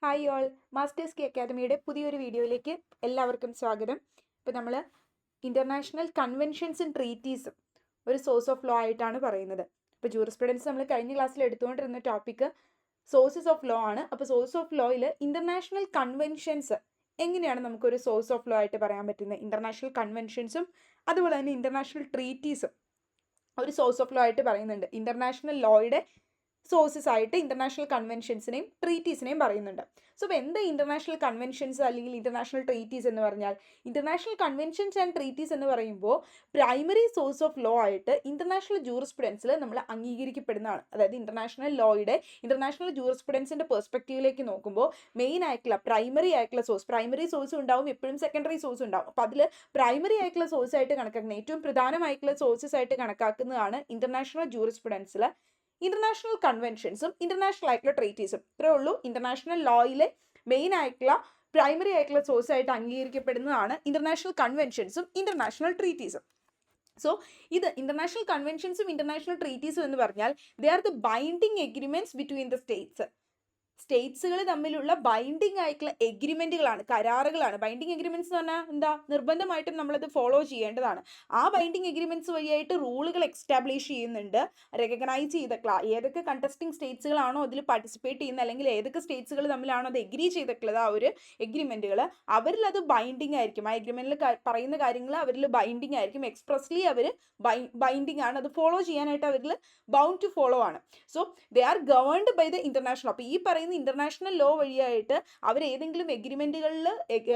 Hi all, masters കി അക്കാദമിയുടെ പുതിയൊരു വീഡിയോയിലേക്ക് എല്ലാവർക്കും സ്വാഗതം. ഇപ്പോൾ നമ്മൾ ഇൻ്റർനാഷണൽ കൺവെൻഷൻസും ട്രീറ്റീസും ഒരു സോഴ്സ് ഓഫ് ലോ ആയിട്ടാണ് പറയുന്നത്. ഇപ്പോൾ ജൂറിസ്പ്രുഡൻസ് നമ്മൾ കഴിഞ്ഞ ക്ലാസ്സിൽ എടുത്തുകൊണ്ടിരുന്ന ടോപ്പിക്ക് സോഴ്സസ് ഓഫ് ലോ ആണ്. അപ്പോൾ സോഴ്സ് ഓഫ് ലോയിൽ ഇൻ്റർനാഷണൽ കൺവെൻഷൻസ് എങ്ങനെയാണ് നമുക്കൊരു സോഴ്സ് ഓഫ് ലോ ആയിട്ട് പറയാൻ പറ്റുന്നത്? ഇൻ്റർനാഷണൽ കൺവെൻഷൻസും അതുപോലെ തന്നെ ഇൻ്റർനാഷണൽ ട്രീറ്റീസും ഒരു സോഴ്സ് ഓഫ് ലോ ആയിട്ട് പറയുന്നുണ്ട്. ഇൻ്റർനാഷണൽ ലോയുടെ സോഴ്സസ് ആയിട്ട് ഇൻ്റർനാഷണൽ കൺവെൻഷൻസിനെയും ട്രീറ്റീസിനെയും പറയുന്നുണ്ട്. സോ ഇപ്പോൾ എന്താ ഇൻ്റർനാഷണൽ കൺവെൻഷൻസ് അല്ലെങ്കിൽ ഇൻ്റർനാഷണൽ ട്രീറ്റീസ് എന്ന് പറഞ്ഞാൽ? ഇൻ്റർനാഷണൽ കൺവെൻഷൻസ് ആൻഡ് ട്രീറ്റീസ് എന്ന് പറയുമ്പോൾ പ്രൈമറി സോഴ്സ് ഓഫ് ലോ ആയിട്ട് ഇൻ്റർനാഷണൽ ജൂറിസ്പ്രുഡൻസിൽ നമ്മൾ അംഗീകരിക്കപ്പെടുന്നതാണ്. അതായത് ഇൻ്റർനാഷണൽ ലോയുടെ ഇൻ്റർനാഷണൽ ജൂറിസ്പ്രുഡൻസിൻ്റെ പെർസ്പെക്റ്റീവിലേക്ക് നോക്കുമ്പോൾ മെയിൻ ആയിട്ടുള്ള പ്രൈമറി സോഴ്സ് ഉണ്ടാവും, എപ്പോഴും സെക്കൻഡറി സോഴ്സ് ഉണ്ടാവും. അപ്പോൾ അതിൽ പ്രൈമറി ആയിട്ടുള്ള സോഴ്സ് ആയിട്ട് കണക്കാക്കുന്ന ഏറ്റവും പ്രധാനമായിട്ടുള്ള സോഴ്സസ് ആയിട്ട് കണക്കാക്കുന്നതാണ് ഇൻ്റർനാഷണൽ ജൂറിസ്പ്രുഡൻസിൽ ഇന്റർനാഷണൽ കൺവെൻഷൻസും ഇന്റർനാഷണൽ ആയിട്ടുള്ള ട്രീറ്റീസും. ഇത്രേ ഉള്ളൂ. ഇന്റർനാഷണൽ ലോയിലെ മെയിൻ ആയിട്ടുള്ള പ്രൈമറി ആയിട്ടുള്ള സോഴ്സ് ആയിട്ട് അംഗീകരിക്കപ്പെടുന്നതാണ് ഇന്റർനാഷണൽ കൺവെൻഷൻസും ഇന്റർനാഷണൽ ട്രീറ്റീസും. സോ ഇത് ഇന്റർനാഷണൽ കൺവെൻഷൻസും ഇന്റർനാഷണൽ ട്രീറ്റീസും എന്ന് പറഞ്ഞാൽ they are the binding agreements between the സ്റ്റേറ്റ്സുകൾ തമ്മിലുള്ള ബൈൻഡിങ് ആയിട്ടുള്ള എഗ്രിമെന്റുകളാണ്, കരാറുകളാണ്. ബൈൻഡിങ് എഗ്രിമെന്റ്സ് എന്ന് പറഞ്ഞാൽ എന്താ? നിർബന്ധമായിട്ടും നമ്മളത് ഫോളോ ചെയ്യേണ്ടതാണ്. ആ ബൈൻഡിങ് എഗ്രിമെന്റ്സ് വഴിയായിട്ട് റൂളുകൾ എക്സ്റ്റാബ്ലിഷ് ചെയ്യുന്നുണ്ട്, റെക്കഗ്നൈസ് ചെയ്തിട്ടുള്ള ഏതൊക്കെ കണ്ടസ്റ്റിംഗ് സ്റ്റേറ്റ്സുകളാണോ അതിൽ പാർട്ടിസിപ്പേറ്റ് ചെയ്യുന്നത്, അല്ലെങ്കിൽ ഏതൊക്കെ സ്റ്റേറ്റ്സുകൾ തമ്മിലാണോ അത് എഗ്രി ചെയ്തിട്ടുള്ളത് ആ ഒരു എഗ്രിമെന്റുകൾ, അവരിൽ അത് ബൈൻഡിങ് ആയിരിക്കും. ആ എഗ്രിമെന്റിൽ പറയുന്ന കാര്യങ്ങൾ അവരിൽ ബൈൻഡിങ് ആയിരിക്കും. എക്സ്പ്രസ്ലി അവർ ബൈൻഡിങ് ആണ്, അത് ഫോളോ ചെയ്യാനായിട്ട് അവരിൽ ബൗണ്ട് ടു ഫോളോ ആണ്. So they are governed by the international. അപ്പോൾ ഈ പറയുന്ന ഇന്റർനാഷണൽ ലോ വഴിയായിട്ട് അവർ ഏതെങ്കിലും എഗ്രിമെന്റുകളിൽ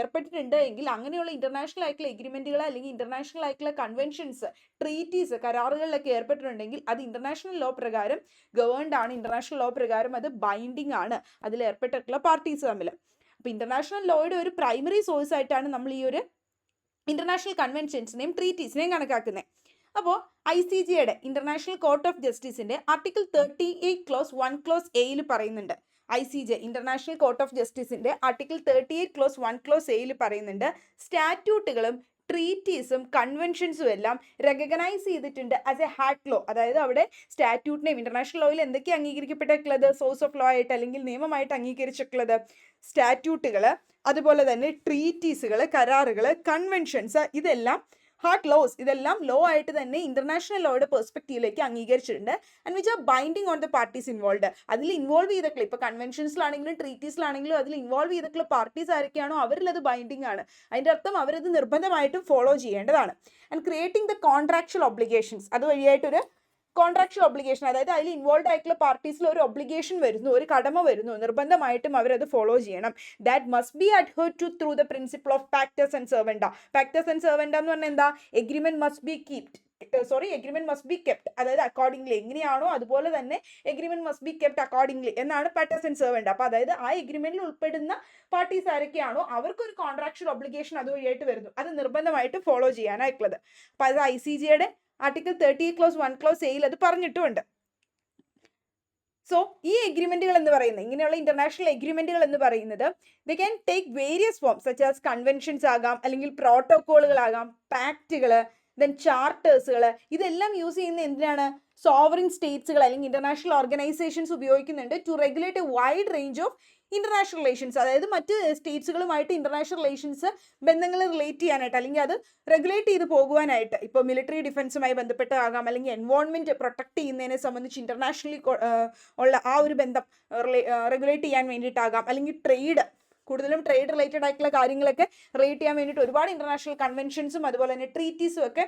ഏർപ്പെട്ടിട്ടുണ്ട് എങ്കിൽ അങ്ങനെയുള്ള ഇന്റർനാഷണൽ ആയിട്ടുള്ള എഗ്രിമെന്റുകൾ അല്ലെങ്കിൽ ഇന്റർനാഷണൽ ആയിട്ടുള്ള കൺവെൻഷൻസ്, ട്രീറ്റീസ്, കരാറുകളിലൊക്കെ ഏർപ്പെട്ടിട്ടുണ്ടെങ്കിൽ അത് ഇന്റർനാഷണൽ ലോ പ്രകാരം ഗവേൺഡ് ആണ്. ഇന്റർനാഷണൽ ലോ പ്രകാരം അത് ബൈൻഡിങ് ആണ് അതിൽ ഏർപ്പെട്ടിട്ടുള്ള പാർട്ടീസ് തമ്മിൽ. അപ്പോൾ ഇന്റർനാഷണൽ ലോയുടെ ഒരു പ്രൈമറി സോഴ്സ് ആയിട്ടാണ് നമ്മൾ ഈ ഒരു ഇന്റർനാഷണൽ കൺവെൻഷൻസിനെയും ട്രീറ്റീസിനെയും കണക്കാക്കുന്നത്. അപ്പോൾ ICJയുടെ ഇന്റർനാഷണൽ കോർട്ട് ഓഫ് ജസ്റ്റിസിന്റെ ആർട്ടിക്കിൾ 38 ക്ലോസ് 1 ക്ലോസ് എയിൽ പറയുന്നുണ്ട്. ICJ ഇന്റർനാഷണൽ കോർട്ട് ഓഫ് ജസ്റ്റിസിന്റെ ആർട്ടിക്കിൾ 38 ക്ലോസ് 1 ക്ലോസ് എയിൽ പറയുന്നുണ്ട്, സ്റ്റാറ്റ്യൂട്ടുകളും ട്രീറ്റീസും കൺവെൻഷൻസും എല്ലാം റെക്കഗ്നൈസ് ചെയ്തിട്ടുണ്ട് ആസ് എ ഹാർട്ട് ലോ. അതായത് അവിടെ സ്റ്റാറ്റ്യൂട്ടിനെയും ഇന്റർനാഷണൽ ലോയിൽ എന്തൊക്കെയാണ് അംഗീകരിക്കപ്പെട്ടിട്ടുള്ളത്? സോഴ്സ് ഓഫ് ലോ ആയിട്ട് അല്ലെങ്കിൽ നിയമമായിട്ട് അംഗീകരിച്ചിട്ടുള്ളത് സ്റ്റാറ്റ്യൂട്ടുകൾ, അതുപോലെ തന്നെ ട്രീറ്റീസുകൾ, കരാറുകൾ, കൺവെൻഷൻസ്, ഇതെല്ലാം ഹാർട്ട് ലോസ്, ഇതെല്ലാം ലോ ആയിട്ട് തന്നെ ഇന്റർനാഷണൽ ലോയുടെ പെർസ്പെക്റ്റീവിലേക്ക് അംഗീകരിച്ചിട്ടുണ്ട്. And which are binding on the parties involve. അതിൽ ഇൻവോൾവ് ചെയ്തിട്ടുള്ള ഇപ്പോൾ കൺവെൻഷൻസിലാണെങ്കിലും ട്രീറ്റീസിലാണെങ്കിലും അതിൽ ഇൻവോൾവ് ചെയ്തിട്ടുള്ള പാർട്ടീസ് ആരൊക്കെയാണോ അവരിൽ അത് ബൈൻഡിങ് ആണ്. അതിൻ്റെ അർത്ഥം അവരത് നിർബന്ധമായിട്ടും ഫോളോ ചെയ്യേണ്ടതാണ്. And creating the contractual obligations, അതുവഴിയായിട്ടൊരു കോൺട്രാക്ച്വൽ ഒബ്ലിഗേഷൻ, അതായത് അതിൽ ഇൻവോൾവ് ആയിട്ടുള്ള പാർട്ടീസിൽ ഒരു ഒബ്ലിഗേഷൻ വരുന്നു, ഒരു കടമ വരുന്നു, നിർബന്ധമായിട്ടും അവരത് ഫോളോ ചെയ്യണം. That must be adhered to through the principle of pacta sunt servanda. Pacta sunt servanda എന്ന് പറഞ്ഞാൽ എന്താ? എഗ്രിമെന്റ് മസ്റ്റ് ബി കെപ്റ്റ്, അതായത് അക്കോർഡിംഗ്ലി എങ്ങനെയാണോ അതുപോലെ തന്നെ agreement must be kept accordingly എന്നാണ് പാക്ടസ് ആൻഡ് സെർവൻഡ. അപ്പോൾ അതായത് ആ എഗ്രിമെന്റിൽ ഉൾപ്പെടുന്ന പാർട്ടീസ് ആരൊക്കെയാണോ അവർക്കൊരു കോൺട്രാക്ച്വൽ ഒബ്ലിഗേഷൻ അതുവഴിയായിട്ട് വരുന്നു, അത് നിർബന്ധമായിട്ട് ഫോളോ ചെയ്യാനായിട്ടുള്ളത്. അപ്പോൾ അത് ICJയുടെ ആർട്ടിക്കിൾ 38 ക്ലോസ് 1 ക്ലോസ് എയിൽ അത് പറഞ്ഞിട്ടുമുണ്ട്. സോ ഈ എഗ്രിമെന്റുകൾ എന്ന് പറയുന്നത്, ഇങ്ങനെയുള്ള ഇന്റർനാഷണൽ എഗ്രിമെന്റുകൾ എന്ന് പറയുന്നത് they can take various forms such as conventions ആകാം, അല്ലെങ്കിൽ പ്രോട്ടോക്കോളുകളാകാം, പാക്റ്റുകൾ, ദെൻ ചാർട്ടേഴ്സുകൾ. ഇതെല്ലാം യൂസ് ചെയ്യുന്ന എന്തിനാണ്? സോവറിൻ സ്റ്റേറ്റ്സുകൾ അല്ലെങ്കിൽ ഇന്റർനാഷണൽ ഓർഗനൈസേഷൻസ് ഉപയോഗിക്കുന്നുണ്ട് to regulate a wide range of international relations. അതായത് മറ്റ് സ്റ്റേറ്റ്സുകളുമായിട്ട് ഇന്റർനാഷണൽ റിലേഷൻസ് ബന്ധങ്ങൾ റിലേറ്റ് ചെയ്യാനായിട്ട് അല്ലെങ്കിൽ അത് റെഗുലേറ്റ് ചെയ്ത് പോകുവാനായിട്ട്. ഇപ്പോൾ മിലിറ്ററി ഡിഫൻസുമായി ബന്ധപ്പെട്ടാകാം, അല്ലെങ്കിൽ എൻവോൺമെന്റ് പ്രൊട്ടക്ട് ചെയ്യുന്നതിനെ സംബന്ധിച്ച് ഇന്റർനാഷണലി ഉള്ള ആ ഒരു ബന്ധം റെഗുലേറ്റ് ചെയ്യാൻ വേണ്ടിയിട്ടാകാം, അല്ലെങ്കിൽ കൂടുതലും ട്രേഡ് റിലേറ്റഡ് ആയിട്ടുള്ള കാര്യങ്ങളൊക്കെ റിലേറ്റ് ചെയ്യാൻ വേണ്ടിയിട്ട് ഒരുപാട് ഇന്റർനാഷണൽ കൺവെൻഷൻസും അതുപോലെ തന്നെ ട്രീറ്റീസും ഒക്കെ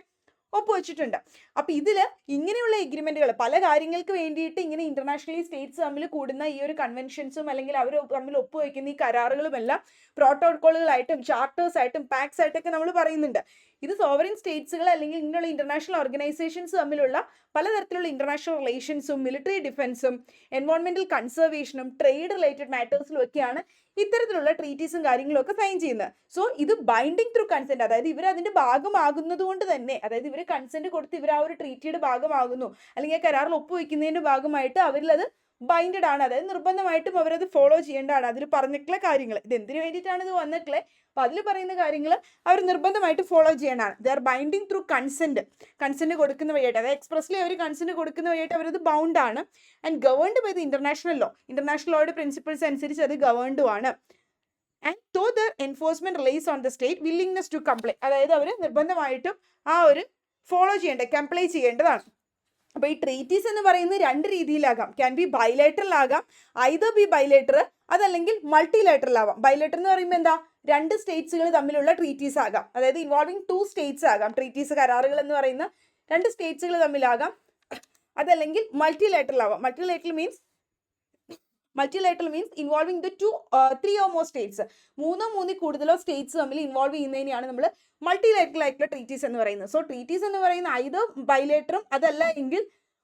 ഒപ്പുവെച്ചിട്ടുണ്ട്. അപ്പോൾ ഇതിൽ ഇങ്ങനെയുള്ള എഗ്രിമെന്റുകൾ പല കാര്യങ്ങൾക്ക് വേണ്ടിയിട്ട് ഇങ്ങനെ ഇന്റർനാഷണലി സ്റ്റേറ്റ്സ് തമ്മിൽ കൂടുന്ന ഈ ഒരു കൺവെൻഷൻസും അല്ലെങ്കിൽ അവർ തമ്മിൽ ഒപ്പുവെക്കുന്ന ഈ കരാറുകളും എല്ലാം പ്രോട്ടോക്കോളുകളായിട്ടും ചാർട്ടേഴ്സ് ആയിട്ടും പാക്സ് ആയിട്ടൊക്കെ നമ്മൾ പറയുന്നുണ്ട്. ഇത് സോവറിൻ സ്റ്റേറ്റ്സുകൾ അല്ലെങ്കിൽ ഇങ്ങനെയുള്ള ഇന്റർനാഷണൽ ഓർഗനൈസേഷൻസ് തമ്മിലുള്ള പലതരത്തിലുള്ള ഇന്റർനാഷണൽ റിലേഷൻസും മിലിറ്ററി ഡിഫൻസും എൻവോൺമെന്റൽ കൺസർവേഷനും ട്രേഡ് റിലേറ്റഡ് മാറ്റേഴ്സിലും ഒക്കെയാണ് ഇത്തരത്തിലുള്ള ട്രീറ്റീസും കാര്യങ്ങളും ഒക്കെ സൈൻ ചെയ്യുന്നത്. സോ ഇത് ബൈൻഡിങ് ത്രൂ കൺസെന്റ്, അതായത് ഇവർ അതിന്റെ ഭാഗമാകുന്നത് കൊണ്ട് തന്നെ, അതായത് ഇവർ കൺസെന്റ് കൊടുത്ത് ഇവർ ആ ഒരു ട്രീറ്റിയുടെ ഭാഗമാകുന്നു അല്ലെങ്കിൽ ആ കരാറിൽ ഒപ്പുവെക്കുന്നതിന്റെ ഭാഗമായിട്ട് അവരിൽ അത് ബൈൻഡഡ് ആണ്, അതായത് നിർബന്ധമായിട്ടും അവരത് ഫോളോ ചെയ്യേണ്ടതാണ്. അതിൽ പറഞ്ഞിട്ടുള്ള കാര്യങ്ങൾ, ഇത് എന്തിനു വേണ്ടിയിട്ടാണ് ഇത് വന്നിട്ടുള്ളത്, അപ്പോൾ അതിൽ പറയുന്ന കാര്യങ്ങൾ അവർ നിർബന്ധമായിട്ട് ഫോളോ ചെയ്യേണ്ടതാണ്. They are binding through consent കൊടുക്കുന്ന വഴിയായിട്ട്, അതായത് എക്സ്പ്രസ്ലി അവർ കൺസെൻറ്റ് കൊടുക്കുന്ന വഴിയായിട്ട് അവരത് ബൗണ്ടാണ്. And governed by the international ലോയുടെ പ്രിൻസിപ്പിൾസ് അനുസരിച്ച് അത് ഗവേൺഡുമാണ്. And though the enforcement relies on the state willingness to comply, അതായത് അവർ നിർബന്ധമായിട്ടും ആ ഒരു ഫോളോ കംപ്ലൈ ചെയ്യേണ്ടതാണ്. അപ്പോൾ ഈ ട്രീറ്റീസ് എന്ന് പറയുന്നത് രണ്ട് രീതിയിലാകാം. ക്യാൻ ബി ബൈലേറ്ററൽ ആകാം, ഐദർ ബി ബൈലേറ്ററൽ, അതല്ലെങ്കിൽ മൾട്ടിലേറ്ററൽ ആവാം. ബൈലേറ്ററൽ എന്ന് പറയുമ്പോൾ എന്താ, രണ്ട് സ്റ്റേറ്റ്സുകൾ തമ്മിലുള്ള ട്രീറ്റീസ് ആകാം, അതായത് ഇൻവോൾവിംഗ് 2 സ്റ്റേറ്റ്സ് ആകാം. ട്രീറ്റീസ്, കരാറുകൾ എന്ന് പറയുന്ന രണ്ട് സ്റ്റേറ്റ്സുകൾ തമ്മിലാകാം. അതല്ലെങ്കിൽ മൾട്ടിലേറ്ററൽ ആവാം. മൾട്ടിലേറ്ററൽ means involving the 3 or more States, മൂന്നിൽ കൂടുതലോ സ്റ്റേറ്റ്സ് തമ്മിൽ ഇൻവോൾവ് ചെയ്യുന്നതിനെയാണ് നമ്മൾ മൾട്ടിലേറ്ററൽ ആയിട്ടുള്ള ട്രീറ്റീസ് എന്ന് പറയുന്നത്. സോ ട്രീറ്റീസ് എന്ന് പറയുന്ന ഐദർ ബൈലേറ്ററും അതല്ല എങ്കിൽ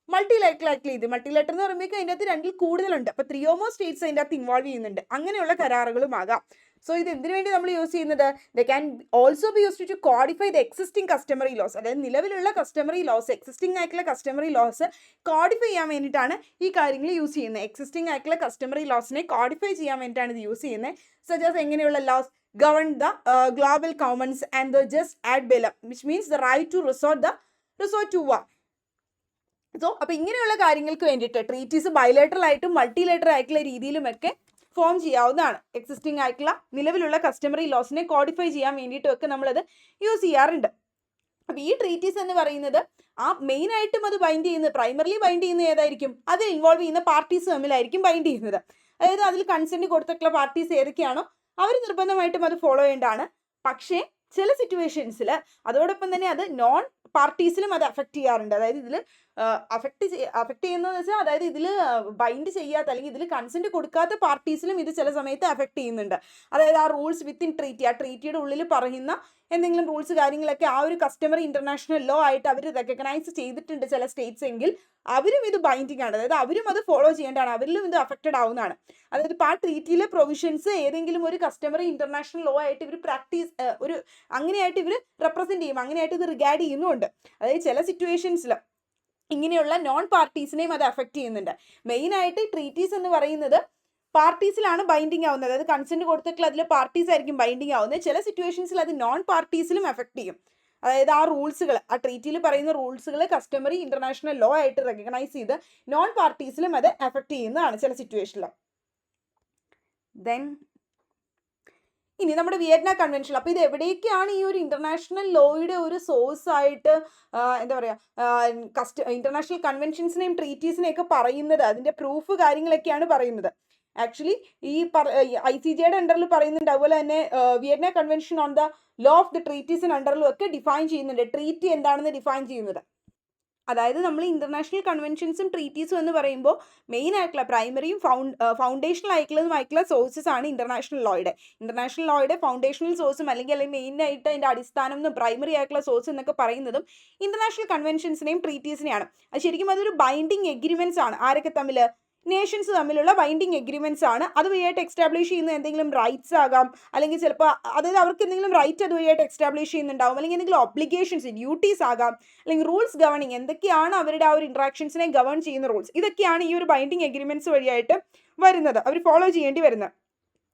മൾട്ടിലേറ്ററൽ ആയിട്ടുള്ള ഇത്. മൾട്ടിലേറ്റർ എന്ന് പറയുമ്പോൾ അതിൻ്റെ അകത്ത് രണ്ടിൽ കൂടുതലുണ്ട്, അപ്പോൾ 3 or more സ്റ്റേറ്റ്സ് അതിൻ്റെ അകത്ത് ഇൻവോൾവ് ചെയ്യുന്നുണ്ട്. അങ്ങനെയുള്ള കരാറുകളും ആകാം. സോ ഇത് എന്തിനു വേണ്ടി നമ്മൾ യൂസ് ചെയ്യുന്നത്, they can also be used to codify the existing customary laws, അതായത് നിലവിലുള്ള കസ്റ്റമറി ലോസ്, എക്സിസ്റ്റിംഗ് ആയിട്ടുള്ള കസ്റ്റമറി ലോസ് കോഡിഫൈ ചെയ്യാൻ വേണ്ടിയിട്ടാണ് ഈ കാര്യങ്ങൾ യൂസ് ചെയ്യുന്നത്. എക്സിസ്റ്റിംഗ് ആയിട്ടുള്ള കസ്റ്റമറി ലോസിനെ കോഡിഫൈ ചെയ്യാൻ വേണ്ടിയിട്ടാണ് ഇത് യൂസ് ചെയ്യുന്നത്. സജാസ് എങ്ങനെയുള്ള loss, govern the global commons and the just ad bellum, which means the right to resort to war. So അപ്പോൾ ഇങ്ങനെയുള്ള കാര്യങ്ങൾക്ക് വേണ്ടിയിട്ട് ട്രീറ്റീസ് ബൈലേറ്ററൽ ആയിട്ടും മൾട്ടിലേറ്ററൽ ആയിട്ടുള്ള രീതിയിലുമൊക്കെ ഫോം ചെയ്യാവുന്നതാണ്. എക്സിസ്റ്റിംഗ് ആയിട്ടുള്ള നിലവിലുള്ള കസ്റ്റമറി ലോസിനെ കോഡിഫൈ ചെയ്യാൻ വേണ്ടിയിട്ടൊക്കെ നമ്മളത് യൂസ് ചെയ്യാറുണ്ട്. അപ്പോൾ ഈ ട്രീറ്റീസ് എന്ന് പറയുന്നത് ആ മെയിൻ ആയിട്ടും അത് ബൈൻഡ് ചെയ്യുന്നത്, പ്രൈമറിലി ബൈൻഡ് ചെയ്യുന്നത് ഏതായിരിക്കും, അതിൽ ഇൻവോൾവ് ചെയ്യുന്ന പാർട്ടീസ് തമ്മിലായിരിക്കും ബൈൻഡ് ചെയ്യുന്നത്. അതായത് അതിൽ കൺസെൻറ്റ് കൊടുത്തിട്ടുള്ള പാർട്ടീസ് ഏതൊക്കെയാണോ അവർ നിർബന്ധമായിട്ടും അത് ഫോളോ ചെയ്യേണ്ടതാണ്. പക്ഷേ ചില സിറ്റുവേഷൻസിൽ അതോടൊപ്പം തന്നെ അത് നോൺ പാർട്ടീസിലും അത് അഫക്റ്റ് ചെയ്യാറുണ്ട്. അതായത് ഇതിൽ അഫക്റ്റ് ചെയ്യുന്നതെന്ന് വെച്ചാൽ, അതായത് ഇതിൽ ബൈൻഡ് ചെയ്യാത്ത അല്ലെങ്കിൽ ഇതിൽ കൺസെൻറ്റ് കൊടുക്കാത്ത പാർട്ടീസിലും ഇത് ചില സമയത്ത് അഫക്റ്റ് ചെയ്യുന്നുണ്ട്. അതായത് ആ റൂൾസ് വിത്തിൻ ട്രീറ്റി, ആ ട്രീറ്റിയുടെ ഉള്ളിൽ പറയുന്ന എന്തെങ്കിലും റൂൾസ് കാര്യങ്ങളൊക്കെ ആ ഒരു കസ്റ്റമറി ഇന്റർനാഷണൽ ലോ ആയിട്ട് അവർ റെക്കഗ്നൈസ് ചെയ്തിട്ടുണ്ട് ചില സ്റ്റേറ്റ്സ് എങ്കിൽ അവരും ഇത് ബൈൻഡിങ് ആണ്, അതായത് അവരും അത് ഫോളോ ചെയ്യേണ്ടതാണ്, അവരിലും ഇത് അഫക്റ്റഡ് ആവുന്നതാണ്. അതായത് ഇപ്പോൾ ആ ട്രീറ്റിയിലെ പ്രൊവിഷൻസ് ഏതെങ്കിലും ഒരു കസ്റ്റമറി ഇന്റർനാഷണൽ ലോ ആയിട്ട് ഇവർ അങ്ങനെയായിട്ട് ഇവർ റെപ്രസെൻറ്റ് ചെയ്യും, അങ്ങനെയായിട്ട് ഇത് റിഗാർഡ് ചെയ്യുന്നുമുണ്ട്. അതായത് ചില സിറ്റുവേഷൻസിൽ ഇങ്ങനെയുള്ള നോൺ പാർട്ടീസിനെയും അത് അഫക്റ്റ് ചെയ്യുന്നുണ്ട്. മെയിനായിട്ട് ട്രീറ്റീസ് എന്ന് പറയുന്നത് പാർട്ടീസിലാണ് ബൈൻഡിങ് ആവുന്നത്, അതായത് കൺസെൻറ്റ് കൊടുത്തിട്ടുള്ള അതിൽ പാർട്ടീസ് ആയിരിക്കും ബൈൻഡിങ് ആവുന്നത്. ചില സിറ്റുവേഷൻസിൽ അത് നോൺ പാർട്ടീസിലും എഫക്റ്റ് ചെയ്യും. അതായത് ആ റൂൾസുകൾ, ആ ട്രീറ്റിയിൽ പറയുന്ന റൂൾസുകൾ കസ്റ്റമറി ഇന്റർനാഷണൽ ലോ ആയിട്ട് റെക്കഗ്നൈസ് ചെയ്ത് നോൺ പാർട്ടീസിലും അത് എഫക്റ്റ് ചെയ്യുന്നതാണ് ചില സിറ്റുവേഷനിൽ. ദെൻ ഇനി നമ്മുടെ വിയറ്റ്നാം കൺവെൻഷൻ, അപ്പോൾ ഇത് എവിടേക്കാണ് ഈ ഒരു ഇന്റർനാഷണൽ ലോയുടെ ഒരു സോഴ്സ് ആയിട്ട് എന്താ പറയുക ഇന്റർനാഷണൽ കൺവെൻഷൻസിനെയും ട്രീറ്റീസിനെയൊക്കെ പറയുന്നത്, അതിൻ്റെ പ്രൂഫ് കാര്യങ്ങളൊക്കെയാണ് പറയുന്നത്. ആക്ച്വലി ഈ ICJയുടെ അണ്ടറിൽ പറയുന്നുണ്ട്, അതുപോലെ തന്നെ Vienna convention on the law of the ട്രീറ്റീസിന് അണ്ടറിലും ഒക്കെ ഡിഫൈൻ ചെയ്യുന്നുണ്ട്, ട്രീറ്റി എന്താണെന്ന് ഡിഫൈൻ ചെയ്യുന്നത്. അതായത് നമ്മൾ ഇന്റർനാഷണൽ കൺവെൻഷൻസും ട്രീറ്റീസും എന്ന് പറയുമ്പോൾ മെയിൻ ആയിട്ടുള്ള പ്രൈമറിയും ഫൗണ്ടേഷണൽ ആയിട്ടുള്ള സോഴ്സസ് ആണ് ഇന്റർനാഷണൽ ലോയുടെ ഫൗണ്ടേഷണൽ സോഴ്സും അല്ലെങ്കിൽ മെയിൻ ആയിട്ട് അതിൻ്റെ അടിസ്ഥാനം എന്നും പ്രൈമറി ആയിട്ടുള്ള സോഴ്സ് എന്നൊക്കെ പറയുന്നതും ഇന്റർനാഷണൽ കൺവെൻഷൻസിനെയും ട്രീറ്റീസിനെയാണ്. അത് ശരിക്കും അതൊരു ബൈൻഡിങ് എഗ്രിമെന്റ്സ് ആണ്. ആരൊക്കെ തമ്മിൽ? നേഷൻസ് തമ്മിലുള്ള ബൈൻഡിങ് എഗ്രിമെന്റ്സ് ആണ്. അതുവഴിയായിട്ട് എക്സ്റ്റാബ്ലിഷ് ചെയ്യുന്ന എന്തെങ്കിലും റൈറ്റ്സ് ആകാം, അല്ലെങ്കിൽ ചിലപ്പോൾ അതായത് അവർക്ക് എന്തെങ്കിലും റൈറ്റ് അതുവഴിയായിട്ട് എക്സ്റ്റാബ്ലിഷ് ചെയ്യുന്നുണ്ടാവും, അല്ലെങ്കിൽ എന്തെങ്കിലും ഒബ്ലിഗേഷൻസ്, ഡ്യൂട്ടീസ് ആകാം, അല്ലെങ്കിൽ റൂൾസ് ഗവർണിങ്, എന്തൊക്കെയാണ് അവരുടെ ആ ഒരു ഇന്ററാക്ഷൻസിനെ ഗവേൺ ചെയ്യുന്ന റൂൾസ്, ഇതൊക്കെയാണ് ഈ ഒരു ബൈൻഡിങ് എഗ്രിമെന്റ്സ് വഴിയായിട്ട് വരുന്നത്, അവർ ഫോളോ ചെയ്യേണ്ടി വരുന്നത്.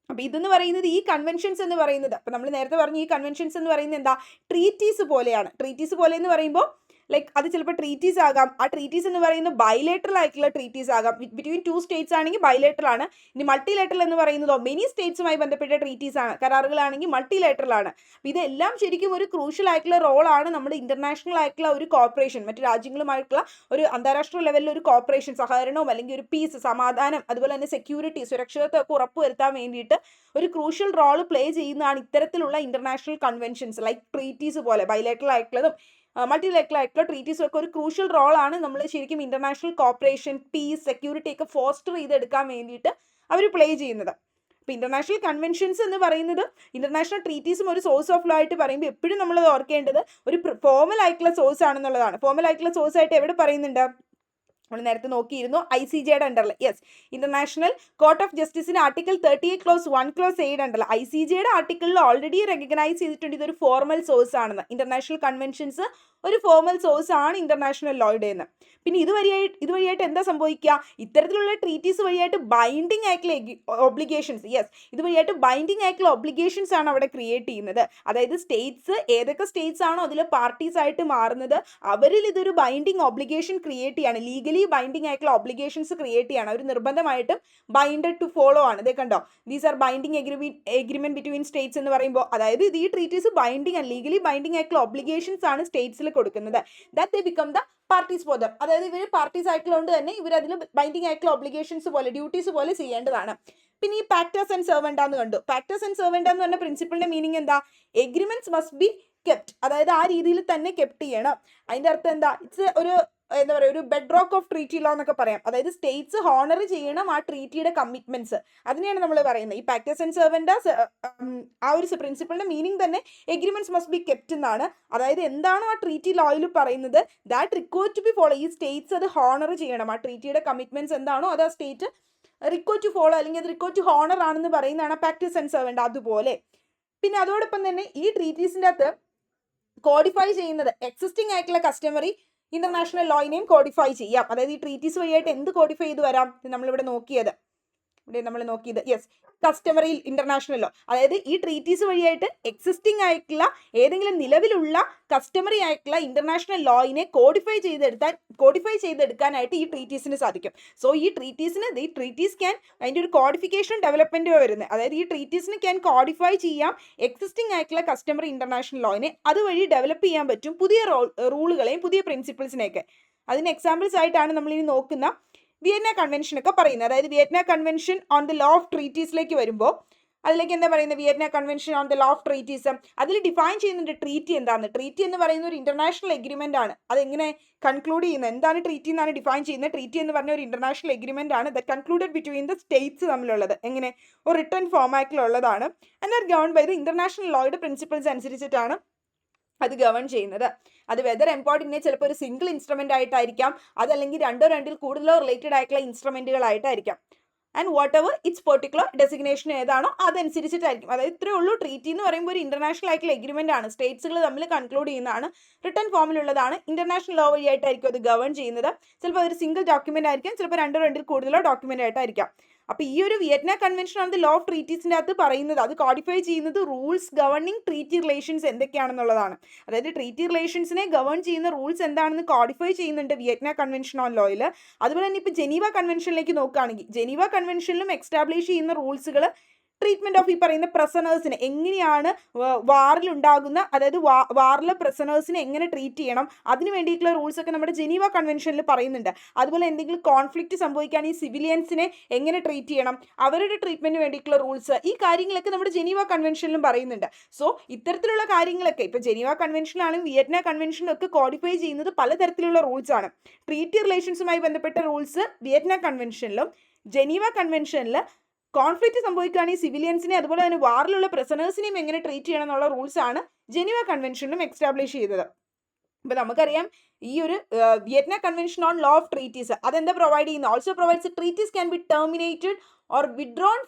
അപ്പോൾ ഇതെന്ന് പറയുന്നത് ഈ കൺവെൻഷൻസ് എന്ന് പറയുന്നത്, അപ്പോൾ നമ്മൾ നേരത്തെ പറഞ്ഞു ഈ കൺവെൻഷൻസ് എന്ന് പറയുന്നത് എന്താ, ട്രീറ്റീസ് പോലെയാണ്. ട്രീറ്റീസ് പോലെ എന്ന് പറയുമ്പോൾ ലൈക്ക് അത് ചിലപ്പോൾ ട്രീറ്റീസ് ആകാം. ആ ട്രീറ്റീസ് എന്ന് പറയുന്നത് ബൈലേറ്ററൽ ആയിട്ടുള്ള ട്രീറ്റീസ് ആകാം, ബിറ്റ്വീൻ 2 സ്റ്റേറ്റ്സ് ആണെങ്കിൽ ബൈലേറ്ററൽ ആണ്. ഇനി മൾട്ടിലേറ്ററൽ എന്ന് പറയുന്നതോ മെനി സ്റ്റേറ്റ്സുമായി ബന്ധപ്പെട്ട ട്രീറ്റീസ് ആണ്, കരാറുകളാണെങ്കിൽ മൾട്ടിലേറ്ററൽ ആണ്. ഇതെല്ലാം ശരിക്കും ഒരു ക്രൂഷ്യൽ ആയിട്ടുള്ള റോളാണ് നമ്മുടെ ഇന്റർനാഷണൽ ആയിട്ടുള്ള ഒരു കോർപ്പറേഷൻ, മറ്റു രാജ്യങ്ങളുമായിട്ടുള്ള ഒരു അന്താരാഷ്ട്ര ലെവലിൽ ഒരു കോർപ്പറേഷൻ, സഹകരണവും അല്ലെങ്കിൽ ഒരു പീസ്, സമാധാനം, അതുപോലെ തന്നെ സെക്യൂരിറ്റി, സുരക്ഷിതത്വമൊക്കെ ഉറപ്പുവരുത്താൻ വേണ്ടിയിട്ട് ഒരു ക്രൂഷ്യൽ റോൾ പ്ലേ ചെയ്യുന്നതാണ് ഇത്തരത്തിലുള്ള ഇന്റർനാഷണൽ കൺവെൻഷൻസ്, ലൈക്ക് ട്രീറ്റീസ് പോലെ ബൈലേറ്ററൽ ആയിട്ടുള്ളതും മൾട്ടിലേറ്ററൽ ആയിട്ടുള്ള ട്രീറ്റീസും ഒക്കെ ഒരു ക്രൂഷ്യൽ റോളാണ് നമ്മൾ ശരിക്കും ഇന്റർനാഷണൽ കോർപ്പറേഷൻ, പീസ്, സെക്യൂരിറ്റി ഒക്കെ ഫോസ്റ്റർ ചെയ്തെടുക്കാൻ വേണ്ടിയിട്ട് അവർ പ്ലേ ചെയ്യുന്നത്. ഇപ്പോൾ ഇന്റർനാഷണൽ കൺവെൻഷൻസ് എന്ന് പറയുന്നത് ഇന്റർനാഷണൽ ട്രീറ്റീസും ഒരു സോഴ്സ് ഓഫ് ലോ ആയിട്ട് പറയുമ്പോൾ എപ്പോഴും നമ്മളത് ഓർക്കേണ്ടത് ഒരു ഫോമൽ ആയിട്ടുള്ള സോഴ്സ് ആണെന്നുള്ളതാണ്. ഫോമൽ ആയിട്ടുള്ള സോഴ്സ് ആയിട്ട് എവിടെ പറയുന്നുണ്ട്? നമ്മൾ നേരത്തെ നോക്കിയിരുന്നു ICJയുടെ അണ്ടറിൽ. യെസ്, ഇന്റർനാഷണൽ കോർട്ട് ഓഫ് ജസ്റ്റിസിന് ആർട്ടിക്കിൾ 38 ക്ലോസ് 1 ക്ലോസ് 8 ഉണ്ടല്ലോ. ICJയുടെ ആർട്ടിക്കിളിൽ ഓൾറെഡി റെക്കഗ്നൈസ് ചെയ്തിട്ടുണ്ട് ഇതൊരു ഫോർമൽ സോഴ്സ് ആണെന്ന്. ഇന്റർനാഷണൽ കൺവെൻഷൻസ് ഒരു ഫോർമൽ സോഴ്സ് ആണ് ഇന്റർനാഷണൽ ലോയുടെ എന്ന്. പിന്നെ ഇതുവഴിയായിട്ട് എന്താ സംഭവിക്കുക? ഇത്തരത്തിലുള്ള ട്രീറ്റീസ് വഴിയായിട്ട് ബൈൻഡിങ് ആയിട്ടുള്ള ഒബ്ലിഗേഷൻസ്, യെസ്, ഇതുവഴിയായിട്ട് ബൈൻഡിങ് ആയിട്ടുള്ള ഒബ്ലിഗേഷൻസ് ആണ് അവിടെ ക്രിയേറ്റ് ചെയ്യുന്നത്. അതായത് സ്റ്റേറ്റ്സ്, ഏതൊക്കെ സ്റ്റേറ്റ്സ് ആണോ അതിൽ പാർട്ടീസ് ആയിട്ട് മാറുന്നത് അവരിൽ ഇതൊരു ബൈൻഡിങ് ഒബ്ലിഗേഷൻ ക്രിയേറ്റ് ചെയ്യാണ്, ലീഗലി ബൈൻഡിങ് ആയിട്ടുള്ള ഒബ്ലിഗേഷൻസ് ക്രിയേറ്റ് ചെയ്യാണ്. അവർ നിർബന്ധമായിട്ടും ബൈൻഡഡ് ടു ഫോളോ ആണ്. ഇതേ കണ്ടോ, these are binding agreement between States എന്ന് പറയുമ്പോൾ അതായത് ഇത് ഈ treaties binding and legally binding ആയിട്ടുള്ള ഒബ്ലിഗേഷൻസ് ആണ് സ്റ്റേറ്റ്സിൽ കൊടുക്കുന്നത്. That they become the parties for them. അതായത് ഇവർ പാർട്ടീസ് ആയിട്ടുള്ളത് തന്നെ ഇവർ അതിൽ ബൈൻഡിങ് ആയിട്ടുള്ള ഒബ്ലിഗേഷൻസ് പോലെ, ഡ്യൂട്ടീസ് പോലെ ചെയ്യേണ്ടതാണ്. പിന്നെ ഈ പാക്ടസ് ആൻഡ് സെർവൻഡ എന്ന് കണ്ടു. പാക്ടസ് ആൻഡ് സെർവൻഡ എന്ന് പറഞ്ഞ പ്രിൻസിപ്പിളിന്റെ മീനിങ് എന്താ? എഗ്രിമെന്റ്സ് മസ്റ്റ് ബി കെപ്റ്റ്, അതായത് ആ രീതിയിൽ തന്നെ കെപ്റ്റ് ചെയ്യണം. അതിന്റെ അർത്ഥം എന്താ? ഇറ്റ്സ് ഒരു എന്താ പറയുക, ഒരു bedrock of treaty law എന്നൊക്കെ പറയാം. അതായത് സ്റ്റേറ്റ്സ് ഹോണർ ചെയ്യണം ആ ട്രീറ്റിയുടെ കമ്മിറ്റ്മെന്റ്സ്, അതിനെയാണ് നമ്മൾ പറയുന്നത്. ഈ പാക്ടസ് ആൻഡ് സെർവൻഡ ആ ഒരു പ്രിൻസിപ്പിളിന്റെ മീനിങ് തന്നെ എഗ്രിമെന്റ്സ് മസ്റ്റ് ബി കെപ്റ്റ് എന്നാണ്. അതായത് എന്താണോ ആ ട്രീറ്റി ലോയിൽ പറയുന്നത് that required to be follow, ഈ സ്റ്റേറ്റ്സ് അത് ഹോണർ ചെയ്യണം. ആ ട്രീറ്റിയുടെ കമ്മിറ്റ്മെന്റ്സ് എന്താണോ അത് ആ സ്റ്റേറ്റ് റിക്വയർഡ് ടു ഫോളോ അല്ലെങ്കിൽ അത് റിക്വയർഡ് ടു ഹോണർ ആണെന്ന് പറയുന്നതാണ് പാക്ടസ് ആൻഡ് സെർവൻഡ. അതുപോലെ പിന്നെ അതോടൊപ്പം തന്നെ ഈ ട്രീറ്റീസിൻ്റെ അകത്ത് കോഡിഫൈ ചെയ്യുന്നത് എക്സിസ്റ്റിംഗ് ആയിട്ടുള്ള കസ്റ്റമറി ഇന്റർനാഷണൽ ലോയിനെയും കോഡിഫൈ ചെയ്യാം. അതായത് ഈ ട്രീറ്റീസ് വഴിയായിട്ട് എന്ത് കോഡിഫൈ ചെയ്ത് വരാം? നമ്മളിവിടെ നോക്കിയത്, യെസ്, കസ്റ്റമറി ഇന്റർനാഷണൽ ലോ. അതായത് ഈ ട്രീറ്റീസ് വഴിയായിട്ട് എക്സിസ്റ്റിംഗ് ആയിട്ടുള്ള ഏതെങ്കിലും നിലവിലുള്ള കസ്റ്റമറി ആയിട്ടുള്ള ഇന്റർനാഷണൽ ലോയിനെ കോഡിഫൈ ചെയ്തെടുക്കാനായിട്ട് ഈ ട്രീറ്റീസിന് സാധിക്കും. സോ ഈ ട്രീറ്റീസ് ക്യാൻ, അതിൻ്റെ ഒരു കോഡിഫിക്കേഷൻ ഡെവലപ്മെന്റ് വരുന്നത്. അതായത് ഈ ട്രീറ്റീസിന് ക്യാൻ കോഡിഫൈ ചെയ്യാം എക്സിസ്റ്റിംഗ് ആയിട്ടുള്ള കസ്റ്റമറി ഇന്റർനാഷണൽ ലോയിനെ. അതുവഴി ഡെവലപ്പ് ചെയ്യാൻ പറ്റും പുതിയ റൂളുകളെയും പുതിയ പ്രിൻസിപ്പിൾസിനെയൊക്കെ. അതിന് എക്സാമ്പിൾസ് ആയിട്ടാണ് നമ്മളിനി നോക്കുന്ന വിയറ്റ്ന കൺവെൻഷൻ ഒക്കെ പറയുന്നത്. അതായത് Vienna convention on the law of ട്രീറ്റീസിലേക്ക് വരുമ്പോൾ അതിലേക്ക് എന്താ പറയുന്നത്? Vienna convention on the law of treaties, അതിൽ ഡിഫൈൻ ചെയ്യുന്നുണ്ട് ട്രീറ്റി എന്താണെന്ന്. ട്രീറ്റി എന്ന് പറയുന്ന ഒരു ഇന്റർനാഷണൽ എഗ്രിമെന്റ് ആണ്. അതെങ്ങനെ കൺക്ലൂഡ് ചെയ്യുന്നത്? എന്താണ് ട്രീറ്റി എന്നാണ് ഡിഫൈൻ ചെയ്യുന്നത്. ട്രീറ്റി എന്ന് പറഞ്ഞ ഒരു ഇന്റർനാഷണൽ എഗ്രിമെന്റ് ആണ് that concluded between the states തമ്മിലുള്ളത്. എങ്ങനെ? ഒരു റിട്ടൺ ഫോമാറ്റിലുള്ളതാണ്. And are govern by the international ലോയുടെ പ്രിൻസിപ്പിൾസ് അനുസരിച്ചിട്ടാണ് അത് ഗവൺ ചെയ്യുന്നത്. അത് വെദർ എംപോർട്ടിനെ ചിലപ്പോൾ ഒരു സിംഗിൾ ഇൻസ്ട്രുമെന്റ് ആയിട്ടായിരിക്കാം, അതല്ലെങ്കിൽ രണ്ടിൽ കൂടുതലോ റിലേറ്റഡ് ആയിട്ടുള്ള ഇൻസ്ട്രുമെന്റുകളായിട്ടായിരിക്കാം. And whatever its particular designation ഏതാണോ അതനുസരിച്ചിട്ടായിരിക്കും. അതായത് ഇത്രയേ ഉള്ളൂ. ട്രീറ്റി എന്ന് പറയുമ്പോൾ ഒരു ഇന്റർനാഷണൽ ആയിട്ടുള്ള എഗ്രിമെന്റ് ആണ്, സ്റ്റേറ്റ്സുകൾ തമ്മിൽ കൺക്ലൂഡ് ചെയ്യുന്നതാണ്, റിട്ടൺ ഫോമിലുള്ളതാണ്. ഇന്റർനാഷണൽ ലോ വഴിയായിട്ടായിരിക്കും അത് ഗവൺ ചെയ്യുന്നത്. ചിലപ്പോൾ ഒരു സിംഗിൾ ഡോക്യുമെന്റ് ആയിരിക്കാം, ചിലപ്പോൾ രണ്ടിൽ കൂടുതലോ ഡോക്യുമെന്റ് ആയിട്ടായിരിക്കാം. അപ്പോൾ ഈ ഒരു Vienna convention on the law of ട്രീറ്റീസിൻ്റെ അകത്ത് പറയുന്നത്, അത് കോഡിഫൈ ചെയ്യുന്നത് റൂൾസ് ഗവർണിംഗ് ട്രീറ്റി റിലേഷൻസ് എന്തൊക്കെയാണെന്നുള്ളതാണ്. അതായത് ട്രീറ്റി റിലേഷൻസിനെ ഗവേൺ ചെയ്യുന്ന റൂൾസ് എന്താണെന്ന് കോഡിഫൈ ചെയ്യുന്നുണ്ട് വിയറ്റ്ന കൺവെൻഷൻ ഓൺ ലോയിൽ. അതുപോലെ തന്നെ ഇപ്പോൾ ജനീവ കൺവെൻഷനിലേക്ക് നോക്കുകയാണെങ്കിൽ ജനീവ കൺവെൻഷനിലും എക്സ്റ്റാബ്ലിഷ് ചെയ്യുന്ന റൂൾസുകൾ ട്രീറ്റ്മെന്റ് ഓഫ് ഈ പറയുന്ന പ്രസനേഴ്സിനെ എങ്ങനെയാണ് വാറിലുണ്ടാകുന്ന, അതായത് വാറിലെ പ്രസനേഴ്സിനെ എങ്ങനെ ട്രീറ്റ് ചെയ്യണം, അതിന് വേണ്ടിയിട്ടുള്ള റൂൾസ് ഒക്കെ നമ്മുടെ ജനീവ കൺവെൻഷനിൽ പറയുന്നുണ്ട്. അതുപോലെ എന്തെങ്കിലും കോൺഫ്ലിക്റ്റ് സംഭവിക്കുകയാണെങ്കിൽ സിവിലിയൻസിനെ എങ്ങനെ ട്രീറ്റ് ചെയ്യണം, അവരുടെ ട്രീറ്റ്മെന്റിന് വേണ്ടിയിട്ടുള്ള റൂൾസ്, ഈ കാര്യങ്ങളൊക്കെ നമ്മുടെ ജനീവ കൺവെൻഷനിലും പറയുന്നുണ്ട്. സോ ഇത്തരത്തിലുള്ള കാര്യങ്ങളൊക്കെ ഇപ്പോൾ ജനീവ കൺവെൻഷനാണെങ്കിൽ വിയറ്റ്ന കൺവെൻഷനൊക്കെ കോഡിഫൈ ചെയ്യുന്നത് പലതരത്തിലുള്ള റൂൾസ് ആണ്. ട്രീറ്റി റിലേഷൻസുമായി ബന്ധപ്പെട്ട റൂൾസ് വിയറ്റ്ന കൺവെൻഷനിലും ജനീവ കൺവെൻഷനിൽ കോൺഫ്ലിക്റ്റ് സംഭവിക്കുകയാണെങ്കിൽ സിവിലിയൻസിനെ അതുപോലെ തന്നെ വാറിലുള്ള പ്രസനേഴ്സിനെയും എങ്ങനെ ട്രീറ്റ് ചെയ്യണം എന്നുള്ള റൂൾസ് ആണ് ജനീവ കൺവെൻഷനിലും എക്സ്റ്റാബ്ലിഷ് ചെയ്തത്. അപ്പോൾ നമുക്കറിയാം ഈ ഒരു Vienna convention on law of treaties അതെന്താ പ്രൊവൈഡ് ചെയ്യുന്നത്? Also provides treaties can be terminated or withdrawn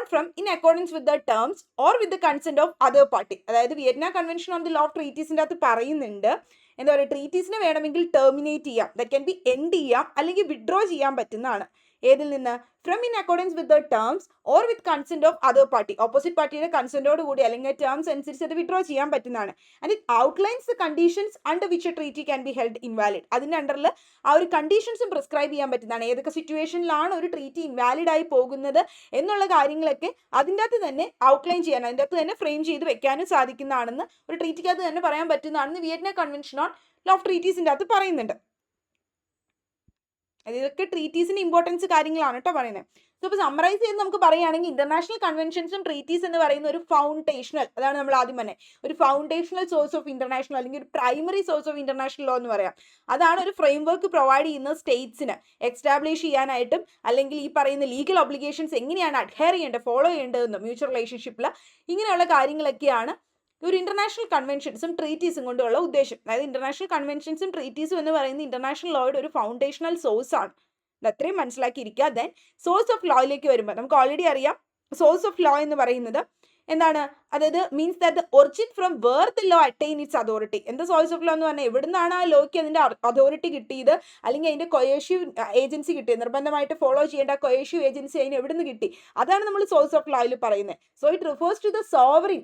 from in accordance with the terms or with the consent of other party. അതായത് Vienna convention on the law of ട്രീറ്റീസിൻ്റെ അകത്ത് പറയുന്നുണ്ട് എന്താ പറയുക, ട്രീറ്റീസിനെ വേണമെങ്കിൽ terminate ചെയ്യാം, ദാറ്റ് ക്യാൻ ബി എൻഡ് ചെയ്യാം, അല്ലെങ്കിൽ വിഡ്രോ ചെയ്യാൻ പറ്റുന്നതാണ്. ഏതിൽ നിന്ന്? From in accordance with the terms or with consent of other party, opposite പാർട്ടിയുടെ കൺസെന്റോട് കൂടി അല്ലെങ്കിൽ ടേംസ് അനുസരിച്ച് അത് വിഡ്രോ ചെയ്യാൻ പറ്റുന്നതാണ്. And it outlines the conditions under which A treaty can be held invalid. അതിൻ്റെ അണ്ടറിൽ ആ ഒരു കണ്ടീഷൻസും പ്രിസ്ക്രൈബ് ചെയ്യാൻ പറ്റുന്നതാണ്. ഏതൊക്കെ സിറ്റുവേഷനിലാണ് ഒരു ട്രീറ്റി ഇൻവാലിഡ് ആയി പോകുന്നത് എന്നുള്ള കാര്യങ്ങളൊക്കെ അതിൻ്റെ അകത്ത് തന്നെ ഔട്ട്ലൈൻ ചെയ്യാൻ, അതിൻ്റെ അകത്ത് തന്നെ ഫ്രെയിം ചെയ്ത് വെക്കാനും സാധിക്കുന്നതാണെന്ന്, ഒരു ട്രീറ്റിക്കകത്ത് തന്നെ പറയാൻ പറ്റുന്നതാണെന്ന് വിയറ്റ്ന കൺവെൻഷൻ ഓൺ ലോ ഓഫ് ട്രീറ്റീസിൻ്റെ അകത്ത് പറയുന്നുണ്ട്. ഇതൊക്കെ ട്രീറ്റീസിൻ്റെ ഇമ്പോർട്ടൻസ് കാര്യങ്ങളാണ് കേട്ടോ പറയുന്നത്. സോ ഇപ്പോൾ സമ്മറൈസ് ചെയ്ത് നമുക്ക് പറയുകയാണെങ്കിൽ ഇന്റർനാഷണൽ കൺവെൻഷൻസും ട്രീറ്റീസ് എന്ന് പറയുന്ന ഒരു ഫൗണ്ടേഷണൽ, അതാണ് നമ്മൾ ആദ്യം തന്നെ ഒരു ഫൗണ്ടേഷണൽ സോഴ്സ് ഓഫ് ഇന്റർനാഷണൽ അല്ലെങ്കിൽ ഒരു primary source of international law എന്ന് പറയാം. അതാണ് ഒരു ഫ്രെയിം വർക്ക് പ്രൊവൈഡ് ചെയ്യുന്ന സ്റ്റേറ്റ്സിന് എക്സ്റ്റാബ്ലിഷ് ചെയ്യാനായിട്ടും അല്ലെങ്കിൽ ഈ പറയുന്ന ലീഗൽ ഒബ്ലിഗേഷൻസ് എങ്ങനെയാണ് അഡ്ഹെയർ ചെയ്യേണ്ടത്, ഫോളോ ചെയ്യേണ്ടതെന്നും മ്യൂച്വൽ റിലേഷൻഷിപ്പിൽ ഇങ്ങനെയുള്ള കാര്യങ്ങളൊക്കെയാണ് ഒരു ഇന്റർനാഷണൽ കൺവെൻഷൻസും ട്രീറ്റീസും കൊണ്ടുള്ള ഉദ്ദേശം. അതായത് ഇന്റർനാഷണൽ കൺവെൻഷൻസും ട്രീറ്റീസും എന്ന് പറയുന്നത് ഇന്റർനാഷണൽ ലോയുടെ ഒരു ഫൗണ്ടേഷണൽ സോഴ്സ് ആണ്. ഇത് അത്രയും മനസ്സിലാക്കിയിരിക്കുക. ദെൻ സോഴ്സ് ഓഫ് ലോയിലേക്ക് വരുമ്പോൾ നമുക്ക് ഓൾറെഡി അറിയാം സോഴ്സ് ഓഫ് ലോ എന്ന് പറയുന്നത് എന്താണ്, അതായത് means that the origin from where the law attain its authority. എന്താ സോഴ്സ് ഓഫ് ലോ എന്ന് പറഞ്ഞാൽ എവിടുന്നാണ് ആ ലോയ്ക്ക് അതിന്റെ അതോറിറ്റി കിട്ടിയത്, അല്ലെങ്കിൽ അതിന്റെ കൊയേഷീവ് ഏജൻസി കിട്ടിയത്, നിർബന്ധമായിട്ട് ഫോളോ ചെയ്യേണ്ട കൊയേഷീവ് ഏജൻസി അതിന് എവിടുന്ന് കിട്ടി, അതാണ് നമ്മൾ സോഴ്സ് ഓഫ് ലോയിൽ പറയുന്നത്. So it refers to the sovereign,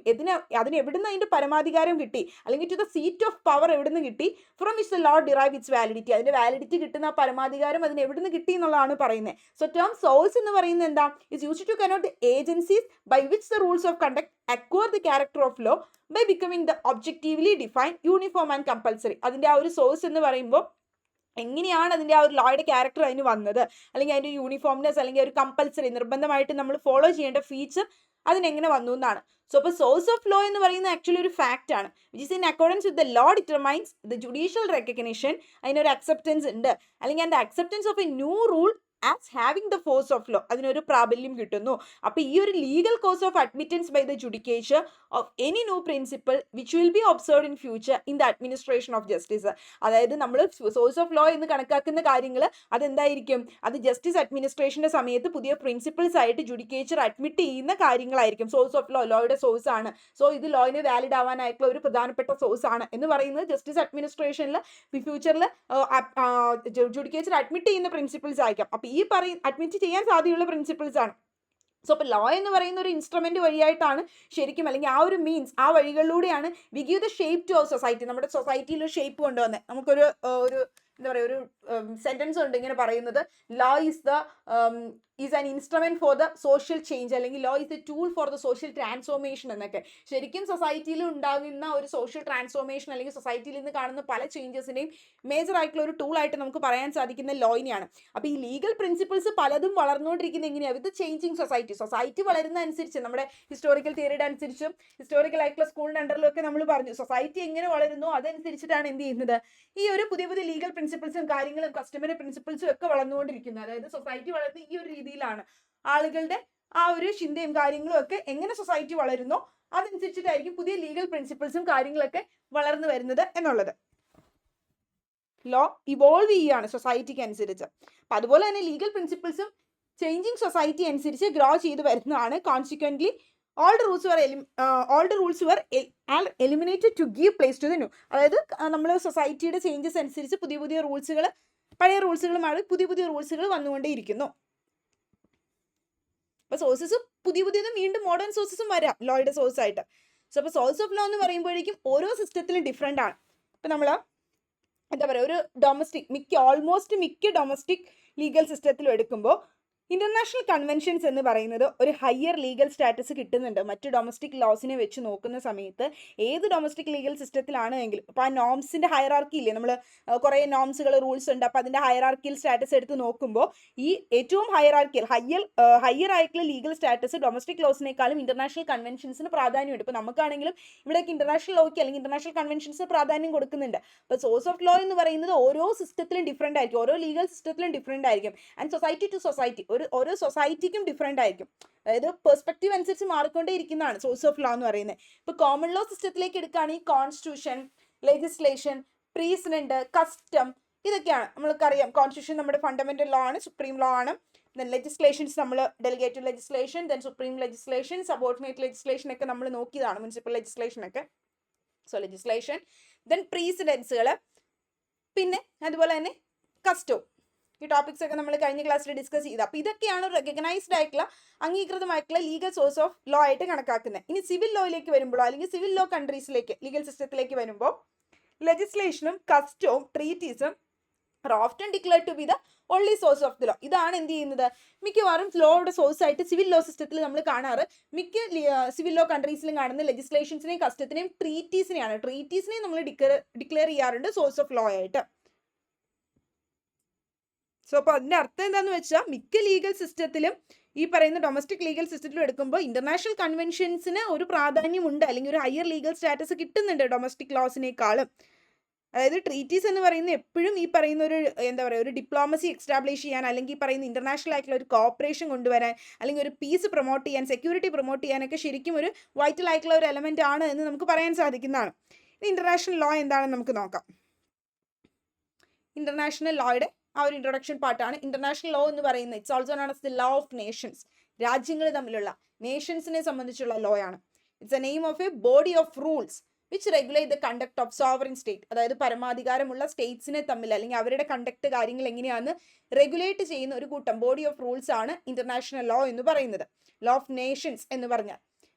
അതിന് എവിടുന്ന് അതിന്റെ പരമാധികാരം കിട്ടി, അല്ലെങ്കിൽ to the seat of power എവിടുന്ന് കിട്ടി, from which the law derive its validity, അതിന്റെ വാലിഡിറ്റി കിട്ടുന്ന ആ പരമാധികാരം അതിന് എവിടുന്ന് കിട്ടി എന്നുള്ളതാണ് പറയുന്നത്. സോ ടേം സോഴ്സ് എന്ന് പറയുന്നത് എന്താ, it's used to connote the agencies by which the rules of conduct acquire the character of law by becoming the objectively defined, uniform and compulsory. അതിൻ്റെ ആ ഒരു സോഴ്സ് എന്ന് പറയുമ്പോൾ എങ്ങനെയാണ് അതിൻ്റെ ആ ഒരു ലോയുടെ ക്യാരക്ടർ അതിന് വന്നത്, അല്ലെങ്കിൽ അതിൻ്റെ യൂണിഫോംനെസ്, അല്ലെങ്കിൽ ഒരു കമ്പൽസറി നിർബന്ധമായിട്ട് നമ്മൾ ഫോളോ ചെയ്യേണ്ട ഫീച്ചർ അതിനെങ്ങനെ വന്നു എന്നാണ്. സോ അപ്പോൾ സോഴ്സ് ഓഫ് ലോ എന്ന് പറയുന്നത് ആക്ച്വലി ഒരു ഫാക്റ്റ് ആണ്, which is in accordance with the law determines the judicial recognition. അതിനൊരു അക്സെപ്റ്റൻസ് ഉണ്ട്, അല്ലെങ്കിൽ അതിൻ്റെ acceptance of a new rule as having the force of law, അതിനൊരു പ്രാബല്യം കിട്ടുന്നു. അപ്പോൾ ഈ ഒരു legal cause of admittance by the judicature of any new principle which will be observed in future in the administration of justice. അതായത് നമ്മൾ source of law എന്ന് കണക്കാക്കുന്ന കാര്യങ്ങൾ അതെന്തായിരിക്കും, അത് ജസ്റ്റിസ് അഡ്മിനിസ്ട്രേഷൻ്റെ സമയത്ത് പുതിയ പ്രിൻസിപ്പിൾസ് ആയിട്ട് ജുഡിക്കേച്ചർ അഡ്മിറ്റ് ചെയ്യുന്ന കാര്യങ്ങളായിരിക്കും. സോഴ്സ് ഓഫ് ലോ ലോയുടെ സോഴ്സ് ആണ്. സോ ഇത് ലോയിന് വാലിഡ് ആവാനായിട്ടുള്ള ഒരു പ്രധാനപ്പെട്ട സോഴ്സ് ആണ് എന്ന് പറയുന്നത് ജസ്റ്റിസ് അഡ്മിനിസ്ട്രേഷനിൽ ഫ്യൂച്ചറിൽ ജുഡിക്കേച്ചർ അഡ്മിറ്റ് ചെയ്യുന്ന പ്രിൻസിപ്പിൾസ് ആയിരിക്കും. അപ്പോൾ ഈ അഡ്മിറ്റ് ചെയ്യാൻ സാധ്യതയുള്ള പ്രിൻസിപ്പിൾസ് ആണ്. സോ അപ്പോൾ ലോ എന്ന് പറയുന്ന ഒരു ഇൻസ്ട്രുമെന്റ് വഴിയായിട്ടാണ് ശരിക്കും, അല്ലെങ്കിൽ ആ ഒരു മീൻസ് ആ വഴികളിലൂടെയാണ് we give the shape to our society, നമ്മുടെ സൊസൈറ്റിയിൽ ഒരു ഷേപ്പ് കൊണ്ടുവന്നത്. നമുക്കൊരു എന്താ പറയുക, ഒരു സെന്റൻസ് ഉണ്ട് ഇങ്ങനെ പറയുന്നത്, law is an instrument for the social change, അല്ലെങ്കിൽ law is a tool for the social transformation എന്നൊക്കെ. ശരിക്കും സൊസൈറ്റിയിൽ ഉണ്ടാകുന്ന ഒരു സോഷ്യൽ ട്രാൻസ്ഫോർമേഷൻ, അല്ലെങ്കിൽ സൊസൈറ്റിയിൽ നിന്ന് കാണുന്ന പല ചേഞ്ചസിനെയും മേജർ ആയിട്ടുള്ള ഒരു ടൂളായിട്ട് നമുക്ക് പറയാൻ സാധിക്കുന്ന ലോയിനെയാണ്. അപ്പോൾ ഈ ലീഗൽ പ്രിൻസിപ്പിൾസ് പലതും വളർന്നുകൊണ്ടിരിക്കുന്നത് എങ്ങനെയാണ്, വിത്ത് ചേഞ്ചിങ് സൊസൈറ്റി വളരുന്ന അനുസരിച്ച്, നമ്മുടെ ഹിസ്റ്റോറിക്കൽ തിയറിയുടെ അനുസരിച്ചും ഹിസ്റ്റോറിക്കൽ ആയിട്ടുള്ള സ്കൂളിൻ്റെ അണ്ടറിലും ഒക്കെ നമ്മൾ പറഞ്ഞു, സൊസൈറ്റി എങ്ങനെ വളരുന്നു അതനുസരിച്ചിട്ടാണ് എന്ത് ചെയ്യുന്നത്, ഈ ഒരു പുതിയ പുതിയ ലീഗൽ പ്രിൻസിപ്പിൾസും കാര്യങ്ങളും കസ്റ്റമറി പ്രിൻസിപ്പിൾസും ഒക്കെ വളർന്നുകൊണ്ടിരിക്കുന്നത്. അതായത് സൊസൈറ്റി വളർന്ന് ഈ ഒരു രീതിയിലാണ്, ആളുകളുടെ ആ ഒരു ചിന്തയും കാര്യങ്ങളും ഒക്കെ എങ്ങനെ സൊസൈറ്റി വളരുന്നോ അതനുസരിച്ചിട്ടായിരിക്കും പുതിയ ലീഗൽ പ്രിൻസിപ്പിൾസും കാര്യങ്ങളൊക്കെ വളർന്നു വരുന്നത് എന്നുള്ളത്. ലോ ഇവോൾവ് ചെയ്യുകയാണ് സൊസൈറ്റിക്ക് അനുസരിച്ച്. അപ്പം അതുപോലെ തന്നെ ലീഗൽ പ്രിൻസിപ്പിൾസും ചേഞ്ചിങ് സൊസൈറ്റി അനുസരിച്ച് ഗ്രോ ചെയ്ത് വരുന്നതാണ്. Consequently all the rules were eliminated to give place to the new. അതായത് നമ്മൾ സൊസൈറ്റിയുടെ ചേഞ്ചസ് അനുസരിച്ച് പുതിയ പുതിയ റൂൾസുകൾ, പഴയ റൂൾസുകൾ മാറി പുതിയ പുതിയ റൂൾസുകൾ വന്നുകൊണ്ടേയിരിക്കുന്നു. അപ്പോൾ സോഴ്സസ് പുതിയ പുതിയതും വീണ്ടും മോഡേൺ സോഴ്സസും വരാം ലോയുടെ സോഴ്സ് ആയിട്ട്. സോ അപ്പോൾ സോഴ്സ് ഓഫ് ലോ എന്ന് പറയുമ്പോഴേക്കും ഓരോ സിസ്റ്റത്തിലും ഡിഫറെൻ്റ് ആണ്. ഇപ്പം നമ്മൾ എന്താ പറയുക, ഒരു ഓൾമോസ്റ്റ് മിക്ക ഡൊമസ്റ്റിക് ലീഗൽ സിസ്റ്റത്തിലും എടുക്കുമ്പോൾ ഇന്റർനാഷണൽ കൺവെൻഷൻസ് എന്ന് പറയുന്നത് ഒരു ഹയർ ലീഗൽ സ്റ്റാറ്റസ് കിട്ടുന്നുണ്ട് മറ്റ് ഡൊമസ്റ്റിക് ലോസിനെ വെച്ച് നോക്കുന്ന സമയത്ത്. ഏത് ഡൊമസ്റ്റിക് ലീഗൽ സിസ്റ്റത്തിലാണ് എങ്കിലും അപ്പോൾ ആ നോംസിൻ്റെ ഹയറാർക്കി ഇല്ലേ, നമ്മൾ കുറേ നോംസുകൾ റൂൾസ് ഉണ്ട്, അപ്പോൾ അതിൻ്റെ ഹയറാർക്കിയിൽ സ്റ്റാറ്റസ് എടുത്ത് നോക്കുമ്പോൾ ഈ ഏറ്റവും ഹയർ ആയിട്ടുള്ള ലീഗൽ സ്റ്റാറ്റസ് ഡൊമസ്റ്റിക് ലോസിനേക്കാളും ഇന്റർനാഷണൽ കൺവെൻഷൻസിന് പ്രാധാന്യമുണ്ട്. ഇപ്പോൾ നമുക്കാണെങ്കിലും ഇവിടേക്ക് ഇന്റർനാഷണൽ ലോയ്ക്ക് അല്ലെങ്കിൽ ഇന്റർനാഷണൽ കൺവെൻഷൻസിന് പ്രാധാന്യം കൊടുക്കുന്നുണ്ട്. അപ്പോൾ സോഴ്സ് ഓഫ് ലോ എന്ന് പറയുന്നത് ഓരോ സിസ്റ്റത്തിലും ഡിഫറെൻ്റ് ആയിരിക്കും, ഓരോ ലീഗൽ സിസ്റ്റത്തിലും ഡിഫറെൻ്റ് ആയിരിക്കും. ആൻഡ് സൊസൈറ്റി ടു സൊസൈറ്റി, ഓരോ സൊസൈറ്റിക്കും ഡിഫറെൻ്റ് ആയിരിക്കും. അതായത് പെർസ്പെക്റ്റീവ് അനുസരിച്ച് മാറിക്കൊണ്ടേ ഇരിക്കുന്നതാണ് സോഴ്സ് ഓഫ് ലോ എന്ന് പറയുന്നത്. ഇപ്പോൾ കോമൺ ലോ സിസ്റ്റത്തിലേക്ക് എടുക്കുകയാണെങ്കിൽ കോൺസ്റ്റിറ്റ്യൂഷൻ, ലെജിസ്ലേഷൻ, പ്രീസിഡന്റ്, കസ്റ്റം, ഇതൊക്കെയാണ് നമ്മൾക്കറിയാം. കോൺസ്റ്റിറ്റ്യൂഷൻ നമ്മുടെ ഫണ്ടമെന്റൽ ലോ ആണ്, സുപ്രീം ലോ ആണ്. ദെൻ ലെജിസ്ലേഷൻസ് നമ്മൾ delegated legislation, then supreme legislation, subordinate legislation ഒക്കെ നമ്മൾ നോക്കിയതാണ്, മുനിസിപ്പൽ ലെജിസ്ലേഷൻ ഒക്കെ. സോ ലെജിസ്ലേഷൻ, ദെൻ പ്രീസിഡൻസുകൾ, പിന്നെ അതുപോലെ തന്നെ കസ്റ്റം. ഈ ടോപ്പിക്സ് ഒക്കെ നമ്മൾ കഴിഞ്ഞ ക്ലാസ്സിൽ ഡിസ്കസ് ചെയ്ത്. അപ്പോൾ ഇതൊക്കെയാണ് റെക്കഗ്നൈസ്ഡ് ആയിട്ടുള്ള അംഗീകൃതമായിട്ടുള്ള ലീഗൽ സോഴ്സ് ഓഫ് ലോ ആയിട്ട് കണക്കാക്കുന്നത്. ഇനി സിവിൽ ലോയിലേക്ക് വരുമ്പോഴോ അല്ലെങ്കിൽ സിവിൽ ലോ കൺട്രീസിലേക്ക് ലീഗൽ സിസ്റ്റത്തിലേക്ക് വരുമ്പോൾ ലെജിസ്ലേഷനും കസ്റ്റവും ട്രീറ്റീസും are often declared to be the only source of the law. ഇതാണ് എന്ത് ചെയ്യുന്നത്, മിക്കവാറും ലോയുടെ സോഴ്സ് ആയിട്ട് സിവിൽ ലോ സിസ്റ്റത്തിൽ നമ്മൾ കാണാറ്. മിക്ക സിവിൽ ലോ കൺട്രീസിലും കാണുന്ന ലെജിസ്ലേഷൻസിനെയും കസ്റ്റത്തിനെയും ട്രീറ്റീസിനെയാണ്. ട്രീറ്റീസിനെയും നമ്മൾ ഡിക്ലെയർ ചെയ്യാറുണ്ട് സോഴ്സ് ഓഫ് ലോ ആയിട്ട്. സോ അപ്പോൾ അതിൻ്റെ അർത്ഥം എന്താണെന്ന് വെച്ചാൽ മിക്ക ലീഗൽ സിസ്റ്റത്തിലും ഈ പറയുന്ന ഡൊമസ്റ്റിക് ലീഗൽ സിസ്റ്റത്തിലും എടുക്കുമ്പോൾ ഇന്റർനാഷണൽ കൺവെൻഷൻസിന് ഒരു പ്രാധാന്യമുണ്ട്, അല്ലെങ്കിൽ ഒരു ഹയർ ലീഗൽ സ്റ്റാറ്റസ് കിട്ടുന്നുണ്ട് ഡൊമസ്റ്റിക് ലോസിനേക്കാളും. അതായത് ട്രീറ്റീസ് എന്ന് പറയുന്നത് എപ്പോഴും ഈ പറയുന്ന ഒരു എന്താ പറയുക ഒരു ഡിപ്ലോമസി എക്സ്റ്റാബ്ലിഷ് ചെയ്യാൻ, അല്ലെങ്കിൽ ഈ പറയുന്ന ഇൻ്റർനാഷണൽ ആയിട്ടുള്ള ഒരു കോപ്പറേഷൻ കൊണ്ടുവരാൻ, അല്ലെങ്കിൽ ഒരു പീസ് പ്രൊമോട്ട് ചെയ്യാൻ, സെക്യൂരിറ്റി പ്രൊമോട്ട് ചെയ്യാനൊക്കെ ശരിക്കും ഒരു വൈറ്റൽ ആയിട്ടുള്ള ഒരു എലമെൻ്റ് ആണ് എന്ന് നമുക്ക് പറയാൻ സാധിക്കുന്നതാണ്. ഇൻ്റർനാഷണൽ ലോ എന്താണെന്ന് നമുക്ക് നോക്കാം. ഇൻ്റർനാഷണൽ ലോയുടെ ആ ഒരു ഇൻട്രൊഡക്ഷൻ പാർട്ടാണ്. ഇൻ്റർനാഷണൽ ലോ എന്ന് പറയുന്നത് it's also known as the law of Nations. രാജ്യങ്ങൾ തമ്മിലുള്ള, നേഷൻസിനെ സംബന്ധിച്ചുള്ള ലോ ആണ്. It's A name of A body of rules which regulate the conduct of sovereign state. അതായത് പരമാധികാരമുള്ള സ്റ്റേറ്റ്സിനെ തമ്മിൽ അല്ലെങ്കിൽ അവരുടെ കണ്ടക്ട് കാര്യങ്ങൾ എങ്ങനെയാണെന്ന് റെഗുലേറ്റ് ചെയ്യുന്ന ഒരു കൂട്ടം ബോഡി ഓഫ് റൂൾസ് ആണ് ഇന്റർനാഷണൽ ലോ എന്ന് പറയുന്നത്. ലോ ഓഫ് നേഷൻസ് എന്ന് പറഞ്ഞാൽ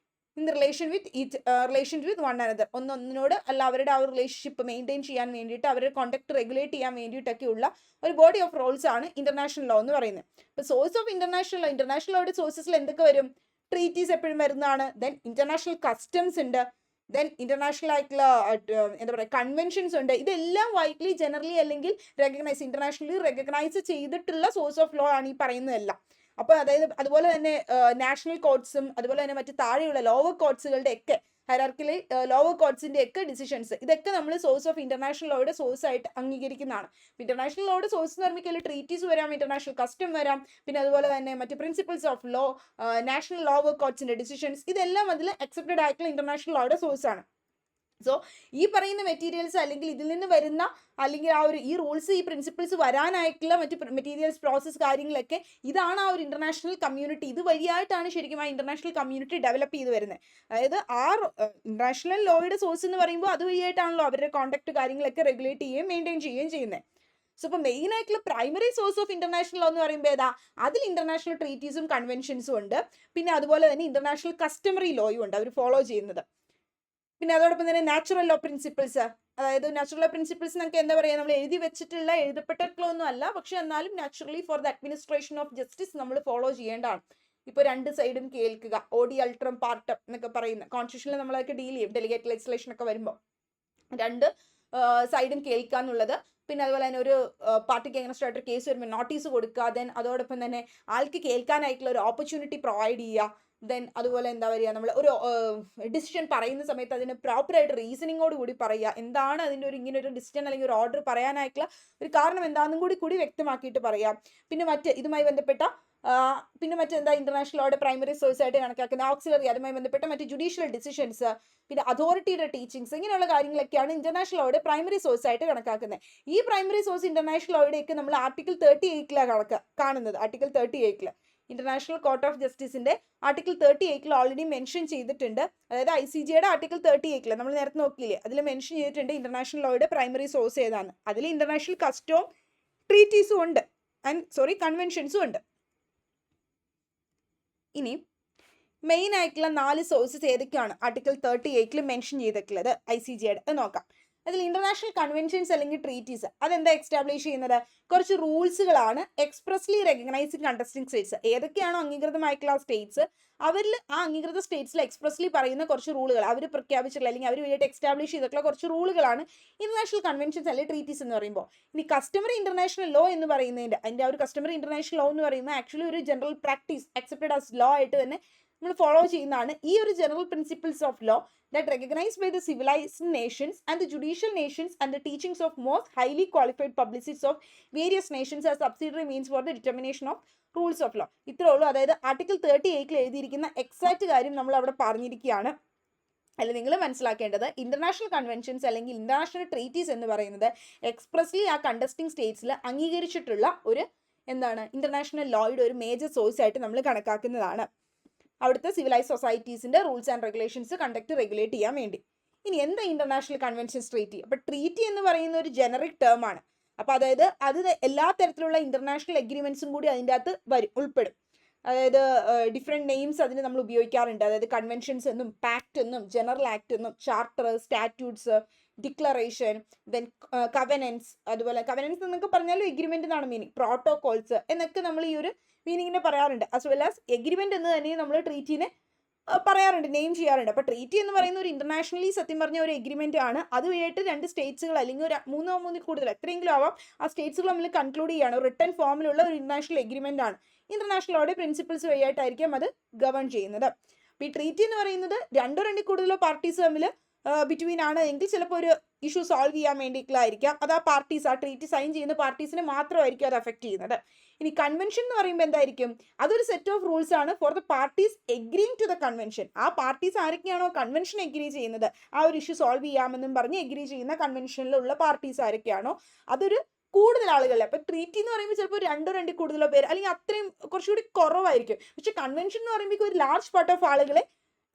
in relation with one another, ഒന്നൊന്നിനോട് അല്ല അവരുടെ ആ ഒരു റിലേഷൻഷിപ്പ് മെയിൻറ്റെയിൻ ചെയ്യാൻ വേണ്ടിയിട്ട്, അവരുടെ കോണ്ടക്ട് റെഗുലേറ്റ് ചെയ്യാൻ വേണ്ടിയിട്ടൊക്കെയുള്ള ഒരു ബോഡി ഓഫ് റൂൾസ് ആണ് ഇന്റർനാഷണൽ ലോ എന്ന് പറയുന്നത്. ഇപ്പോൾ സോഴ്സ് ഓഫ് ഇന്റർനാഷണൽ ലോയുടെ സോഴ്സസിൽ എന്തൊക്കെ വരും? ട്രീറ്റീസ് എപ്പോഴും വരുന്നതാണ്. ദെൻ ഇന്റർനാഷണൽ കസ്റ്റംസ് ഉണ്ട്, ദെൻ ഇന്റർനാഷണൽ ആയിട്ടുള്ള എന്താ പറയുക കൺവെൻഷൻസ് ഉണ്ട്. ഇതെല്ലാം വൈറ്റ്ലി ജനറലി അല്ലെങ്കിൽ ഇന്റർനാഷണലി റെക്കഗ്നൈസ് ചെയ്തിട്ടുള്ള സോഴ്സ് ഓഫ് ലോ ആണ് ഈ പറയുന്നതെല്ലാം. അപ്പോൾ അതായത് അതുപോലെ തന്നെ നാഷണൽ കോർട്സും അതുപോലെ തന്നെ മറ്റു താഴെയുള്ള ലോവർ കോർട്സുകളുടെ ഒക്കെ ഹൈറാർക്കിലെ ലോവർ കോർട്സിന്റെ ഒക്കെ ഡിസിഷൻസ്, ഇതൊക്കെ നമ്മൾ സോഴ്സ് ഓഫ് ഇന്റർനാഷണൽ ലോയുടെ സോഴ്സ് ആയിട്ട് അംഗീകരിക്കുന്നതാണ്. ഇന്റർനാഷണൽ ലോയുടെ സോഴ്സ് എന്ന് പറയുമ്പോൾ ട്രീറ്റീസ് വരാം, ഇന്റർനാഷണൽ കസ്റ്റം വരാം, പിന്നെ അതുപോലെ തന്നെ മറ്റ് principles of law, national lower കോർട്സിന്റെ ഡിസിഷൻസ്, ഇതെല്ലാം അതിൽ അക്സെപ്റ്റഡ് ആയിട്ടുള്ള ഇന്റർനാഷണൽ ലോയുടെ സോഴ്സ് ആണ്. സോ ഈ പറയുന്ന മെറ്റീരിയൽസ് അല്ലെങ്കിൽ ഇതിൽ നിന്ന് വരുന്ന അല്ലെങ്കിൽ ആ ഒരു ഈ റൂൾസ് ഈ പ്രിൻസിപ്പിൾസ് വരാനായിട്ടുള്ള മറ്റ് മെറ്റീരിയൽസ് പ്രോസസ് കാര്യങ്ങളൊക്കെ ഇതാണ് ആ ഒരു ഇന്റർനാഷണൽ കമ്മ്യൂണിറ്റി. ഇത് വഴിയായിട്ടാണ് ശരിക്കും ആ ഇന്റർനാഷണൽ കമ്മ്യൂണിറ്റി ഡെവലപ്പ് ചെയ്ത് വരുന്നത്. അതായത് ആ ഇന്റർനാഷണൽ ലോയുടെ സോഴ്സ് എന്ന് പറയുമ്പോൾ അതുവഴിയായിട്ടാണല്ലോ അവരുടെ കോണ്ടക്ട് കാര്യങ്ങളൊക്കെ റെഗുലേറ്റ് ചെയ്യുകയും മെയിൻറ്റെയിൻ ചെയ്യുകയും ചെയ്യുന്നത്. സോ ഇപ്പോൾ മെയിൻ ആയിട്ടുള്ള primary source of international law എന്ന് പറയുമ്പോൾ ഏതാ? അതിൽ ഇന്റർനാഷണൽ ട്രീറ്റീസും കൺവെൻഷൻസും ഉണ്ട്, പിന്നെ അതുപോലെ തന്നെ ഇന്റർനാഷണൽ കസ്റ്റമറി ലോയും ഉണ്ട് അവർ ഫോളോ ചെയ്യുന്നത്. പിന്നെ അതോടൊപ്പം തന്നെ നാച്ചുറൽ ലോ പ്രിൻസിപ്പിൾസ്, അതായത് നാച്ചുറൽ ലോ പ്രിൻസിപ്പിൾസ് നമുക്ക് എന്താ പറയുക, നമ്മൾ എഴുതി വെച്ചിട്ടുള്ള എഴുതപ്പെട്ടിട്ടുള്ള ഒന്നും അല്ല, പക്ഷെ എന്നാലും naturally for the administration of justice നമ്മൾ ഫോളോ ചെയ്യേണ്ടതാണ്. ഇപ്പോൾ രണ്ട് സൈഡും കേൾക്കുക, ഓഡി അൾട്രം പാർട്ടം എന്നൊക്കെ പറയുന്ന കോൺസ്റ്റിറ്റ്യൂഷനിൽ നമ്മളൊക്കെ ഡീൽ ചെയ്യും ഡെലിഗേറ്റ് ലെജിസ്ലേഷൻ ഒക്കെ വരുമ്പോൾ, രണ്ട് സൈഡും കേൾക്കുക എന്നുള്ളത്. പിന്നെ അതുപോലെ തന്നെ ഒരു പാർട്ടിക്ക് എഗൈൻസ്റ്റ് ആയിട്ട് കേസ് വരുമ്പോൾ നോട്ടീസ് കൊടുക്കുക, ദെൻ അതോടൊപ്പം തന്നെ ആൾക്ക് കേൾക്കാനായിട്ടുള്ള ഒരു ഓപ്പർച്യൂണിറ്റി പ്രൊവൈഡ് ചെയ്യുക, ദെൻ അതുപോലെ എന്താ പറയുക, നമ്മൾ ഒരു ഡിസിഷൻ പറയുന്ന സമയത്ത് അതിന് പ്രോപ്പറായിട്ട് റീസണിങ്ങോട് കൂടി പറയുക, എന്താണ് അതിൻ്റെ ഒരു ഇങ്ങനെ ഒരു ഡിസിഷൻ അല്ലെങ്കിൽ ഒരു ഓർഡർ പറയാനായിട്ടുള്ള ഒരു കാരണം എന്താണെന്നും കൂടി വ്യക്തമാക്കിയിട്ട് പറയാം. പിന്നെ ഇതുമായി ബന്ധപ്പെട്ട പിന്നെ മറ്റെന്താ ഇന്റർനാഷണൽ ലോയുടെ പ്രൈമറി സോഴ്സ് ആയിട്ട് കണക്കാക്കുന്ന ഓക്സിലറി, അതുമായി ബന്ധപ്പെട്ട മറ്റ് ജുഡീഷ്യൽ ഡിസിഷൻസ്, പിന്നെ അതോറിറ്റിയുടെ ടീച്ചിങ്സ്, ഇങ്ങനെയുള്ള കാര്യങ്ങളൊക്കെയാണ് ഇന്റർനാഷണൽ ലോയുടെ പ്രൈമറി സോഴ്സ് ആയിട്ട് കണക്കാക്കുന്നത്. ഈ പ്രൈമറി സോഴ്സ് ഇന്റർനാഷണൽ ലോയുടെയൊക്കെ നമ്മൾ ആർട്ടിക്കിൾ 38 കാണുന്നത്. ആർട്ടിക്കിൾ 38 ഇന്റർനാഷണൽ കോർട്ട് ഓഫ് ജസ്റ്റിസിന്റെ ആർട്ടിക്കിൾ 38 ഓൾറെഡി മെൻഷൻ ചെയ്തിട്ടുണ്ട്. അതായത് ICJയുടെ ആർട്ടിക്കിൾ 38 നമ്മൾ നേരത്തെ നോക്കിയില്ലേ, അതിൽ മെൻഷൻ ചെയ്തിട്ടുണ്ട് ഇന്റർനാഷണൽ ലോയുടെ പ്രൈമറി സോഴ്സ് ഏതാണ്. അതിൽ ഇന്റർനാഷണൽ കസ്റ്റവും ട്രീറ്റീസും ഉണ്ട്, കൺവെൻഷൻസും ഉണ്ട്. ഇനി മെയിൻ ആയിട്ടുള്ള 4 സോഴ്സസ് ഏതൊക്കെയാണ് ആർട്ടിക്കിൾ 38 മെൻഷൻ ചെയ്തിട്ടുള്ളത് ICJയുടെ നോക്കാം. അതിൽ ഇന്റർനാഷണൽ കൺവെൻഷൻസ് അല്ലെങ്കിൽ ട്രീറ്റീസ് അതെന്താ എക്സ്റ്റാബ്ലിഷ് ചെയ്യുന്നത്? കുറച്ച് റൂൾസുകളാണ് എക്സ്പ്രസ്ലി റെക്കഗ്നൈസിങ് കണ്ടസ്റ്റിംഗ് സ്റ്റേറ്റ്സ്. ഏതൊക്കെയാണോ അംഗീകൃതമായിട്ടുള്ള സ്റ്റേറ്റ്സ്, അവരിൽ ആ അംഗീകൃത സ്റ്റേറ്റ്സിൽ എക്സ്പ്രസ്ലി പറയുന്ന കുറച്ച് റൂളുകൾ, അവർ പ്രഖ്യാപിച്ചിട്ടുള്ള അല്ലെങ്കിൽ അവർ വേണ്ടിയിട്ട് എക്സ്റ്റാബ്ലിഷ് ചെയ്തിട്ടുള്ള കുറച്ച് റൂളുകളാണ് ഇന്റർനാഷണൽ കൺവെൻഷൻസ് അല്ലെങ്കിൽ ട്രീറ്റീസ് എന്ന് പറയുമ്പോൾ. ഇനി കസ്റ്റമറി ഇന്റർനാഷണൽ ലോ എന്ന് പറയുന്നതിൻ്റെ അതിൻ്റെ ആ ഒരു കസ്റ്റമറി ഇന്റർനാഷണൽ ലോ എന്ന് പറയുമ്പോൾ ആക്ച്വലി ഒരു general practice accepted as law ആയിട്ട് തന്നെ നമ്മൾ ഫോളോ ചെയ്യുന്നതാണ്. ഈ ഒരു general principles of law that recognized by the civilized nations and the judicial nations and the teachings of most highly qualified publicists of various nations as subsidiary means for the determination of rules of law. ഇത്രേ ഉള്ളൂ. അതായത് article 38 എഴുതിയിരിക്കുന്ന exact കാര്യം നമ്മൾ അവിടെ പറഞ്ഞിരിക്കുകയാണ്. അല്ല നിങ്ങൾ മനസ്സിലാക്കേണ്ടത് ഇന്റർനാഷണൽ കൺവെൻഷൻസ് അല്ലെങ്കിൽ ഇന്റർനാഷണൽ ട്രീറ്റീസ് എന്ന് പറയുന്നത് എക്സ്പ്രസ്ലി ആ കണ്ടസ്റ്റിംഗ് സ്റ്റേറ്റ്സിൽ അംഗീകരിച്ചിട്ടുള്ള ഒരു ഇന്റർനാഷണൽ ലോയുടെ ഒരു മേജർ സോഴ്സ് ആയിട്ട് നമ്മൾ കണക്കാക്കുന്നതാണ്. അവിടുത്തെ സിവിലൈസ് സൊസൈറ്റീസിന്റെ rules and regulations conduct regulate ചെയ്യാൻ വേണ്ടി. ഇനി എന്താ ഇന്റർനാഷണൽ കൺവെൻഷൻസ് ട്രീറ്റി? അപ്പോൾ ട്രീറ്റി എന്ന് പറയുന്ന ഒരു ജനറിക് ടേം ആണ്. അപ്പോൾ അതായത് അത് എല്ലാ തരത്തിലുള്ള ഇന്റർനാഷണൽ എഗ്രിമെന്റ്സും കൂടി അതിൻ്റെ അകത്ത് ഉൾപ്പെടും. അതായത് ഡിഫറെൻറ്റ് നെയിംസ് അതിന് നമ്മൾ ഉപയോഗിക്കാറുണ്ട്. അതായത് കൺവെൻഷൻസ് എന്നും പാക്ട് എന്നും ജനറൽ ആക്ട് എന്നും ചാർട്ടർ, സ്റ്റാറ്റ്യൂട്ട്സ്, ഡിക്ലറേഷൻ, ദെൻ കവനൻസ്, അതുപോലെ കവനൻസ് എന്നൊക്കെ പറഞ്ഞാലും എഗ്രിമെന്റ് എന്നാണ് മീനിങ്, പ്രോട്ടോകോൾസ് എന്നൊക്കെ നമ്മൾ ഈ ഒരു മീനിങ്ങിനെ പറയാറുണ്ട്. ആസ് വെൽ ആസ് എഗ്രിമെന്റ് എന്ന് തന്നെ നമ്മൾ ട്രീറ്റിനെ പറയാറുണ്ട്, നെയിം ചെയ്യാറുണ്ട്. അപ്പോൾ ട്രീറ്റി എന്ന് പറയുന്ന ഒരു ഇന്റർനാഷണലി സത്യം പറഞ്ഞ ഒരു എഗ്രിമെന്റ് ആണ്. അതുവഴിയായിട്ട് രണ്ട് സ്റ്റേറ്റ്സുകൾ അല്ലെങ്കിൽ ഒരു മൂന്നിൽ കൂടുതൽ എത്രയെങ്കിലും ആവാം ആ സ്റ്റേറ്റ്സുകൾ നമ്മൾ കൺക്ലൂഡ് ചെയ്യുകയാണ്. റിട്ടൺ ഫോമിലുള്ള ഒരു ഇന്റർനാഷണൽ എഗ്രിമെന്റ് ആണ്. ഇന്റർനാഷണൽ ലോയുടെ പ്രിൻസിപ്പിൾസ് വഴിയായിട്ടായിരിക്കും അത് ഗവേൺ ചെയ്യുന്നത്. അപ്പോൾ ഈ ട്രീറ്റി എന്ന് പറയുന്നത് രണ്ടിൽ കൂടുതലോ പാർട്ടീസ് തമ്മിൽ ബിറ്റ്വീൻ ആണ് എങ്കിൽ ചിലപ്പോൾ ഒരു ഇഷ്യൂ സോൾവ് ചെയ്യാൻ വേണ്ടിയിട്ടുള്ളതായിരിക്കാം. അത് ആ ട്രീറ്റി സൈൻ ചെയ്യുന്ന പാർട്ടീസിനെ മാത്രമായിരിക്കും അത് അഫക്റ്റ് ചെയ്യുന്നത്. ഇനി കൺവെൻഷൻ എന്ന് പറയുമ്പോൾ എന്തായിരിക്കും? അതൊരു സെറ്റ് ഓഫ് റൂൾസ് ആണ് for the parties agreeing to the convention. ആ പാർട്ടീസ് ആരൊക്കെയാണോ കൺവെൻഷൻ എഗ്രി ചെയ്യുന്നത്, ആ ഒരു ഇഷ്യൂ സോൾവ് ചെയ്യാമെന്നും പറഞ്ഞ് എഗ്രി ചെയ്യുന്ന കൺവെൻഷനിലുള്ള പാർട്ടീസ് ആരൊക്കെയാണോ അതൊരു കൂടുതൽ ആളുകളെ. അപ്പൊ ട്രീറ്റി എന്ന് പറയുമ്പോൾ ചിലപ്പോൾ രണ്ടിൽ കൂടുതലോ പേര് അല്ലെങ്കിൽ അത്രയും കുറച്ചുകൂടി കുറവായിരിക്കും. പക്ഷെ കൺവെൻഷൻ എന്ന് പറയുമ്പോൾ ഒരു ലാർജ് പാർട്ട് ഓഫ് ആളുകളെ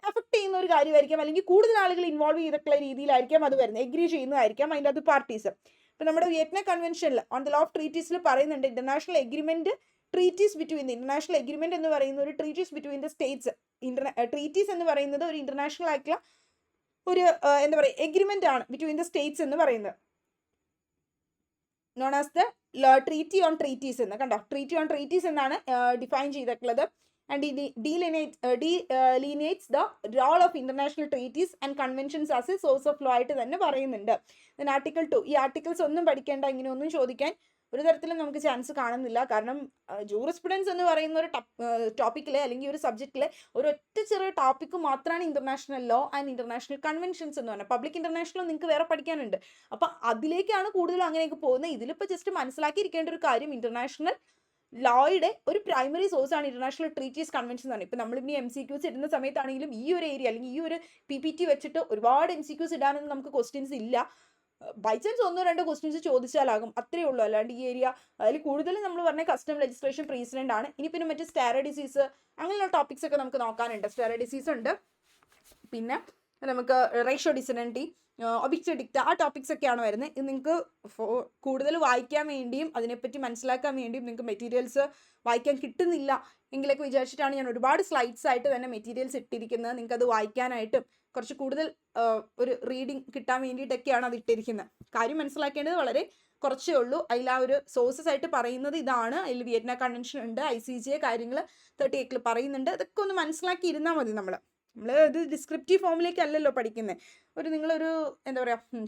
അഫക്ട് ചെയ്യുന്ന ഒരു കാര്യമായിരിക്കും, അല്ലെങ്കിൽ കൂടുതൽ ആളുകൾ ഇൻവോൾവ് ചെയ്തിട്ടുള്ള രീതിയിലായിരിക്കും അത് വരുന്നത്, എഗ്രി ചെയ്യുന്നതായിരിക്കാം അതിൻ്റെ അത് പാർട്ടീസ്. ഇപ്പൊ നമ്മുടെ വിയറ്റ്നാം കൺവെൻഷനിൽ ഓൺ ദ ലോ ഓഫ് ട്രീറ്റീസിൽ പറയുന്നുണ്ട് international agreement treaties between the international agreement എന്ന് പറയുന്ന ഒരു treaties between the States. Treaties എന്ന് പറയുന്നത് ഒരു ഇന്റർനാഷണൽ ആയിട്ടുള്ള ഒരു എന്താ പറയുക എഗ്രിമെന്റ് ആണ് ബിറ്റ്വീൻ ദ സ്റ്റേറ്റ്സ് എന്ന് പറയുന്നത്, known as the treaty on treaties എന്ന്. കണ്ടോ, ട്രീറ്റി ഓൺ ട്രീറ്റീസ് എന്നാണ് ഡിഫൈൻ ചെയ്തിട്ടുള്ളത്. And delineates the role of international treaties and conventions as a source of law ആയിട്ട് തന്നെ പറയുന്നുണ്ട്. then ആർട്ടിക്കിൾ 2, ഈ ആർട്ടിക്കിൾസ് ഒന്നും പഠിക്കേണ്ട, ഇങ്ങനെ ഒന്നും ചോദിക്കാൻ ഒരു തരത്തിലും നമുക്ക് ചാൻസ് കാണുന്നില്ല. കാരണം ജൂറിസ്പ്രുഡൻസ് എന്ന് പറയുന്ന ഒരു ടോപ്പിക്കിലെ അല്ലെങ്കിൽ ഒരു സബ്ജക്റ്റിലെ ഒരൊറ്റ ചെറിയ ടോപ്പിക്ക് മാത്രമാണ് international law and international conventions എന്ന് പറഞ്ഞാൽ. പബ്ലിക് ഇന്റർനാഷണൽ നിങ്ങൾക്ക് വേറെ പഠിക്കാനുണ്ട്. അപ്പം അതിലേക്കാണ് കൂടുതലും അങ്ങനെയൊക്കെ പോകുന്നത്. ഇതിലിപ്പോൾ ജസ്റ്റ് മനസ്സിലാക്കിയിരിക്കേണ്ട ഒരു കാര്യം, ഇന്റർനാഷണൽ ലോയുടെ ഒരു പ്രൈമറി സോഴ്സ് ആണ് ഇന്റർനാഷണൽ ട്രീറ്റീസ് കൺവെൻഷൻ എന്ന് പറയുന്നത്. ഇപ്പം നമ്മളിനി MCQs ഇടുന്ന സമയത്താണെങ്കിലും ഈ ഒരു ഏരിയ അല്ലെങ്കിൽ ഈ ഒരു PPT വെച്ചിട്ട് ഒരുപാട് MCQs ഇടാനൊന്നും നമുക്ക് ക്വസ്റ്റ്യൻസ് ഇല്ല. ബൈ ചാൻസ് 1-2 ക്വസ്റ്റ്യൻസ് ചോദിച്ചാലാകും, അത്രയേ ഉള്ളൂ. അല്ലാണ്ട് ഈ ഏരിയ അതിൽ കൂടുതലും നമ്മൾ പറഞ്ഞ കസ്റ്റം ലെജിസ്ലേഷൻ പ്രീസിഡന്റ് ആണ്. ഇനി പിന്നെ മറ്റേ സ്റ്റെറോ ഡിസീസ് അങ്ങനെയുള്ള ടോപ്പിക്സ് ഒക്കെ നമുക്ക് നോക്കാനുണ്ട്. സ്റ്റെറോ ഡിസീസ് ഉണ്ട്, പിന്നെ നമുക്ക് റേഷ്യോ ഡിസിഡൻറ്റി, ഒബിക്റ്റ് ഡിക്റ്റ, ആ ടോപ്പിക്സ് ഒക്കെയാണ് വരുന്നത്. ഇത് നിങ്ങൾക്ക് കൂടുതൽ വായിക്കാൻ വേണ്ടിയും അതിനെപ്പറ്റി മനസ്സിലാക്കാൻ വേണ്ടിയും നിങ്ങൾക്ക് മെറ്റീരിയൽസ് വായിക്കാൻ കിട്ടുന്നില്ല എങ്കിലൊക്കെ വിചാരിച്ചിട്ടാണ് ഞാൻ ഒരുപാട് സ്ലൈഡ്സ് ആയിട്ട് തന്നെ മെറ്റീരിയൽസ് ഇട്ടിരിക്കുന്നത്. നിങ്ങൾക്ക് അത് വായിക്കാനായിട്ടും കുറച്ച് കൂടുതൽ ഒരു റീഡിങ് കിട്ടാൻ വേണ്ടിയിട്ടൊക്കെയാണ് അത് ഇട്ടിരിക്കുന്നത്. കാര്യം മനസ്സിലാക്കേണ്ടത് വളരെ കുറച്ചേ ഉള്ളൂ. അതിൽ ആ ഒരു സോഴ്സസ് ആയിട്ട് പറയുന്നത് ഇതാണ്. അതിൽ വിയറ്റ്നാം കൺവെൻഷൻ ഉണ്ട്, ICJ കാര്യങ്ങൾ 38 പറയുന്നുണ്ട്. അതൊക്കെ ഒന്ന് മനസ്സിലാക്കി ഇരുന്നാൽ മതി. നമ്മൾ ഇത് ഡിസ്ക്രിപ്റ്റീവ് ഫോമിലേക്ക് അല്ലല്ലോ പഠിക്കുന്നത്. നിങ്ങളൊരു എന്താ പറയുക,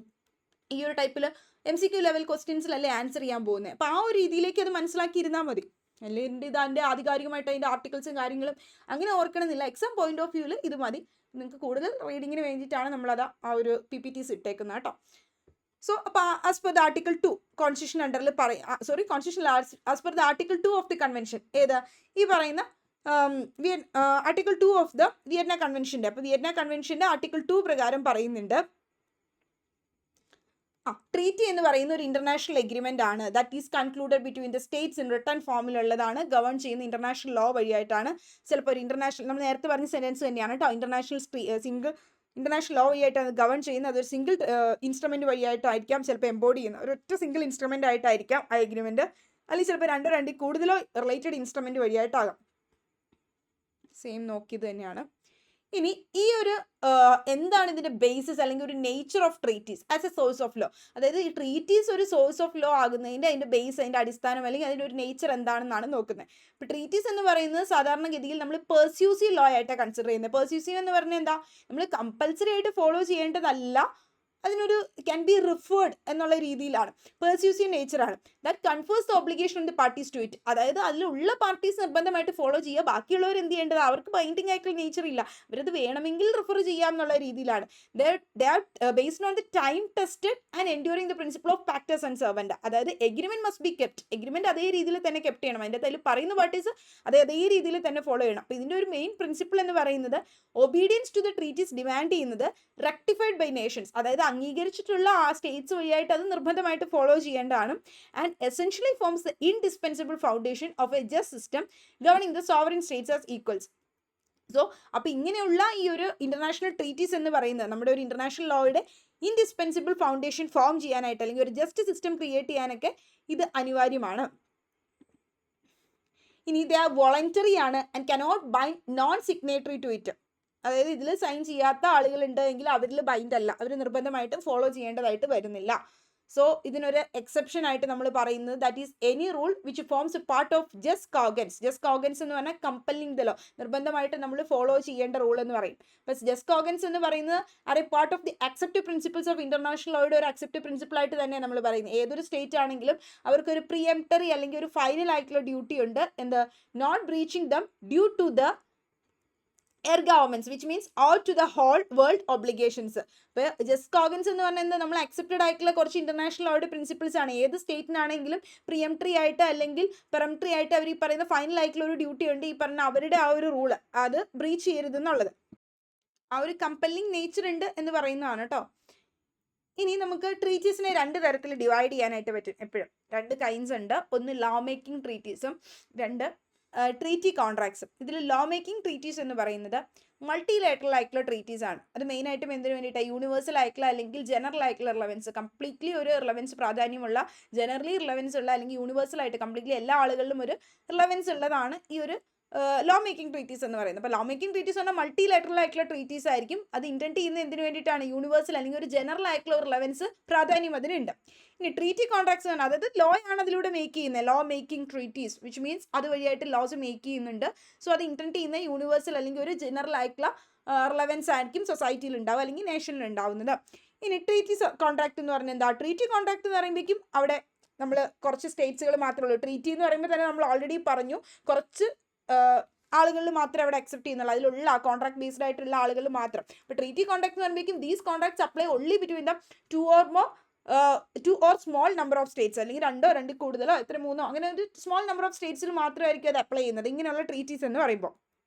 ഈ ഒരു ടൈപ്പിൽ MCQ ലെവൽ ക്വസ്റ്റ്യൻസിലല്ലേ ആൻസർ ചെയ്യാൻ പോകുന്നത്. അപ്പോൾ ആ ഒരു രീതിയിലേക്ക് അത് മനസ്സിലാക്കി ഇരുന്നാൽ മതി. അല്ലെങ്കിൽ ഇതിൻ്റെ ആധികാരികമായിട്ട് അതിൻ്റെ ആർട്ടിക്കിൾസും കാര്യങ്ങളും അങ്ങനെ ഓർക്കണമെന്നില്ല. എക്സാം പോയിന്റ് ഓഫ് വ്യൂവിൽ ഇത് മതി. നിങ്ങൾക്ക് കൂടുതൽ റീഡിങ്ങിന് വേണ്ടിയിട്ടാണ് നമ്മളത് ആ ഒരു PPTs ഇട്ടേക്കുന്നത് കേട്ടോ. സോ അപ്പോൾ as per the article 2 constitution അണ്ടറിൽ constitution as per the article 2 of the convention, ഏത് ഈ പറയുന്ന ആർട്ടിക്കിൾ 2 ഓഫ് ദ വിയറ്റ്നാം കൺവെൻഷൻ്റെ. അപ്പോൾ വിയറ്റ്നാം കൺവെൻഷൻ്റെ ആർട്ടിക്കിൾ 2 പ്രകാരം പറയുന്നുണ്ട്, ട്രീറ്റി എന്ന് പറയുന്ന ഒരു ഇന്റർനാഷണൽ എഗ്രിമെന്റ് ആണ്. That is concluded between the states in written ഫോമിലുള്ളതാണ്, ഗവേൺ ചെയ്യുന്ന ഇന്റർനാഷണൽ ലോ വഴിയായിട്ടാണ്. ചിലപ്പോൾ ഒരു ഇന്റർനാഷണൽ, നമ്മൾ നേരത്തെ പറഞ്ഞ സെന്റൻസ് തന്നെയാണ് കേട്ടോ, ഇന്റർനാഷണൽ ലോ വഴിയായിട്ടാണ് ഗവേൺ ചെയ്യുന്നത്. അതൊരു സിംഗിൾ ഇൻസ്ട്രുമെന്റ് വഴിയായിട്ടായിരിക്കാം ചിലപ്പോൾ എംബോഡി ചെയ്യുന്നത്, ഒരൊറ്റ സിംഗിൾ ഇൻസ്ട്രുമെന്റ് ആയിട്ടായിരിക്കാം ആ എഗ്രിമെന്റ്, അല്ലെങ്കിൽ ചിലപ്പോൾ രണ്ടിൽ കൂടുതലോ റിലേറ്റഡ് ഇൻസ്ട്രുമെന്റ് വഴിയായിട്ടാകാം. സെയിം നോക്കിയത് തന്നെയാണ്. ഇനി ഈ ഒരു എന്താണ് ഇതിന്റെ ബേസിസ് അല്ലെങ്കിൽ ഒരു nature of treaties as a source of law, അതായത് ഈ ട്രീറ്റീസ് ഒരു സോഴ്സ് ഓഫ് ലോ ആകുന്നതിൻ്റെ അതിൻ്റെ ബേസ്, അതിൻ്റെ അടിസ്ഥാനം അല്ലെങ്കിൽ അതിൻ്റെ ഒരു നേച്ചർ എന്താണെന്നാണ് നോക്കുന്നത്. ഇപ്പോൾ ട്രീറ്റീസ് എന്ന് പറയുന്നത് സാധാരണഗതിയിൽ നമ്മൾ പെർസ്യൂസീവ് ലോ ആയിട്ടാണ് കൺസിഡർ ചെയ്യുന്നത്. പെർസ്യൂസീവ് എന്ന് പറഞ്ഞാൽ എന്താ, നമ്മൾ കമ്പൽസറി ആയിട്ട് ഫോളോ ചെയ്യേണ്ടതല്ല, അതിനൊരു ക്യാൻ ബി റിഫേർഡ് എന്നുള്ള രീതിയിലാണ്. പെർസ്യൂസീവ് നേച്ചറാണ്. That confers the obligation on the parties to it, അതായത് അതിലുള്ള പാർട്ടീസ് നിർബന്ധമായിട്ട് ഫോളോ ചെയ്യുക, ബാക്കിയുള്ളവർ എന്ത് ചെയ്യേണ്ടത്, അവർക്ക് ബൈൻഡിങ് ആയിട്ടുള്ള നേച്ചർ ഇല്ല, അവരത് വേണമെങ്കിൽ റിഫർ ചെയ്യാം എന്നുള്ള രീതിയിലാണ്. They are based on the time tested and enduring the principle of pacta and servanda. അതായത് agreement must be kept, agreement അതേ രീതിയിൽ തന്നെ കെപ്റ്റ് ചെയ്യണം, അതിൻ്റെ അതിൽ പറയുന്ന പാർട്ടീസ് അതേ രീതിയിൽ തന്നെ ഫോളോ ചെയ്യണം. അപ്പോൾ ഇതിൻ്റെ ഒരു മെയിൻ പ്രിൻസിപ്പിൾ എന്ന് പറയുന്നത് obedience to the treaties demand ചെയ്യുന്നത് റെക്ടിഫൈഡ് ബൈ നേഷൻസ്, അതായത് അംഗീകരിച്ചിട്ടുള്ള ആ സ്റ്റേറ്റ്സ് വഴിയായിട്ട് അത് നിർബന്ധമായിട്ട് ഫോളോ ചെയ്യേണ്ടതാണ്. And essentially forms the indispensable foundation of a just system governing the sovereign states as equals. So അപ്പോൾ ഇങ്ങനെയുള്ള ഈ ഒരു ഇന്റർനാഷണൽ ട്രീറ്റീസ് എന്ന് പറയുന്നത് നമ്മുടെ ഒരു ഇന്റർനാഷണൽ ലോയുടെ ഇൻഡിസ്പെൻസിബിൾ ഫൗണ്ടേഷൻ ഫോം ചെയ്യാനായിട്ട് അല്ലെങ്കിൽ ഒരു ജസ്റ്റ് സിസ്റ്റം ക്രിയേറ്റ് ചെയ്യാനൊക്കെ ഇത് അനിവാര്യമാണ്. ഇനി ഇത് വോളണ്ടറി ആണ് and cannot bind non signatory to it, അതായത് ഇതിൽ സൈൻ ചെയ്യാത്ത ആളുകളുണ്ട് എങ്കിൽ അവരിൽ ബൈൻഡ് അല്ല, അവർ നിർബന്ധമായിട്ടും ഫോളോ ചെയ്യേണ്ടതായിട്ട് വരുന്നില്ല. സോ ഇതിനൊരു എക്സെപ്ഷൻ ആയിട്ട് നമ്മൾ പറയുന്നത് that is any rule which forms a part of jus cogens. Jus cogens എന്ന് പറഞ്ഞാൽ കമ്പലിംഗ് ദ ലോ, നിർബന്ധമായിട്ട് നമ്മൾ ഫോളോ ചെയ്യേണ്ട റൂൾ എന്ന് പറയും. ബസ് ജസ്റ്റ് കോഗൻസ് എന്ന് പറയുന്നത് are a part of the accepted principles of international ലോയുടെ ഒരു അക്സെപ്റ്റീവ് പ്രിൻസിപ്പിൾ ആയിട്ട് തന്നെ നമ്മൾ പറയുന്നത്. ഏതൊരു സ്റ്റേറ്റ് ആണെങ്കിലും അവർക്കൊരു പ്രീഎംപ്റ്ററി അല്ലെങ്കിൽ ഒരു ഫൈനൽ ആയിട്ടുള്ള ഡ്യൂട്ടി ഉണ്ട്, എന്ത്, not breaching them due to the erga-omens, which means out to the whole world obligations. ഇപ്പോൾ ജസ്റ്റ് കോഗൻസ് എന്ന് പറഞ്ഞാൽ നമ്മൾ അക്സെപ്റ്റഡ് ആയിട്ടുള്ള കുറച്ച് ഇന്റർനാഷണൽ ലോയുടെ പ്രിൻസിപ്പിൾസ് ആണ്. ഏത് സ്റ്റേറ്റിനാണെങ്കിലും പ്രിയംട്രി ആയിട്ട് അല്ലെങ്കിൽ പെറംട്രി ആയിട്ട് അവർ ഈ പറയുന്ന ഫൈനൽ ആയിട്ടുള്ള ഒരു ഡ്യൂട്ടി ഉണ്ട്, ഈ പറഞ്ഞ അവരുടെ ആ ഒരു റൂള് അത് ബ്രീച്ച് ചെയ്യരുതെന്നുള്ളത്. ആ ഒരു കമ്പല്ലിങ് നേച്ചർ ഉണ്ട് എന്ന് പറയുന്നതാണ് കേട്ടോ. ഇനി നമുക്ക് ട്രീറ്റീസിനെ 2 തരത്തിൽ ഡിവൈഡ് ചെയ്യാനായിട്ട് പറ്റും. എപ്പോഴും 2 കൈൻഡ്സ് ഉണ്ട്. ഒന്ന് ലോ മേക്കിംഗ് ട്രീറ്റീസും 2 ട്രീറ്റി കോൺട്രാക്ട്സും. ഇതിൽ ലോ മേക്കിംഗ് ട്രീറ്റീസ് എന്ന് പറയുന്നത് മൾട്ടിലാറ്ററൽ ആയിട്ടുള്ള ട്രീറ്റീസ് ആണ്. അത് മെയിനായിട്ടും എന്തിനു വേണ്ടിയിട്ടാണ്? യൂണിവേഴ്സൽ ആയിട്ടുള്ള അല്ലെങ്കിൽ ജനറൽ ആയിട്ടുള്ള റിലവൻസ്, കംപ്ലീറ്റ്ലി ഒരു റിലവൻസ് പ്രാധാന്യമുള്ള, ജനറലി റിലവൻസ് ഉള്ള അല്ലെങ്കിൽ യൂണിവേഴ്സൽ ആയിട്ട് കംപ്ലീറ്റ്ലി എല്ലാ ആളുകളിലും ഒരു റിലവൻസ് ഉള്ളതാണ് ഈ ഒരു ലോ മേക്കിംഗ് ട്രീറ്റീസ് എന്ന് പറയുന്നത്. അപ്പോൾ ലോ മേക്കിംഗ് ട്രീറ്റീസ് പറഞ്ഞാൽ മൾട്ടിലാറ്ററൽ ആയിട്ടുള്ള ട്രീറ്റീസ് ആയിരിക്കും. അത് ഇൻറ്റൻറ്റ് ചെയ്യുന്നത് എന്തിനു വേണ്ടിയിട്ടാണ്? യൂണിവേഴ്സൽ അല്ലെങ്കിൽ ഒരു ജനറൽ ആയിട്ടുള്ള ഒരു റിലവൻസ് പ്രാധാന്യം അതിനുണ്ട്. ഇനി ട്രീറ്റി കോൺട്രാക്ട്സ് ആണ്, അതായത് ലോ ആണ് അതിലൂടെ മേക്ക് ചെയ്യുന്നത്. Law making treaties which means അതുവഴിയായിട്ട് ലോസ് മേക്ക് ചെയ്യുന്നുണ്ട്. സോ അത് ഇൻറ്റൻറ്റ് ചെയ്യുന്ന യൂണിവേഴ്സൽ അല്ലെങ്കിൽ ഒരു ജനറൽ ആയിട്ടുള്ള റിലവൻസ് ആയിരിക്കും സൊസൈറ്റിയിൽ ഉണ്ടാവുക അല്ലെങ്കിൽ നേഷനിൽ ഉണ്ടാവുന്നത്. ഇനി ട്രീറ്റി കോൺട്രാക്ട് എന്ന് പറഞ്ഞാൽ എന്താ? ട്രീറ്റി കോൺട്രാക്ട് എന്ന് പറയുമ്പോഴേക്കും അവിടെ നമ്മൾ കുറച്ച് സ്റ്റേറ്റ്സുകൾ മാത്രമേ ഉള്ളൂ. ട്രീറ്റി എന്ന് പറയുമ്പോൾ തന്നെ നമ്മൾ ഓൾറെഡി പറഞ്ഞു കുറച്ച് ആളുകളിൽ മാത്രമേ അവിടെ അക്സെപ്റ്റ് ചെയ്യുന്നുള്ളൂ, അതിലുള്ള കോൺട്രാക്ട് ബേസ്ഡ് ആയിട്ടുള്ള ആളുകൾ മാത്രം. അപ്പോൾ ട്രീറ്റി കോൺട്രാക്ട് എന്ന് പറയുമ്പോഴേക്കും these contracts apply only between the 2 or small number of States, അല്ലെങ്കിൽ 2 2 കൂടുതലോ 3 അങ്ങനെ ഒരു സ്മോൾ നമ്പർ ഓഫ് സ്റ്റേറ്റ്സിൽ മാത്രമായിരിക്കും അത് അപ്ലൈ ചെയ്യുന്നത് ഇങ്ങനെയുള്ള ട്രീറ്റീസ് എന്ന് പറയുമ്പോൾ.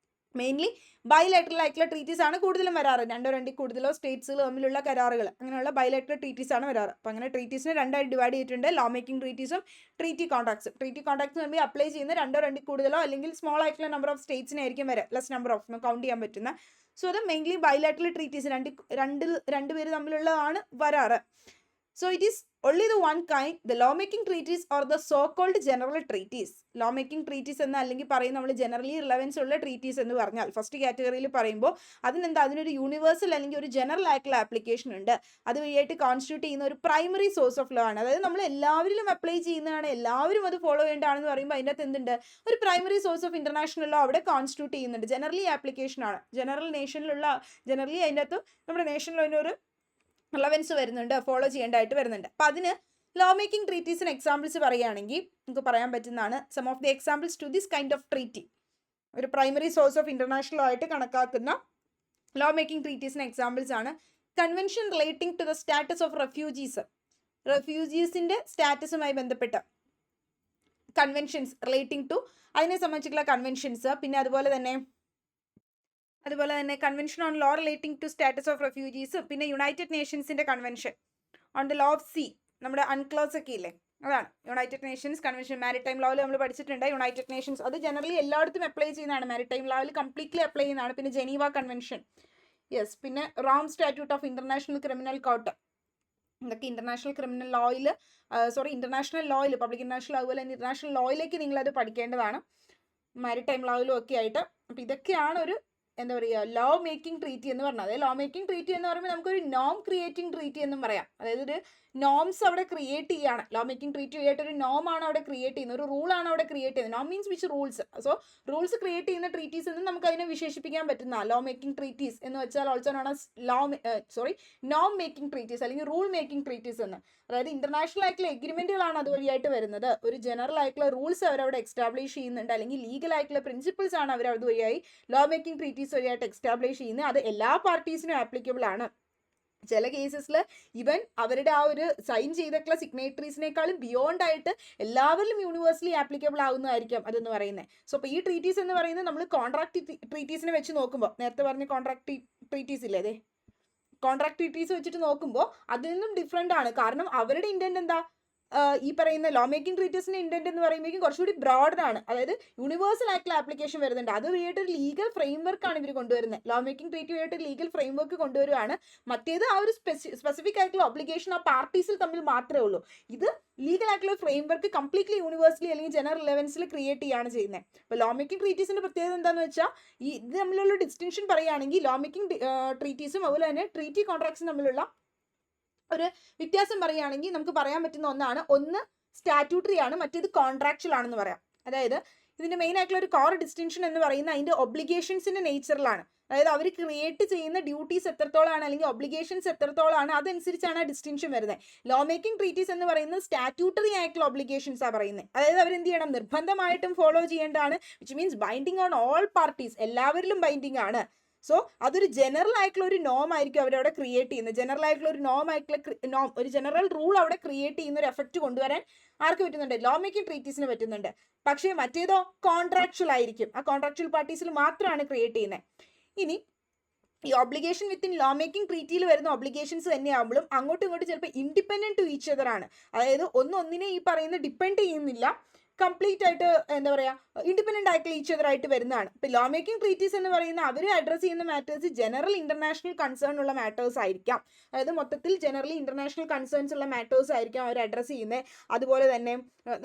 മെയിൻലി ബൈലാറ്ററൽ ആയിട്ടുള്ള ട്രീറ്റീസ് ആണ് കൂടുതലും വരാറ്. 2 2 കൂടുതലോ സ്റ്റേറ്റ്സുകൾ തമ്മിലുള്ള കരാറുകൾ, അങ്ങനെയുള്ള ബൈലാറ്ററൽ ട്രീറ്റീസ് ആണ് വരാറ്. അപ്പോൾ അങ്ങനെ ട്രീറ്റീസിനെ 2 ആയിട്ട് ഡിവൈഡ് ചെയ്തിട്ടുണ്ട്, ലോ മേക്കിംഗ് ട്രീറ്റീസും ട്രീറ്റി കോൺട്രാക്ട്സും. ട്രീറ്റി കോൺട്രാക്ട്സ് തമ്മിൽ അപ്ലൈ ചെയ്യുന്ന 2 2 കൂടുതലോ അല്ലെങ്കിൽ സ്മോൾ ആയിട്ടുള്ള നമ്പർ ഓഫ് സ്റ്റേറ്റ്സിനായിരിക്കും വരെ, ലെസ് നമ്പർ ഓഫ് കൗണ്ട് ചെയ്യാൻ പറ്റുന്ന. സോ അത് മെയിൻലി ബൈലാറ്ററൽ ട്രീറ്റീസ് രണ്ട് പേര് തമ്മിലുള്ളതാണ് വരാറ്. So it is only the one kind, the law-making treaties or the so-called general treaties. Law-making treaties എന്ന് അല്ലെങ്കിൽ പറയും നമ്മൾ ജനറലി റിലവൻസ് ഉള്ള ട്രീറ്റീസ് എന്ന് പറഞ്ഞാൽ ഫസ്റ്റ് കാറ്റഗറിയിൽ പറയുമ്പോൾ അതിനൊരു യൂണിവേഴ്സൽ അല്ലെങ്കിൽ ഒരു ജനറൽ ആയിട്ടുള്ള ആപ്ലിക്കേഷൻ ഉണ്ട്. അത് വഴിയായിട്ട് കോൺസ്റ്റിറ്റ്യൂട്ട് ചെയ്യുന്ന ഒരു പ്രൈമറി സോഴ്സ് ഓഫ് ലോ ആണ്. അതായത് നമ്മൾ എല്ലാവരിലും അപ്ലൈ ചെയ്യുന്നതാണ്, എല്ലാവരും അത് ഫോളോ ചെയ്യേണ്ടതാണെന്ന് പറയുമ്പോൾ അതിൻ്റെ അകത്ത് എന്തുണ്ട്? ഒരു primary source of international law അവിടെ കോൺസ്റ്റിറ്റ്യൂട്ട് ചെയ്യുന്നുണ്ട്. ജനറലി ആപ്ലിക്കേഷൻ ആണ്. ജനറലി അതിൻ്റെ അകത്ത് നമ്മുടെ നേഷനിൽ അതിനൊരു റിലവൻസ് വരുന്നുണ്ട്, ഫോളോ ചെയ്യേണ്ടതായിട്ട് വരുന്നുണ്ട്. അപ്പം അതിന് ലോ മേക്കിംഗ് ട്രീറ്റീസിന് എക്സാമ്പിൾസ് പറയുകയാണെങ്കിൽ നമുക്ക് പറയാൻ പറ്റുന്നതാണ് some of the examples to this kind of treaty. ഒരു primary source of international law ആയിട്ട് കണക്കാക്കുന്ന ലോ മേക്കിംഗ് ട്രീറ്റീസിന് എക്സാമ്പിൾസ് ആണ് convention relating to the status of റെഫ്യൂജീസിൻ്റെ സ്റ്റാറ്റസുമായി ബന്ധപ്പെട്ട കൺവെൻഷൻസ് റിലേറ്റിംഗ് ടു അതിനെ സംബന്ധിച്ചിട്ടുള്ള കൺവെൻഷൻസ്. പിന്നെ അതുപോലെ തന്നെ convention on law relating to status of refugees, പിന്നെ യുണൈറ്റഡ് നേഷൻസിൻ്റെ convention on the law of sea, നമ്മുടെ അൺക്ലോസ് ഒക്കെ ഇല്ലേ, അതാണ് യുണൈറ്റഡ് നേഷൻസ് കൺവെൻഷൻ. മാരിടൈം ലോയിൽ നമ്മൾ പഠിച്ചിട്ടുണ്ട് യുണൈറ്റഡ് നേഷൻസ്, അത് ജനറലി എല്ലായിടത്തും അപ്ലൈ ചെയ്യുന്നതാണ്, മാരിടൈം ലോയിൽ കംപ്ലീറ്റ്ലി അപ്ലൈ ചെയ്യുന്നതാണ്. പിന്നെ ജനീവ കൺവെൻഷൻ, യെസ്, പിന്നെ Rome statute of international criminal court, ഇതൊക്കെ ഇന്റർനാഷണൽ ലോയിൽ പബ്ലിക് ഇന്റർനാഷണൽ അതുപോലെ തന്നെ ഇന്റർനാഷണൽ ലോയിലേക്ക് നിങ്ങളത് പഠിക്കേണ്ടതാണ്, മാരിടൈം ലോയിലും ഒക്കെ ആയിട്ട്. അപ്പോൾ ഇതൊക്കെയാണ് ഒരു ലോ മേക്കിംഗ് ട്രീറ്റി എന്ന് പറഞ്ഞാൽ. അതായത് ലോ മേക്കിംഗ് ട്രീറ്റി എന്ന് പറയുമ്പോൾ നമുക്കൊരു നോം ക്രിയേറ്റിംഗ് ട്രീറ്റി എന്നും പറയാം. അതായത് ഒരു നോംസ് അവിടെ ക്രിയേറ്റ് ചെയ്യുകയാണ്. ലോ മേക്കിംഗ് ട്രീറ്റി ആയിട്ട് ഒരു നോം ആണ് അവിടെ ക്രിയേറ്റ് ചെയ്യുന്നത്, ഒരു റൂളാണ് അവിടെ ക്രിയേറ്റ് ചെയ്യുന്നത്. നോം means which rules. So rules create ചെയ്യുന്ന ട്രീറ്റീസ് എന്ന് നമുക്ക് അതിനെ വിശേഷിപ്പിക്കാൻ പറ്റുന്ന ലോ മേക്കിംഗ് ട്രീറ്റീസ് എന്ന് വെച്ചാൽ ഓൾസോ നോൺ ആസ് നോം മേക്കിംഗ് ട്രീറ്റീസ് അല്ലെങ്കിൽ റൂൾ മേക്കിംഗ് ട്രീറ്റീസ് എന്ന്. അതായത് ഇന്റർനാഷണൽ ആയിട്ടുള്ള എഗ്രിമെന്റുകളാണ് അതുവഴിയായിട്ട് വരുന്നത്. ഒരു ജനറൽ ആയിട്ടുള്ള റൂൾസ് അവരവിടെ എക്സ്റ്റാബ്ലിഷ് ചെയ്യുന്നുണ്ട്, അല്ലെങ്കിൽ ലീഗൽ ആയിട്ടുള്ള പ്രിൻസിപ്പിൾസ് ആണ് അവർ അതുവഴിയായി ലോ മേക്കിംഗ് ട്രീറ്റീസ് വഴിയായിട്ട് എക്സ്റ്റാബ്ലിഷ് ചെയ്യുന്നത്. അത് എല്ലാ പാർട്ടീസിനും ആപ്ലിക്കബിൾ ആണ്. ചില കേസസിൽ ഈവൻ അവരുടെ ആ ഒരു സൈൻ ചെയ്തിട്ടുള്ള സിഗ്നേറ്ററീസിനേക്കാളും ബിയോണ്ട് ആയിട്ട് എല്ലാവരിലും യൂണിവേഴ്സലി ആപ്ലിക്കബിൾ ആവുന്നതായിരിക്കും അതെന്ന് പറയുന്നത്. സോ അപ്പോൾ ഈ ട്രീറ്റീസ് എന്ന് പറയുന്നത് നമ്മൾ കോൺട്രാക്ട് ട്രീറ്റീസിനെ വെച്ച് നോക്കുമ്പോൾ, നേരത്തെ പറഞ്ഞ കോൺട്രാക്ട് ട്രീറ്റീസ് ഇല്ലേ, അതെ കോൺട്രാക്ട് ട്രീറ്റീസ് വെച്ചിട്ട് നോക്കുമ്പോൾ അതിൽ നിന്നും ഡിഫറെൻ്റ് ആണ്. കാരണം അവരുടെ ഇൻറ്റൻറ്റ് എന്താ? ഈ പറയുന്ന ലോ മേക്കിംഗ് ട്രീറ്റീസിൻ്റെ ഇൻറ്റൻറ്റ് എന്ന് പറയുമ്പോഴേക്കും കുറച്ചുകൂടി ബ്രോഡാണ്. അതായത് യൂണിവേഴ്സൽ ആയിട്ടുള്ള ആപ്ലിക്കേഷൻ വരുന്നുണ്ട്. അത് വഴിയായിട്ടൊരു ലീഗൽ ഫ്രെയിംവർക്കാണ് ഇവർ കൊണ്ടുവരുന്നത്. ലോ മേക്കിംഗ് ട്രീറ്റി വഴിയായിട്ട് ലീഗൽ ഫ്രെയിംവർക്ക് കൊണ്ടുവരുവാണ്. മറ്റേത് ആ ഒരു സ്പെസിഫിക് ആയിട്ടുള്ള ഒബ്ലിഗേഷൻ ആ പാർട്ടീസിൽ തമ്മിൽ മാത്രമേ ഉള്ളൂ. ഇത് ലീഗൽ ആയിട്ടുള്ള ഫ്രെയിംവർക്ക് കംപ്ലീറ്റ്ലി യൂണിവേഴ്സലി അല്ലെങ്കിൽ ജനറൽ ലെവൻസിൽ ക്രിയേറ്റ് ചെയ്യാണ് ചെയ്യുന്നത്. അപ്പോൾ ലോ മേക്കിംഗ് ട്രീറ്റീസിൻ്റെ പ്രത്യേകത എന്താണെന്ന് വെച്ചാൽ ഇത് തമ്മിലുള്ള ഡിസ്റ്റിങ്ഷൻ പറയുകയാണെങ്കിൽ ലോ മേക്കിംഗ് ട്രീറ്റീസും അതുപോലെ തന്നെ ട്രീറ്റി കോൺട്രാക്ട്സും തമ്മിലുള്ള ഒരു വ്യത്യാസം പറയുകയാണെങ്കിൽ നമുക്ക് പറയാൻ പറ്റുന്ന ഒന്നാണ്, ഒന്ന് സ്റ്റാറ്റ്യൂട്ടറി ആണ്, മറ്റേത് കോൺട്രാക്ച്വൽ ആണെന്ന് പറയാം. അതായത് ഇതിൻ്റെ മെയിൻ ആയിട്ടുള്ള ഒരു കോർ ഡിസ്റ്റിങ്ഷൻ എന്ന് പറയുന്നത് അതിൻ്റെ ഒബ്ലിഗേഷൻസിൻ്റെ നേച്ചറിലാണ്. അതായത് അവർ ക്രിയേറ്റ് ചെയ്യുന്ന ഡ്യൂട്ടീസ് എത്രത്തോളമാണ് അല്ലെങ്കിൽ ഒബ്ലിഗേഷൻസ് എത്രത്തോളമാണ് അതനുസരിച്ചാണ് ആ ഡിസ്റ്റിങ്ഷൻ വരുന്നത്. ലോ മേക്കിംഗ് ട്രീറ്റീസ് എന്ന് പറയുന്നത് സ്റ്റാറ്റ്യൂട്ടറി ആയിട്ടുള്ള ഒബ്ലിഗേഷൻസ് ആണ് പറയുന്നത്. അതായത് അവരെന്ത് ചെയ്യണം? നിർബന്ധമായിട്ടും ഫോളോ ചെയ്യേണ്ടതാണ്, which means binding on all parties, എല്ലാവരിലും ബൈൻഡിങ് ആണ്. സോ അതൊരു ജനറൽ ആയിട്ടുള്ള ഒരു നോം ആയിരിക്കും അവരവിടെ ക്രിയേറ്റ് ചെയ്യുന്നത്. ജനറൽ ആയിട്ടുള്ള ഒരു നോം ആയിട്ടുള്ള ഒരു ജനറൽ റൂൾ അവിടെ ക്രിയേറ്റ് ചെയ്യുന്ന ഒരു എഫക്റ്റ് കൊണ്ടുവരാൻ ആർക്ക് പറ്റുന്നുണ്ട്? ലോ മേക്കിംഗ് ട്രീറ്റീസിന് പറ്റുന്നുണ്ട്. പക്ഷേ മറ്റേതോ കോൺട്രാക്ച്വൽ ആയിരിക്കും. ആ കോൺട്രാക്ച്വൽ പാർട്ടീസിൽ മാത്രമാണ് ക്രിയേറ്റ് ചെയ്യുന്നത്. ഇനി ഈ ഒബ്ലിഗേഷൻ വിത്തിൻ ലോ മേക്കിംഗ് ട്രീറ്റിയിൽ വരുന്ന ഒബ്ലിഗേഷൻസ് തന്നെയാകുമ്പോഴും അങ്ങോട്ടും ഇങ്ങോട്ടും ചിലപ്പോൾ ഇൻഡിപെൻഡൻറ്റ് ടു ഈച്ച് അതർ ആണ്. അതായത് ഒന്നിനെ ഈ പറയുന്ന ഡിപ്പെൻഡ് ചെയ്യുന്നില്ല, കംപ്ലീറ്റ് ആയിട്ട് എന്താ പറയുക ഇൻഡിപെൻഡൻ്റ് ആയിട്ട് ഈച്ച് അതർ ആയിട്ട് വരുന്നതാണ്. ഇപ്പോൾ ലോ മേക്കിംഗ് ട്രീറ്റീസ് എന്ന് പറയുന്ന അവർ അഡ്രസ്സ് ചെയ്യുന്ന മാറ്റേഴ്സ് ജനറൽ ഇൻ്റർനാഷണൽ കൺസേൺ ഉള്ള മാറ്റേഴ്സ് ആയിരിക്കാം. അതായത് മൊത്തത്തിൽ ജനറലി ഇൻ്റർനാഷണൽ കൺസേൺസ് ഉള്ള മാറ്റേഴ്സ് ആയിരിക്കാം അവർ അഡ്രസ്സ് ചെയ്യുന്നത്. അതുപോലെ തന്നെ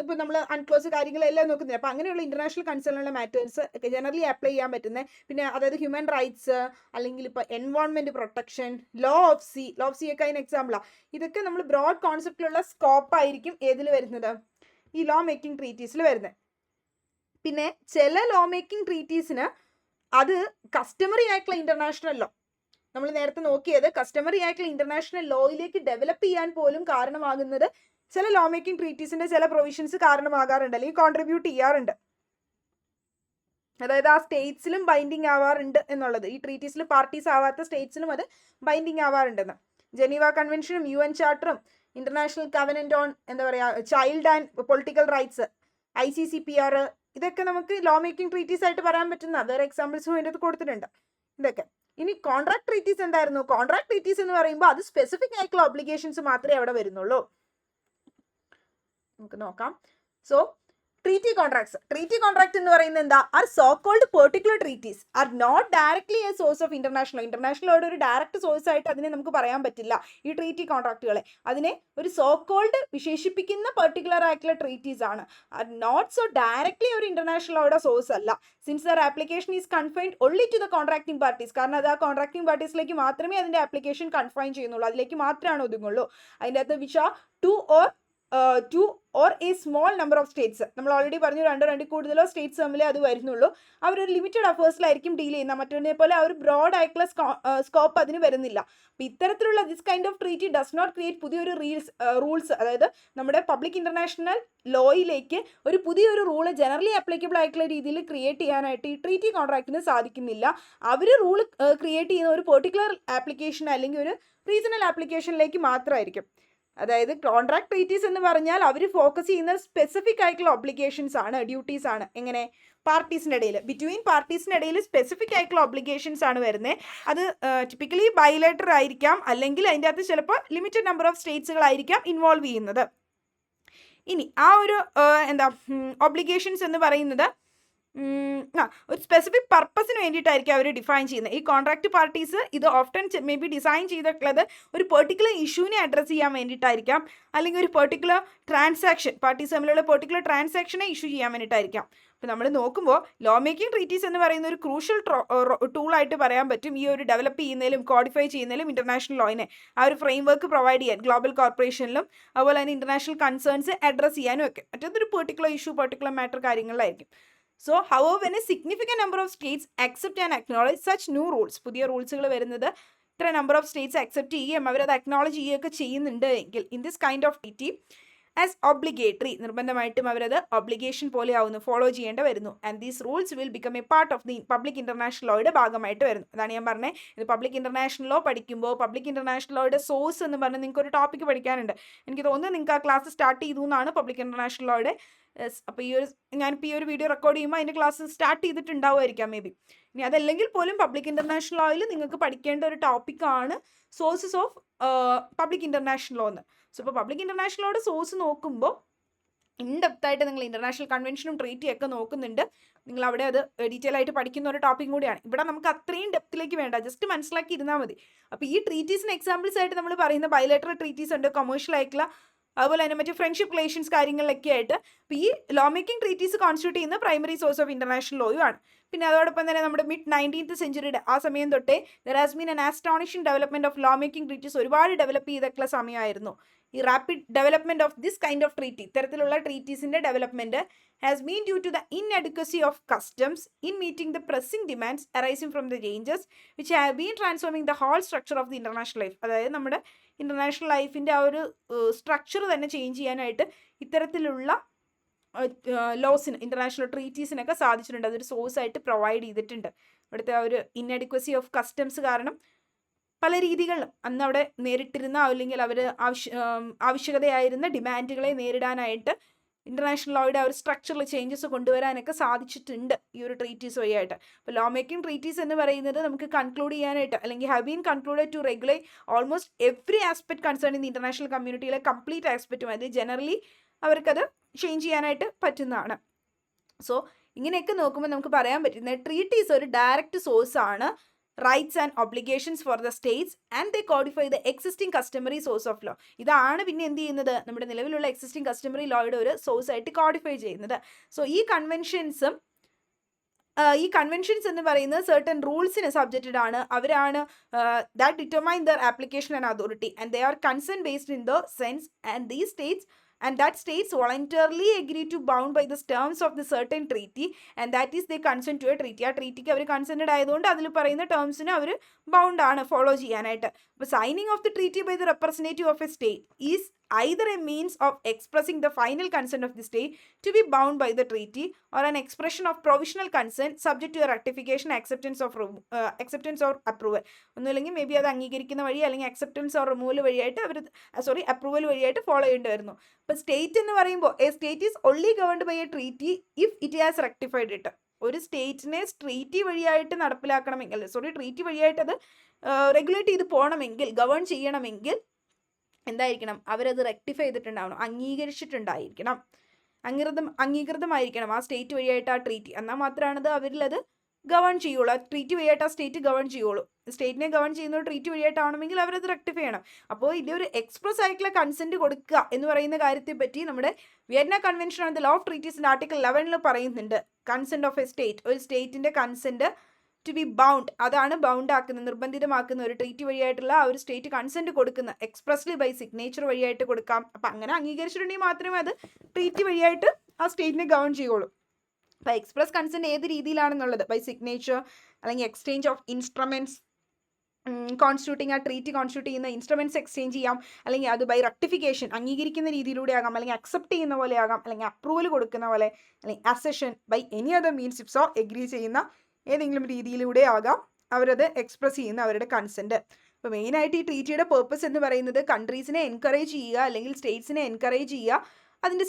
ഇപ്പോൾ നമ്മൾ അൺക്ലോസ് കാര്യങ്ങളെല്ലാം നോക്കുന്നില്ല. അപ്പോൾ അങ്ങനെയുള്ള ഇൻ്റർനാഷണൽ കൺസേൺ ഉള്ള മാറ്റേഴ്സ് ജനറലി അപ്ലൈ ചെയ്യാൻ പറ്റുന്നത്. പിന്നെ അതായത് ഹ്യൂമൻ റൈറ്റ്സ്, അല്ലെങ്കിൽ ഇപ്പോൾ environment protection, law of see ഒക്കെ അതിന് എക്സാമ്പിളാണ്. ഇതൊക്കെ നമ്മൾ ബ്രോഡ് കോൺസെപ്റ്റിലുള്ള സ്കോപ്പ് ആയിരിക്കും ഏതിൽ വരുന്നത്? ഈ ലോ മേക്കിംഗ് ട്രീറ്റീസിൽ വരുന്നത്. പിന്നെ ചില ലോ മേക്കിംഗ് ട്രീറ്റീസിന് അത് കസ്റ്റമറി ആയിട്ടുള്ള ഇൻ്റർനാഷണൽ ലോ, നമ്മൾ നേരത്തെ നോക്കിയത് കസ്റ്റമറി ആയിട്ടുള്ള ഇൻ്റർനാഷണൽ ലോയിലേക്ക് ഡെവലപ്പ് ചെയ്യാൻ പോലും കാരണമാകുന്നത് ചില ലോ മേക്കിംഗ് ട്രീറ്റീസിൻ്റെ ചില പ്രൊവിഷൻസ് കാരണമാകാറുണ്ട്, അല്ലെങ്കിൽ കോൺട്രിബ്യൂട്ട് ചെയ്യാറുണ്ട്. അതായത് ആ സ്റ്റേറ്റ്സിലും ബൈൻഡിങ് ആവാറുണ്ട് എന്നുള്ളത്. ഈ ട്രീറ്റീസിൽ പാർട്ടീസ് ആവാത്ത സ്റ്റേറ്റ്സിലും അത് ബൈൻഡിങ് ആവാറുണ്ടെന്ന്. ജനീവ കൺവെൻഷനും UN ചാർട്ടറും ഇന്റർനാഷണൽ കവനന്റ് ഓൺ എന്താ പറയുക child and political rights, ICCPR, ഇതൊക്കെ നമുക്ക് ലോ മേക്കിംഗ് ട്രീറ്റീസ് ആയിട്ട് പറയാൻ പറ്റുന്ന വേറെ എക്സാമ്പിൾസും അതിൻ്റെ അത് കൊടുത്തിട്ടുണ്ട്. ഇതൊക്കെ. ഇനി കോൺട്രാക്ട് ട്രീറ്റീസ് എന്തായിരുന്നു? കോൺട്രാക്ട് ട്രീറ്റീസ് എന്ന് പറയുമ്പോൾ അത് സ്പെസിഫിക് ആയിട്ടുള്ള ഒബ്ലിഗേഷൻസ് മാത്രമേ അവിടെ വരുന്നുള്ളൂ. നമുക്ക് നോക്കാം. സോ ട്രീറ്റി കോൺട്രാക്ട് എന്ന് പറയുന്നത് എന്താ? Are so called particular treaties are not directly a source of ഇന്റർനാഷണലോട് ഒരു ഡയറക്റ്റ് സോഴ്സ് ആയിട്ട് അതിനെ നമുക്ക് പറയാൻ പറ്റില്ല. ഈ ട്രീറ്റി കോൺട്രാക്റ്റുകളെ അതിനെ ഒരു സോ കോൾഡ് വിശേഷിപ്പിക്കുന്ന പെർട്ടിക്കുലർ ആയിട്ടുള്ള ട്രീറ്റീസ് ആണ്. ആർ നോട്ട് സോ ഡയറക്ട്ലി ഒരു ഇന്റർനാഷണലോടെ സോഴ്സ് അല്ല. Since their application is confined only to the contracting parties. കാരണം അത് ആ കോൺട്രാക്ടിംഗ് പാർട്ടീസിലേക്ക് മാത്രമേ അതിന്റെ ആപ്ലിക്കേഷൻ കൺഫൈൻ ചെയ്യുന്നുള്ളൂ, അതിലേക്ക് മാത്രമാണ് ഒതുങ്ങുള്ളൂ. അതിൻ്റെ അകത്ത് which are two or A small number of States. നമ്മൾ ഓൾറെഡി പറഞ്ഞു, രണ്ടിൽ കൂടുതലോ സ്റ്റേറ്റ്സ് തമ്മിലേ അത് വരുന്നുള്ളൂ. അവരൊരു ലിമിറ്റഡ് അഫേഴ്സിലായിരിക്കും ഡീൽ ചെയ്യുന്നത്. മറ്റൊന്നിനെ പോലെ ആ ഒരു ബ്രോഡ് ആയിട്ടുള്ള സ്കോപ്പ് അതിന് വരുന്നില്ല. അപ്പോൾ ഇത്തരത്തിലുള്ള this kind of treaty does not create പുതിയൊരു റൂൾസ്. അതായത് നമ്മുടെ പബ്ലിക് ഇന്റർനാഷണൽ ലോയിലേക്ക് ഒരു പുതിയൊരു റൂള് ജനറലി ആപ്ലിക്കബിൾ ആയിട്ടുള്ള രീതിയിൽ ക്രിയേറ്റ് ചെയ്യാനായിട്ട് ഈ ട്രീറ്റി കോൺട്രാക്റ്റിന് സാധിക്കുന്നില്ല. അവർ റൂൾ ക്രിയേറ്റ് ചെയ്യുന്ന ഒരു പെർട്ടിക്കുലർ ആപ്ലിക്കേഷൻ അല്ലെങ്കിൽ ഒരു റീജിയണൽ ആപ്ലിക്കേഷനിലേക്ക് മാത്രമായിരിക്കും. അതായത് കോൺട്രാക്ട് ട്രീറ്റീസ് എന്ന് പറഞ്ഞാൽ അവർ ഫോക്കസ് ചെയ്യുന്ന സ്പെസിഫിക് ആയിട്ടുള്ള ഒബ്ലിഗേഷൻസ് ആണ്, ഡ്യൂട്ടീസ് ആണ്. എങ്ങനെ? പാർട്ടീസിൻ്റെ ഇടയിൽ, ബിറ്റ്വീൻ പാർട്ടീസിൻ്റെ ഇടയിൽ സ്പെസിഫിക് ആയിട്ടുള്ള ഒബ്ലിഗേഷൻസ് ആണ് വരുന്നത്. അത് ടിപ്പിക്കലി ബൈലേറ്റർ ആയിരിക്കാം, അല്ലെങ്കിൽ അതിൻ്റെ അകത്ത് ചിലപ്പോൾ ലിമിറ്റഡ് നമ്പർ ഓഫ് സ്റ്റേറ്റ്സുകളായിരിക്കാം ഇൻവോൾവ് ചെയ്യുന്നത്. ഇനി ആ ഒരു ഒബ്ലിഗേഷൻസ് എന്ന് പറയുന്നത് ഒരു സ്പെസിഫിക് പർപ്പസിന് വേണ്ടിയിട്ടായിരിക്കും അവർ ഡിഫൈൻ ചെയ്യുന്നത്. ഈ കോൺട്രാക്ട് പാർട്ടീസ് ഇത് ഓഫ്റ്റൻ മേ ബി ഡിസൈൻ ചെയ്തിട്ടുള്ളത് ഒരു പെർട്ടിക്കുലർ ഇഷ്യൂവിനെ അഡ്രസ്സ് ചെയ്യാൻ വേണ്ടിയിട്ടായിരിക്കാം, അല്ലെങ്കിൽ ഒരു പെർട്ടിക്കുലർ ട്രാൻസാക്ഷൻ, പാർട്ടീസ് തമ്മിലുള്ള പെർട്ടിക്കുലർ ട്രാൻസാക്ഷനെ ഇഷ്യൂ ചെയ്യാൻ വേണ്ടിയിട്ടായിരിക്കാം. അപ്പോൾ നമ്മൾ നോക്കുമ്പോൾ ലോ മേക്കിംഗ് ട്രീറ്റീസ് എന്ന് പറയുന്ന ഒരു ക്രൂഷ്യൽ ടൂളായിട്ട് പറയാൻ പറ്റും ഈ ഒരു ഡെവലപ്പ് ചെയ്യുന്നതിലും കോഡിഫൈ ചെയ്യുന്നതിലും ഇന്റർനാഷണൽ ലോയിനെ ആ ഒരു ഫ്രെയിം വർക്ക് പ്രൊവൈഡ് ചെയ്യാൻ ഗ്ലോബൽ കോർപ്പറേഷനിലും അതുപോലെ തന്നെ ഇന്റർനാഷണൽ കൺസേൺസ് അഡ്രസ്സ് ചെയ്യാനും ഒക്കെ. മറ്റൊരു പെർട്ടിക്കുലർ ഇഷ്യൂ, പെർട്ടിക്കുലർ മാറ്റർ കാര്യങ്ങളിലായിരിക്കും. So, however, when a significant number of states accept and acknowledge such new rules, പുതിയ റൂൾസുകൾ വരുന്നത് ഇത്ര നമ്പർ ഓഫ് സ്റ്റേറ്റ്സ് അക്സെപ്റ്റ് ചെയ്യുകയും അവരത് അക്നോളജ് ചെയ്യുകയൊക്കെ ചെയ്യുന്നുണ്ട് എങ്കിൽ in this kind of treaty as obligatory, നിർബന്ധമായിട്ടും അവരത് ഒബ്ലിഗേഷൻ പോലെ ആവുന്നു, ഫോളോ ചെയ്യേണ്ട വരുന്നു. And these rules will become a part of the public international ലോയുടെ ഭാഗമായിട്ട് വരുന്നു. അതാണ് ഞാൻ പറഞ്ഞത്. ഇത് പബ്ലിക് ഇന്റർനാഷണൽ ലോ പഠിക്കുമ്പോൾ പബ്ലിക് ഇന്റർനാഷണൽ ലോയുടെ സോഴ്സ് എന്ന് പറഞ്ഞ് നിങ്ങൾക്ക് ഒരു ടോപ്പിക് പഠിക്കാനുണ്ട്. എനിക്ക് തോന്നുന്നു നിങ്ങൾക്ക് ആ ക്ലാസ് സ്റ്റാർട്ട് ചെയ്തു എന്നാണ് പബ്ലിക് ഇന്റർനാഷണൽ ലോയുടെ. അപ്പോൾ ഞാനിപ്പോൾ ഈ ഒരു വീഡിയോ റെക്കോർഡ് ചെയ്യുമ്പോൾ അതിൻ്റെ ക്ലാസ് സ്റ്റാർട്ട് ചെയ്തിട്ടുണ്ടാവുമായിരിക്കാം മേ ബി. ഇനി അതല്ലെങ്കിൽ പോലും പബ്ലിക് ഇന്റർനാഷണൽ ലോയിൽ നിങ്ങൾക്ക് പഠിക്കേണ്ട ഒരു ടോപ്പിക്കാണ് sources of public international law എന്ന്. സോ ഇപ്പോൾ പബ്ലിക് ഇന്റർനാഷണൽ ലോയുടെ സോഴ്സ് നോക്കുമ്പോൾ ഇൻഡെപ്തായിട്ട് നിങ്ങൾ ഇന്റർനാഷണൽ കൺവെൻഷനും ട്രീറ്റിയൊക്കെ നോക്കുന്നുണ്ട്. നിങ്ങൾ അവിടെ അത് ഡീറ്റെയിൽ ആയിട്ട് പഠിക്കുന്ന ഒരു ടോപ്പിക് കൂടിയാണ്. ഇവിടെ നമുക്ക് അത്രയും ഡെപ്തിലേക്ക് വേണ്ട, ജസ്റ്റ് മനസ്സിലാക്കി ഇരുന്നാൽ മതി. അപ്പോൾ ഈ ട്രീറ്റീസിന് എക്സാമ്പിൾസ് ആയിട്ട് നമ്മൾ പറയുന്ന ബൈലേറ്ററൽ ട്രീറ്റീസ് ഉണ്ട്, കൊമേഴ്ഷ്യൽ ആയിട്ടുള്ള, അതുപോലെ തന്നെ മറ്റു ഫ്രണ്ട്ഷിപ്പ് റിലേഷൻസ് കാര്യങ്ങളിലൊക്കെ ആയിട്ട്. അപ്പോൾ ഈ ലോ മേക്കിംഗ് ട്രീറ്റീസ് കോൺസ്റ്റിറ്റ്യൂട്ട് ചെയ്യുന്ന പ്രൈമറി സോഴ്സ് ഓഫ് ഇന്റർനാഷണൽ ലോയും ആണ്. പിന്നെ അതോടൊപ്പം തന്നെ നമ്മുടെ മിഡ് 19th സെഞ്ചുറിയുടെ ആ സമയം തൊട്ടേ there has been an astonishing development of law making treaties ഒരുപാട് ഡെവലപ്പ് ചെയ്തിട്ടുള്ള സമയമായിരുന്നു. ഈ rapid development of this kind of treaty, ഇത്തരത്തിലുള്ള ട്രീറ്റീസിന്റെ development has been due to the inadequacy of customs in meeting the pressing demands arising from the changes which have been transforming the whole structure of the international life. അതായത് നമ്മുടെ international ലൈഫിൻ്റെ ആ ഒരു structure തന്നെ change ചെയ്യാനായിട്ട് ഇത്തരത്തിലുള്ള ലോസിന്, international ട്രീറ്റീസിനൊക്കെ സാധിച്ചിട്ടുണ്ട്. അതൊരു സോഴ്സ് ആയിട്ട് പ്രൊവൈഡ് ചെയ്തിട്ടുണ്ട്. ഇവിടുത്തെ ആ ഒരു ഇൻഅഡിക്വസി ഓഫ് കസ്റ്റംസ് കാരണം പല രീതികളിലും അന്ന് അവിടെ നേരിട്ടിരുന്ന അല്ലെങ്കിൽ അവർ ആവശ്യകതയായിരുന്ന ഡിമാൻഡുകളെ നേരിടാനായിട്ട് ഇന്റർനാഷണൽ ലോയുടെ ആ ഒരു സ്ട്രക്ചറിൽ ചേഞ്ചസ് കൊണ്ടുവരാനൊക്കെ സാധിച്ചിട്ടുണ്ട് ഈ ഒരു ട്രീറ്റീസ് വഴിയായിട്ട്. അപ്പോൾ ലോ മേക്കിംഗ് ട്രീറ്റീസ് എന്ന് പറയുന്നത് നമുക്ക് കൺക്ലൂഡ് ചെയ്യാനായിട്ട് അല്ലെങ്കിൽ have been concluded to regulate almost every aspect concern in international കമ്മ്യൂണിറ്റിയിലെ കംപ്ലീറ്റ് ആസ്പെക്റ്റും അത് ജനറലി അവർക്കത് ചേഞ്ച് ചെയ്യാനായിട്ട് പറ്റുന്നതാണ്. സോ ഇങ്ങനെയൊക്കെ നോക്കുമ്പോൾ നമുക്ക് പറയാൻ പറ്റുന്നത് ട്രീറ്റീസ് ഒരു ഡയറക്റ്റ് സോഴ്സ് ആണ് rights and obligations for the states and they codify the existing customary source of law. ഇതാണ് പിന്നെ എന്ത് ചെയ്യുന്നത് നമ്മുടെ നിലവിലുള്ള എക്സിസ്റ്റിംഗ് കസ്റ്റമറി ലോയുടെ ഒരു സോഴ്സ് ആയിട്ട് കോഡിഫൈ ചെയ്യുന്നത്. സോ ഈ കൺവെൻഷൻസ് എന്ന് പറയുന്നത് certain റൂൾസിന് സബ്ജക്റ്റഡ് ആണ്. അവരാണ് that determine their application and authority and they are consent based in the sense and these states and that states voluntarily agree to bound by the terms of the certain treaty and that is they consent to a treaty. ആ ട്രീറ്റിക്ക് അവർ കൺസെൻറ്റഡ് ആയതുകൊണ്ട് അതിൽ പറയുന്ന ടേംസിന് അവർ bound ആണ് follow ചെയ്യാനായിട്ട്. അപ്പോൾ signing of the treaty by the representative of a state is either a means of expressing the final consent of the state to be bound by the treaty or an expression of provisional consent subject to a ratification, acceptance or approval. ഒന്നുമില്ലെങ്കിൽ may be അത് അംഗീകരിക്കുന്ന വഴി അല്ലെങ്കിൽ acceptance or removal വഴിയായിട്ട് approval വഴിയായിട്ട് follow ചെയ്യേണ്ടി വരുന്നു. അപ്പോൾ സ്റ്റേറ്റ് എന്ന് പറയുമ്പോൾ a state is only governed by a treaty if it has rectified it. ഒരു സ്റ്റേറ്റിനെ ട്രീറ്റി വഴിയായിട്ട് നടപ്പിലാക്കണമെങ്കിൽ ട്രീറ്റി വഴിയായിട്ട് അത് റെഗുലേറ്റ് ചെയ്ത് പോകണമെങ്കിൽ ഗവേൺ ചെയ്യണമെങ്കിൽ എന്തായിരിക്കണം അവരത് റെക്ടിഫൈ ചെയ്തിട്ടുണ്ടാവണം, അംഗീകൃതമായിരിക്കണം ആ സ്റ്റേറ്റ് വഴിയായിട്ട് ആ ട്രീറ്റി. എന്നാൽ മാത്രമാണ് അത് അവരിലത് ഗവേൺ ചെയ്യുള്ളൂ. ആ ട്രീറ്റി വഴിയായിട്ട് ആ സ്റ്റേറ്റ് ഗവേൺ ചെയ്യുള്ളൂ. സ്റ്റേറ്റിനെ ഗവേൺ ചെയ്യുന്ന ട്രീറ്റി വഴിയായിട്ടാണെങ്കിൽ അവരത് റെക്ടിഫൈ ചെയ്യണം. അപ്പോൾ ഇതിലൊരു എക്സ്പ്രസ് ആയിട്ടുള്ള കൺസെന്റ് കൊടുക്കുക എന്ന് പറയുന്ന കാര്യത്തെ പറ്റി നമ്മുടെ Vienna convention on the law of ട്രീറ്റീസിന്റെ ആർട്ടിക്കിൾ 11 പറയുന്നുണ്ട്. കൺസെന്റ് ഓഫ് എ സ്റ്റേറ്റ്, ഒരു സ്റ്റേറ്റിന്റെ കൺസെന്റ് ടു ബി ബൗണ്ട്, അതാണ് ബൗണ്ട് ആക്കുന്നത്, നിർബന്ധിതമാക്കുന്ന ഒരു ട്രീറ്റി വഴിയായിട്ടുള്ള ആ ഒരു സ്റ്റേറ്റ് കൺസെന്റ് കൊടുക്കുന്ന എക്സ്പ്രസ്ലി ബൈ സിഗ്നേച്ചർ വഴിയായിട്ട് കൊടുക്കാം. അപ്പം അങ്ങനെ അംഗീകരിച്ചിട്ടുണ്ടെങ്കിൽ മാത്രമേ അത് ട്രീറ്റി വഴിയായിട്ട് ആ സ്റ്റേറ്റിനെ ഗവേൺ ചെയ്യുള്ളൂ. അപ്പോൾ എക്സ്പ്രസ് കൺസെന്റ് ഏത് രീതിയിലാണെന്നുള്ളത് ബൈ സിഗ്നേച്ചർ അല്ലെങ്കിൽ എക്സ്ചേഞ്ച് ഓഫ് ഇൻസ്ട്രുമെന്റ്സ് കോൺസ്റ്റിറ്റ്യൂട്ടിങ്, ആ ട്രീറ്റി കോൺസ്റ്റിറ്റ്യൂട്ട് ചെയ്യുന്ന ഇൻസ്ട്രുമെന്റ്സ് എക്സ്ചേഞ്ച് ചെയ്യാം, അല്ലെങ്കിൽ അത് ബൈ റെക്ടിഫിക്കേഷൻ അംഗീകരിക്കുന്ന രീതിയിലൂടെ ആകാം, അല്ലെങ്കിൽ അക്സെപ്റ്റ് ചെയ്യുന്ന പോലെ ആകാം, അല്ലെങ്കിൽ അപ്രൂവൽ കൊടുക്കുന്ന പോലെ, അല്ലെങ്കിൽ accession by any other means if so agree ചെയ്യുന്ന ഏതെങ്കിലും രീതിയിലൂടെ ആകാം അവരത് എക്സ്പ്രസ് ചെയ്യുന്ന അവരുടെ കൺസെൻറ്റ്. അപ്പോൾ മെയിനായിട്ട് ഈ ട്രീറ്റിയുടെ പേർപ്പസ് എന്ന് പറയുന്നത് കൺട്രീസിനെ എൻകറേജ് ചെയ്യുക അല്ലെങ്കിൽ സ്റ്റേറ്റ്സിനെ എൻകറേജ് ചെയ്യുക അതിൻ്റെ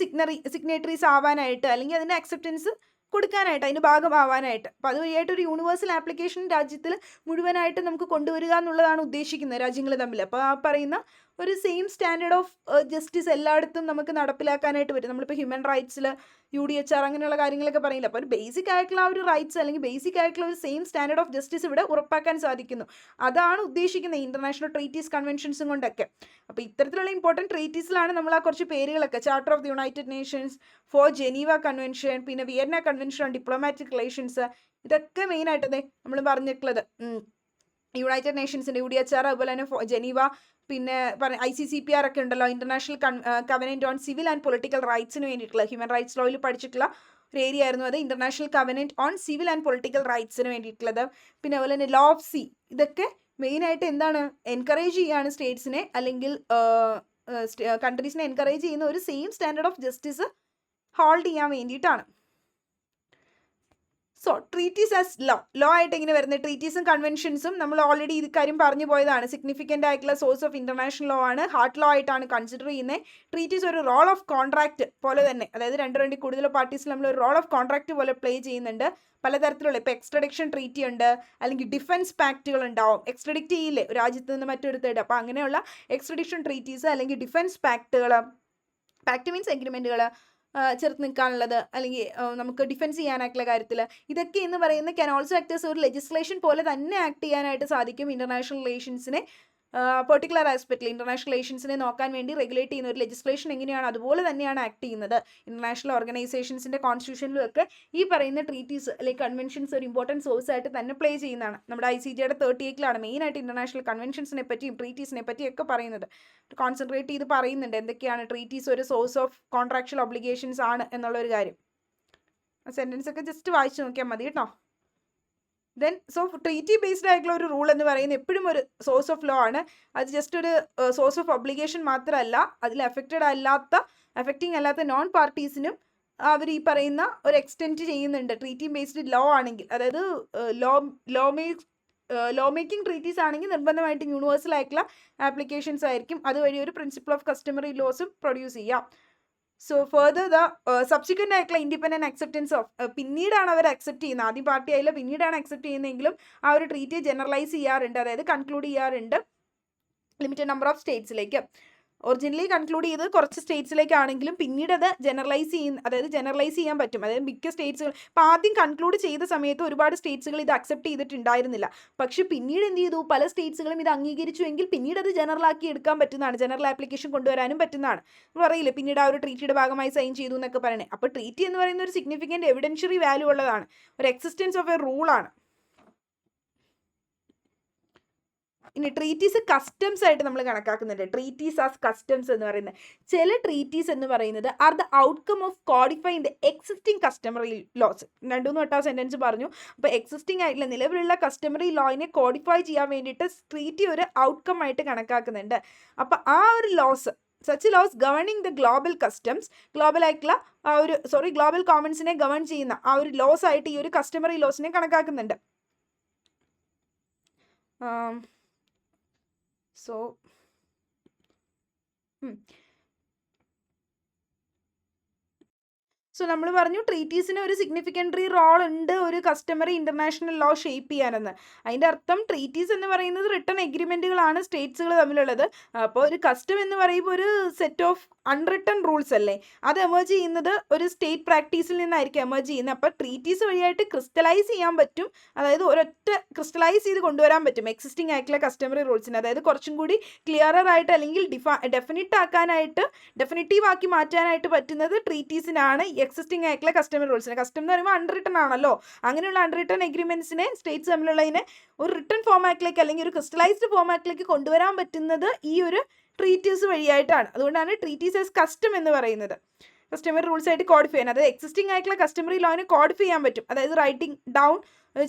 സിഗ്നേറ്ററീസ് ആവാനായിട്ട് അല്ലെങ്കിൽ അതിൻ്റെ അക്സെപ്റ്റൻസ് കൊടുക്കാനായിട്ട്, അതിൻ്റെ ഭാഗമാവാനായിട്ട്. അപ്പോൾ അതുവഴിയായിട്ട് ഒരു യൂണിവേഴ്സൽ ആപ്ലിക്കേഷൻ രാജ്യത്തിൽ മുഴുവനായിട്ട് നമുക്ക് കൊണ്ടുവരിക എന്നുള്ളതാണ് ഉദ്ദേശിക്കുന്നത് രാജ്യങ്ങൾ തമ്മിൽ. അപ്പോൾ ആ പറയുന്ന ഒരു സെയിം സ്റ്റാൻഡേർഡ് ഓഫ് ജസ്റ്റിസ് എല്ലായിടത്തും നമുക്ക് നടപ്പിലാക്കാനായിട്ട് പറ്റും. നമ്മളിപ്പോൾ ഹ്യൂമൻ റൈറ്റ്സിൽ UDHR അങ്ങനെയുള്ള കാര്യങ്ങളൊക്കെ പറയില്ല. അപ്പോൾ ഒരു ബേസിക് ആയിട്ടുള്ള ആ ഒരു റൈറ്റ്സ് അല്ലെങ്കിൽ ബേസിക് ആയിട്ടുള്ള ഒരു സെയിം സ്റ്റാൻഡേർഡ് ഓഫ് ജസ്റ്റിസ് ഇവിടെ ഉറപ്പാക്കാൻ സാധിക്കുന്നു. അതാണ് ഉദ്ദേശിക്കുന്നത് ഇന്റർനാഷണൽ ട്രീറ്റീസ് കൺവെൻഷൻസും കൊണ്ടൊക്കെ. അപ്പോൾ ഇത്തരത്തിലുള്ള ഇമ്പോർട്ടൻറ്റ് ട്രീറ്റീസിലാണ് നമ്മൾ ആ കുറച്ച് പേരുകളൊക്കെ charter of the United Nations, for Geneva convention, പിന്നെ Vienna convention on diplomatic relations, ഇതൊക്കെ മെയിനായിട്ട് നമ്മൾ പറഞ്ഞിട്ടുള്ളത് യുണൈറ്റഡ് നേഷൻസിൻ്റെ UDHR, അതുപോലെ തന്നെ ജനീവ, പിന്നെ ICCPR ഒക്കെ ഉണ്ടല്ലോ, international covenant on civil and political റൈറ്റ്സിന് വേണ്ടിയിട്ടുള്ള ഹ്യൂമൻ റൈറ്റ്സ് ലോയിൽ പഠിച്ചിട്ടുള്ള ഒരു ഏരിയ ആയിരുന്നു അത്. International covenant on civil and political റൈറ്റ്സിന് വേണ്ടിയിട്ടുള്ളത്. പിന്നെ അതുപോലെ തന്നെ ലോ ഓഫ് സീ, ഇതൊക്കെ മെയിനായിട്ട് എന്താണ് എൻകറേജ് ചെയ്യുകയാണ് സ്റ്റേറ്റ്സിനെ അല്ലെങ്കിൽ കൺട്രീസിനെ എൻകറേജ് ചെയ്യുന്ന ഒരു same standard of justice hold ചെയ്യാൻ വേണ്ടിയിട്ടാണ്. സോ ട്രീറ്റീസ് ആസ് ലോ ആയിട്ട് എങ്ങനെ വരുന്നത്? ട്രീറ്റീസും കൺവെൻഷൻസും നമ്മൾ ഓൾറെഡി ഇത് കാര്യം പറഞ്ഞു പോയതാണ്. സിഗ്നിഫിക്കൻ്റ് ആയിട്ടുള്ള സോഴ്സ് ഓഫ് ഇന്റർനാഷണൽ ലോ ആണ്, ഹാർട്ട് ലോ ആയിട്ടാണ് കൺസിഡർ ചെയ്യുന്നത്. ട്രീറ്റീസ് ഒരു റോൾ ഓഫ് കോൺട്രാക്ട് പോലെ തന്നെ, അതായത് രണ്ട് കൂടുതൽ പാർട്ടീസിൽ നമ്മൾ ഒരു റോൾ ഓഫ് കോൺട്രാക്ട് പോലെ പ്ലേ ചെയ്യുന്നുണ്ട്. പലതരത്തിലുള്ള ഇപ്പോൾ എക്സ്ട്രഡിക്ഷൻ ട്രീറ്റി ഉണ്ട്, അല്ലെങ്കിൽ ഡിഫൻസ് പാക്റ്റുകൾ ഉണ്ടാവും. എക്സ്ട്രഡിക്റ്റ് ചെയ്യില്ലേ ഒരു രാജ്യത്ത് നിന്ന് മറ്റൊരു തേട്, അപ്പോൾ അങ്ങനെയുള്ള എക്സ്ട്രഡിക്ഷൻ ട്രീറ്റീസ് അല്ലെങ്കിൽ ഡിഫൻസ് പാക്ട് മീൻസ് എഗ്രിമെൻറ്റുകൾ ചെറുത്ത് നിൽക്കാനുള്ളത്, അല്ലെങ്കിൽ നമുക്ക് ഡിഫെൻസ് ചെയ്യാനായിട്ടുള്ള കാര്യത്തിൽ, ഇതൊക്കെ എന്ന് പറയുന്ന ക്യാൻ ഓൾസോ ആക്ട് ആസ് ഒരു ലെജിസ്ലേഷൻ പോലെ തന്നെ ആക്ട് ചെയ്യാനായിട്ട് സാധിക്കും. ഇന്റർനാഷണൽ റിലേഷൻസിനെ പെർട്ടിക്കുലർ ആസ്പെക്റ്റിൽ ഇന്റർനാഷണൽ റിലേഷൻസിനെ നോക്കാൻ വേണ്ടി റെഗുലേറ്റ് ചെയ്യുന്ന ഒരു ലെജിസ്ലേഷൻ എങ്ങനെയാണ് അതുപോലെ തന്നെയാണ് ആക്ട് ചെയ്യുന്നത്. ഇന്റർനാഷണൽ ഓർഗനൈസേഷൻസിൻ്റെ കോൺസ്റ്റിറ്റ്യൂഷനിലും ഒക്കെ ഈ പറയുന്ന ട്രീറ്റീസ് അല്ലെങ്കിൽ കൺവെൻഷൻസ് ഒരു ഇമ്പോർട്ടൻറ്റ് സോഴ്സ് ആയിട്ട് തന്നെ പ്ലേ ചെയ്യുന്നതാണ്. നമ്മുടെ ICJയുടെ 38 മെയിനായിട്ട് ഇന്റർനാഷണൽ കൺവെൻഷൻസിനെ പറ്റിയും ട്രീറ്റീസിനെ പറ്റിയൊക്കെ പറയുന്നത്, കോൺസെൻട്രേറ്റ് ചെയ്ത് പറയുന്നുണ്ട് എന്തൊക്കെയാണ് ട്രീറ്റീസ് ഒരു സോഴ്സ് ഓഫ് കോൺട്രാക്ച്വൽ ഒബ്ലിഗേഷൻസ് ആണ് എന്നുള്ളൊരു കാര്യം. ആ സെൻറ്റൻസ് ഒക്കെ ജസ്റ്റ് വായിച്ചു നോക്കിയാൽ മതി കേട്ടോ. ദെൻ ട്രീറ്റി ബേസ്ഡ് ആയിട്ടുള്ള ഒരു റൂൾ എന്ന് പറയുന്നത് എപ്പോഴും ഒരു സോഴ്സ് ഓഫ് ലോ ആണ്. അത് ജസ്റ്റ് ഒരു സോഴ്സ് ഓഫ് ഒബ്ലിഗേഷൻ മാത്രമല്ല, അതിൽ അഫക്റ്റിംഗ് അല്ലാത്ത നോൺ പാർട്ടീസിനും അവർ ഈ പറയുന്ന ഒരു എക്സ്റ്റെൻറ്റ് ചെയ്യുന്നുണ്ട്. ട്രീറ്റി ബേസ്ഡ് ലോ ആണെങ്കിൽ, അതായത് ലോ മേക്കിംഗ് ട്രീറ്റീസ് ആണെങ്കിൽ നിർബന്ധമായിട്ട് യൂണിവേഴ്സൽ ആയിട്ടുള്ള ആപ്ലിക്കേഷൻസ് ആയിരിക്കും. അതുവഴി ഒരു പ്രിൻസിപ്പിൾ ഓഫ് കസ്റ്റമറി ലോസും പ്രൊഡ്യൂസ് ചെയ്യാം. സോ ഫർദർ ദ സബ്സിക്വൻ്റ് ആയിട്ടുള്ള ഇൻഡിപെൻഡൻറ്റ് അക്സെപ്റ്റൻസ് ഓഫ്, പിന്നീടാണ് അവർ അക്സെപ്റ്റ് ചെയ്യുന്നത്, ആദ്യം പാർട്ടി ആയില്ല, പിന്നീടാണ് അക്സെപ്റ്റ് ചെയ്യുന്നതെങ്കിലും ആ ഒരു ട്രീറ്റിയെ ജനറലൈസ് ചെയ്യാറുണ്ട്, അതായത് കൺക്ലൂഡ് ചെയ്യാറുണ്ട് ലിമിറ്റഡ് നമ്പർ ഓഫ് സ്റ്റേറ്റ്സിലേക്ക്. ഒറിജിനലി കൺക്ലൂഡ് ചെയ്ത് കുറച്ച് സ്റ്റേറ്റ്സിലേക്കാണെങ്കിലും പിന്നീട് അത് ജനറലൈസ് ചെയ്യാൻ പറ്റും. അതായത് മിക്ക സ്റ്റേറ്റ്സുകൾ ഇപ്പോൾ ആദ്യം കൺക്ലൂഡ് ചെയ്ത സമയത്ത് ഒരുപാട് സ്റ്റേറ്റ്സുകൾ ഇത് അക്സെപ്റ്റ് ചെയ്തിട്ടുണ്ടായിരുന്നില്ല. പക്ഷേ പിന്നീട് എന്ത് ചെയ്തു, പല സ്റ്റേറ്റ്സുകളും ഇത് അംഗീകരിച്ചുവെങ്കിൽ പിന്നീട് അത് ജനറലാക്കി എടുക്കാൻ പറ്റുന്നതാണ്, ജനറൽ ആപ്ലിക്കേഷൻ കൊണ്ടുവരാനും പറ്റുന്നതാണ്. നമ്മൾ പറയില്ലേ പിന്നീട് ആ ഒരു ട്രീറ്റിയുടെ ഭാഗമായി സൈൻ ചെയ്തു എന്നൊക്കെ പറയണേ. അപ്പോൾ ട്രീറ്റി എന്ന് പറയുന്ന ഒരു സിഗ്നിഫിക്കൻറ്റ് എവിഡൻഷ്യറി വാല്യൂ ഉള്ളതാണ്, ഒരു എക്സിസ്റ്റൻസ് ഓഫ് എ റൂളാണ്. ഇനി ട്രീറ്റീസ് കസ്റ്റംസ് ആയിട്ട് നമ്മൾ കണക്കാക്കുന്നുണ്ട്. ട്രീറ്റീസ് ആസ് കസ്റ്റംസ് എന്ന് പറയുന്നത്, ചില ട്രീറ്റീസ് എന്ന് പറയുന്നത് are the outcome of codifying the existing customary laws. 2-3 sentence പറഞ്ഞു. അപ്പോൾ എക്സിസ്റ്റിംഗ് ആയിട്ടുള്ള നിലവിലുള്ള കസ്റ്റമറി ലോയിനെ കോഡിഫൈ ചെയ്യാൻ വേണ്ടിയിട്ട് ട്രീറ്റി ഒരു ഔട്ട്കം ആയിട്ട് കണക്കാക്കുന്നുണ്ട്. അപ്പോൾ ആ ഒരു laws, such laws governing the global customs, global ആയിട്ടുള്ള ഗ്ലോബൽ കോമൺസിനെ ഗവേൺ ചെയ്യുന്ന ആ ഒരു ലോസ് ആയിട്ട് ഈ ഒരു കസ്റ്റമറി ലോസിനെ കണക്കാക്കുന്നുണ്ട്. സോ നമ്മൾ പറഞ്ഞു ട്രീറ്റീസിന് ഒരു സിഗ്നിഫിക്കൻ്റ് റോൾ ഉണ്ട് ഒരു കസ്റ്റമറി ഇൻ്റർനാഷണൽ ലോ ഷേപ്പ് ചെയ്യാനെന്ന്. അതിൻ്റെ അർത്ഥം ട്രീറ്റീസ് എന്ന് പറയുന്നത് റിട്ടൺ എഗ്രിമെൻറ്റുകളാണ് സ്റ്റേറ്റ്സുകൾ തമ്മിലുള്ളത്. അപ്പോൾ ഒരു കസ്റ്റം എന്ന് പറയുമ്പോൾ ഒരു സെറ്റ് ഓഫ് അൺറിട്ടൺ റൂൾസ് അല്ലേ, അത് എമേർജ് ചെയ്യുന്നത് ഒരു സ്റ്റേറ്റ് പ്രാക്ടീസിൽ നിന്നായിരിക്കും എമേർജ് ചെയ്യുന്നത്. അപ്പോൾ ട്രീറ്റീസ് വഴിയായിട്ട് ക്രിസ്റ്റലൈസ് ചെയ്യാൻ പറ്റും, അതായത് ഒരൊറ്റ ക്രിസ്റ്റലൈസ് ചെയ്ത് കൊണ്ടുവരാൻ പറ്റും എക്സിസ്റ്റിംഗ് ആയിട്ടുള്ള കസ്റ്റമറി റൂൾസിന്. അതായത് കുറച്ചും കൂടി ക്ലിയറർ ആയിട്ട് അല്ലെങ്കിൽ ഡെഫിനിറ്റീവ് ആക്കി മാറ്റാനായിട്ട് പറ്റുന്നത് ട്രീറ്റീസിനാണ്, എക്സിസ്റ്റിംഗ് ആയിട്ടുള്ള കസ്റ്റമറി റൂൾസിന്. കസ്റ്റം എന്ന് പറയുമ്പോൾ അൺറിട്ടൺ ആണല്ലോ, അങ്ങനെയുള്ള അൺറിട്ടൺ എഗ്രിമെൻറ്റ്സിനെ സ്റ്റേറ്റ്സ് തമ്മിലുള്ളതിനെ ഒരു റിട്ടൺ ഫോമാറ്റിലേക്ക് അല്ലെങ്കിൽ ഒരു ക്രിസ്റ്റലൈസ്ഡ് ഫോമാറ്റിലേക്ക് കൊണ്ടുവരാൻ പറ്റുന്നത് ഈ ഒരു ട്രീറ്റീസ് വഴിയായിട്ടാണ്. അതുകൊണ്ടാണ് ട്രീറ്റീസ് ആസ് കസ്റ്റം എന്ന് പറയുന്നത്. കസ്റ്റമറി റൂൾസ് ആയിട്ട് കോഡിഫൈ ചെയ്യാൻ, അതായത് എക്സിസ്റ്റിംഗ് ആയിട്ടുള്ള കസ്റ്റമറി ലോനെ കോഡിഫൈ ചെയ്യാൻ പറ്റും, അതായത് റൈറ്റിംഗ് ഡൗൺ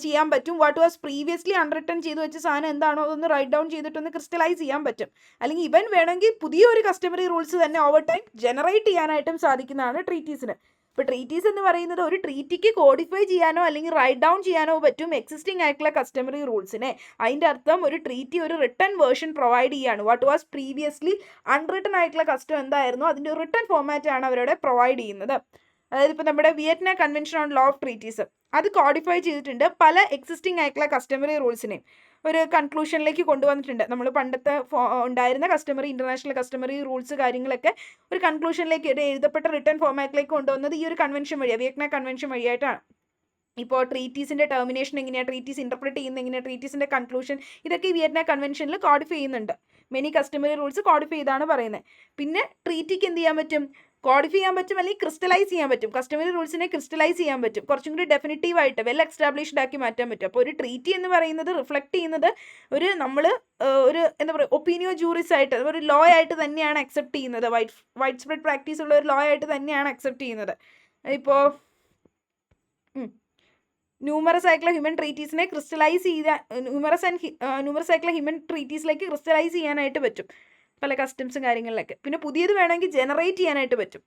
ചെയ്യാൻ പറ്റും. വാട്ട് വാസ് പ്രീവിയസ്ലി അൺറിട്ടൺ ചെയ്ത് വെച്ച സാധനം എന്താണോ അതൊന്ന് റൈറ്റ് ഡൗൺ ചെയ്തിട്ടൊന്ന് ക്രിസ്റ്റലൈസ് ചെയ്യാൻ പറ്റും. അല്ലെങ്കിൽ ഇവൻ വേണമെങ്കിൽ പുതിയൊരു കസ്റ്റമറി റൂൾസ് തന്നെ ഓവർ ടൈം ജനറേറ്റ് ചെയ്യാനായിട്ടും സാധിക്കുന്നതാണ് ട്രീറ്റീസിന്. ഇപ്പോൾ ട്രീറ്റീസ് എന്ന് പറയുന്നത് ഒരു ട്രീറ്റിക്ക് കോഡിഫൈ ചെയ്യാനോ അല്ലെങ്കിൽ റൈറ്റ് ഡൗൺ ചെയ്യാനോ പറ്റും എക്സിസ്റ്റിംഗ് ആയിട്ടുള്ള കസ്റ്റമറി റൂൾസിനെ. അതിൻ്റെ അർത്ഥം ഒരു ട്രീറ്റി ഒരു റിട്ടൺ വേർഷൻ പ്രൊവൈഡ് ചെയ്യാണ്. വാട്ട് വാസ് പ്രീവിയസ്ലി അൺറിട്ടൺ ആയിട്ടുള്ള കസ്റ്റം എന്തായിരുന്നു അതിൻ്റെ ഒരു റിട്ടൺ ഫോമാറ്റാണ് അവരുടെ പ്രൊവൈഡ് ചെയ്യുന്നത്. അതായത് ഇപ്പോൾ നമ്മുടെ Vietnam convention on law of treaties അത് കോഡിഫൈ ചെയ്തിട്ടുണ്ട് പല എക്സിസ്റ്റിംഗ് ആയിട്ടുള്ള കസ്റ്റമറി റൂൾസിനെയും ഒരു കൺക്ലൂഷനിലേക്ക് കൊണ്ടുവന്നിട്ടുണ്ട്. നമ്മൾ പണ്ടത്തെ ഉണ്ടായിരുന്ന ഇൻ്റർനാഷണൽ കസ്റ്റമറി റൂൾസ് കാര്യങ്ങളൊക്കെ ഒരു കൺക്ലൂഷനിലേക്ക് ഒരു എഴുതപ്പെട്ട റിട്ടൺ ഫോമാറ്റിലേക്ക് കൊണ്ടുവന്നത് ഈ ഒരു കൺവെൻഷൻ വഴിയാണ്, വിയറ്റ്നാം കൺവെൻഷൻ വഴിയായിട്ടാണ്. ഇപ്പോൾ ട്രീറ്റീസിൻ്റെ ടെർമിനേഷൻ എങ്ങനെയാണ്, ട്രീറ്റീസ് ഇൻ്റർപ്രറ്റ് ചെയ്യുന്നത് എങ്ങനെയാണ്, ട്രീറ്റീസിൻ്റെ കൺക്ലൂഷൻ, ഇതൊക്കെ ഈ വിയറ്റ്നാം കൺവെൻഷനിൽ കോഡിഫൈ ചെയ്യുന്നുണ്ട്. മെനി കസ്റ്റമറി റൂൾസ് കോഡിഫൈ ചെയ്താണ് പറയുന്നത്. പിന്നെ ട്രീറ്റിക്ക് എന്ത് ചെയ്യാൻ പറ്റും, കോഡിഫൈ ചെയ്യാൻ പറ്റും അല്ലെങ്കിൽ ക്രിസ്റ്റലൈസ് ചെയ്യാൻ പറ്റും. കസ്റ്റമറി റൂൾസിനെ ക്രിസ്റ്റലൈസ് ചെയ്യാൻ പറ്റും, കുറച്ചും കൂടി ഡെഫിനിറ്റീവായിട്ട് വെൽ എസ്റ്റാബ്ലിഷ്ഡ് ആക്കി മാറ്റാൻ പറ്റും. അപ്പോൾ ഒരു ട്രീറ്റി എന്ന് പറയുന്നത് റിഫ്ലക്റ്റ് ചെയ്യുന്നത് ഒരു നമ്മൾ ഒരു എന്താ പറയുക ഒപ്പീനിയോ ജൂറിസ് ആയിട്ട് ഒരു ലോ ആയിട്ട് തന്നെയാണ് അക്സെപ്റ്റ് ചെയ്യുന്നത്, വൈഡ് സ്പ്രെഡ് പ്രാക്ടീസ് ഉള്ള ഒരു ലോ ആയിട്ട് തന്നെയാണ് അക്സെപ്റ്റ് ചെയ്യുന്നത്. ഇപ്പോൾ ന്യൂമറസ് ആയിട്ടുള്ള ഹ്യൂമൻ ട്രീറ്റീസിനെ ക്രിസ്റ്റലൈസ് ചെയ്ത ന്യൂമറസ് ആയിട്ടുള്ള ഹ്യൂമൻ ട്രീറ്റീസിലേക്ക് ക്രിസ്റ്റലൈസ് ചെയ്യാനായിട്ട് പറ്റും പല കസ്റ്റംസും കാര്യങ്ങളിലൊക്കെ. പിന്നെ പുതിയത് വേണമെങ്കിൽ ജനറേറ്റ് ചെയ്യാനായിട്ട് പറ്റും.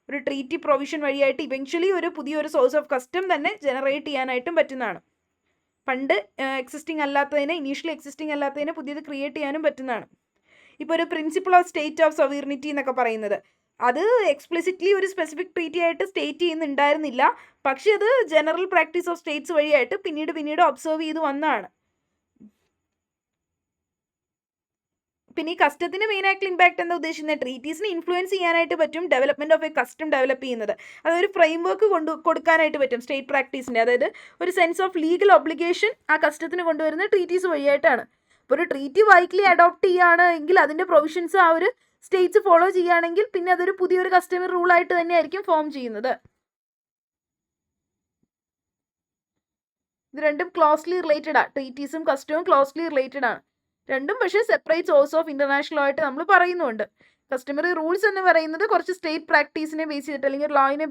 ഒരു ട്രീറ്റി പ്രൊവിഷൻ വഴിയായിട്ട് ഇവൻച്വലി ഒരു പുതിയൊരു സോഴ്സ് ഓഫ് കസ്റ്റം തന്നെ ജനറേറ്റ് ചെയ്യാനായിട്ടും പറ്റുന്നതാണ്. പണ്ട് ഇനീഷ്യലി എക്സിസ്റ്റിംഗ് അല്ലാത്തതിനെ പുതിയത് ക്രിയേറ്റ് ചെയ്യാനും പറ്റുന്നതാണ്. ഇപ്പോൾ ഒരു പ്രിൻസിപ്പിൾ ഓഫ് സ്റ്റേറ്റ് ഓഫ് സൊവീർണിറ്റി എന്നൊക്കെ പറയുന്നത് അത് എക്സ്പ്ലിസിറ്റ്ലി ഒരു സ്പെസിഫിക് ട്രീറ്റി ആയിട്ട് സ്റ്റേറ്റ് ചെയ്യുന്നുണ്ടായിരുന്നില്ല, പക്ഷേ അത് ജനറൽ പ്രാക്ടീസ് ഓഫ് സ്റ്റേറ്റ്സ് വഴിയായിട്ട് പിന്നീട് ഒബ്സർവ് ചെയ്ത് വന്നതാണ്. പിന്നെ ഈ കസ്റ്റത്തിന് മെയിനായിട്ടുള്ള ഇമ്പാക്ട് എന്താ ഉദ്ദേശിക്കുന്നത്, ട്രീറ്റീസിനെ ഇൻഫ്ലുവൻസ് ചെയ്യാനായിട്ട് പറ്റും development of A custom develop ചെയ്യുന്നത്. അതൊരു ഫ്രെയിം വർക്ക് കൊടുക്കാനായിട്ട് പറ്റും സ്റ്റേറ്റ് പ്രാക്ടീസിൻ്റെ, അതായത് ഒരു സെൻസ് ഓഫ് ലീഗൽ ഒബ്ലിഗേഷൻ ആ കസ്റ്റത്തിന് കൊണ്ടുവരുന്ന ട്രീറ്റീസ് വഴിയായിട്ടാണ്. ഇപ്പോൾ ഒരു ട്രീറ്റി വൈറ്റ്ലി അഡോപ്റ്റ് ചെയ്യുകയാണ് എങ്കിൽ അതിൻ്റെ പ്രൊവിഷൻസ് ആ ഒരു സ്റ്റേറ്റ്സ് ഫോളോ ചെയ്യുകയാണെങ്കിൽ പിന്നെ അതൊരു പുതിയൊരു കസ്റ്റമറി റൂളായിട്ട് തന്നെയായിരിക്കും ഫോം ചെയ്യുന്നത്. ഇത് രണ്ടും ക്ലോസ്ലി റിലേറ്റഡ് ആണ്, ട്രീറ്റീസും കസ്റ്റവും ക്ലോസ്ലി റിലേറ്റഡ് ആണ് രണ്ടും. പക്ഷേ സെപ്പറേറ്റ് സോഴ്സ് ഓഫ് ഇൻ്റർനാഷണൽ ആയിട്ട് നമ്മൾ പറയുന്നുണ്ട്. കസ്റ്റമറി റൂൾസ് എന്ന് പറയുന്നത് കുറച്ച് സ്റ്റേറ്റ് പ്രാക്ടീസിനെ ബേസ് ചെയ്തിട്ട് അല്ലെങ്കിൽ ലോയിനെ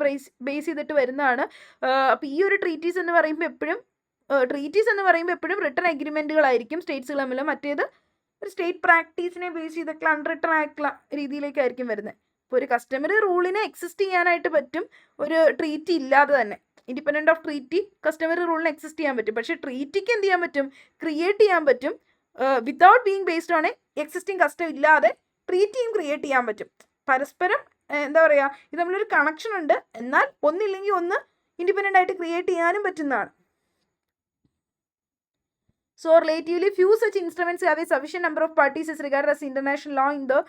ബേസ് ചെയ്തിട്ട് വരുന്നതാണ്. അപ്പോൾ ഈ ഒരു ട്രീറ്റീസ് എന്ന് പറയുമ്പോൾ എപ്പോഴും റിട്ടൺ എഗ്രിമെൻറ്റുകളായിരിക്കും സ്റ്റേറ്റ്സുകൾ തമ്മിൽ. മറ്റേത് ഒരു സ്റ്റേറ്റ് പ്രാക്ടീസിനെ ബേസ് ചെയ്തിട്ടുള്ള അൺറിട്ടൺ ആയിട്ടുള്ള രീതിയിലേക്കായിരിക്കും വരുന്നത്. ഇപ്പോൾ ഒരു കസ്റ്റമറി റൂളിനെ എക്സിസ്റ്റ് ചെയ്യാനായിട്ട് പറ്റും ഒരു ട്രീറ്റി ഇല്ലാതെ തന്നെ. ഇൻഡിപെൻഡൻറ്റ് ഓഫ് ട്രീറ്റി കസ്റ്റമറി റൂളിന് എക്സിസ്റ്റ് ചെയ്യാൻ പറ്റും. പക്ഷേ ട്രീറ്റിക്ക് എന്ത് ചെയ്യാൻ പറ്റും? ക്രിയേറ്റ് ചെയ്യാൻ പറ്റും. Without being based on existing custom ഇല്ലാതെ ട്രീറ്റിയും ക്രിയേറ്റ് ചെയ്യാൻ പറ്റും. പരസ്പരം എന്താ പറയുക, ഇത് തമ്മിലൊരു കണക്ഷൻ ഉണ്ട്. എന്നാൽ ഒന്നില്ലെങ്കിൽ ഒന്ന് ഇൻഡിപെൻഡൻ്റ് ആയിട്ട് ക്രിയേറ്റ് ചെയ്യാനും പറ്റുന്നതാണ്. So relatively few such instruments have a sufficient number of parties as regarded as international law in the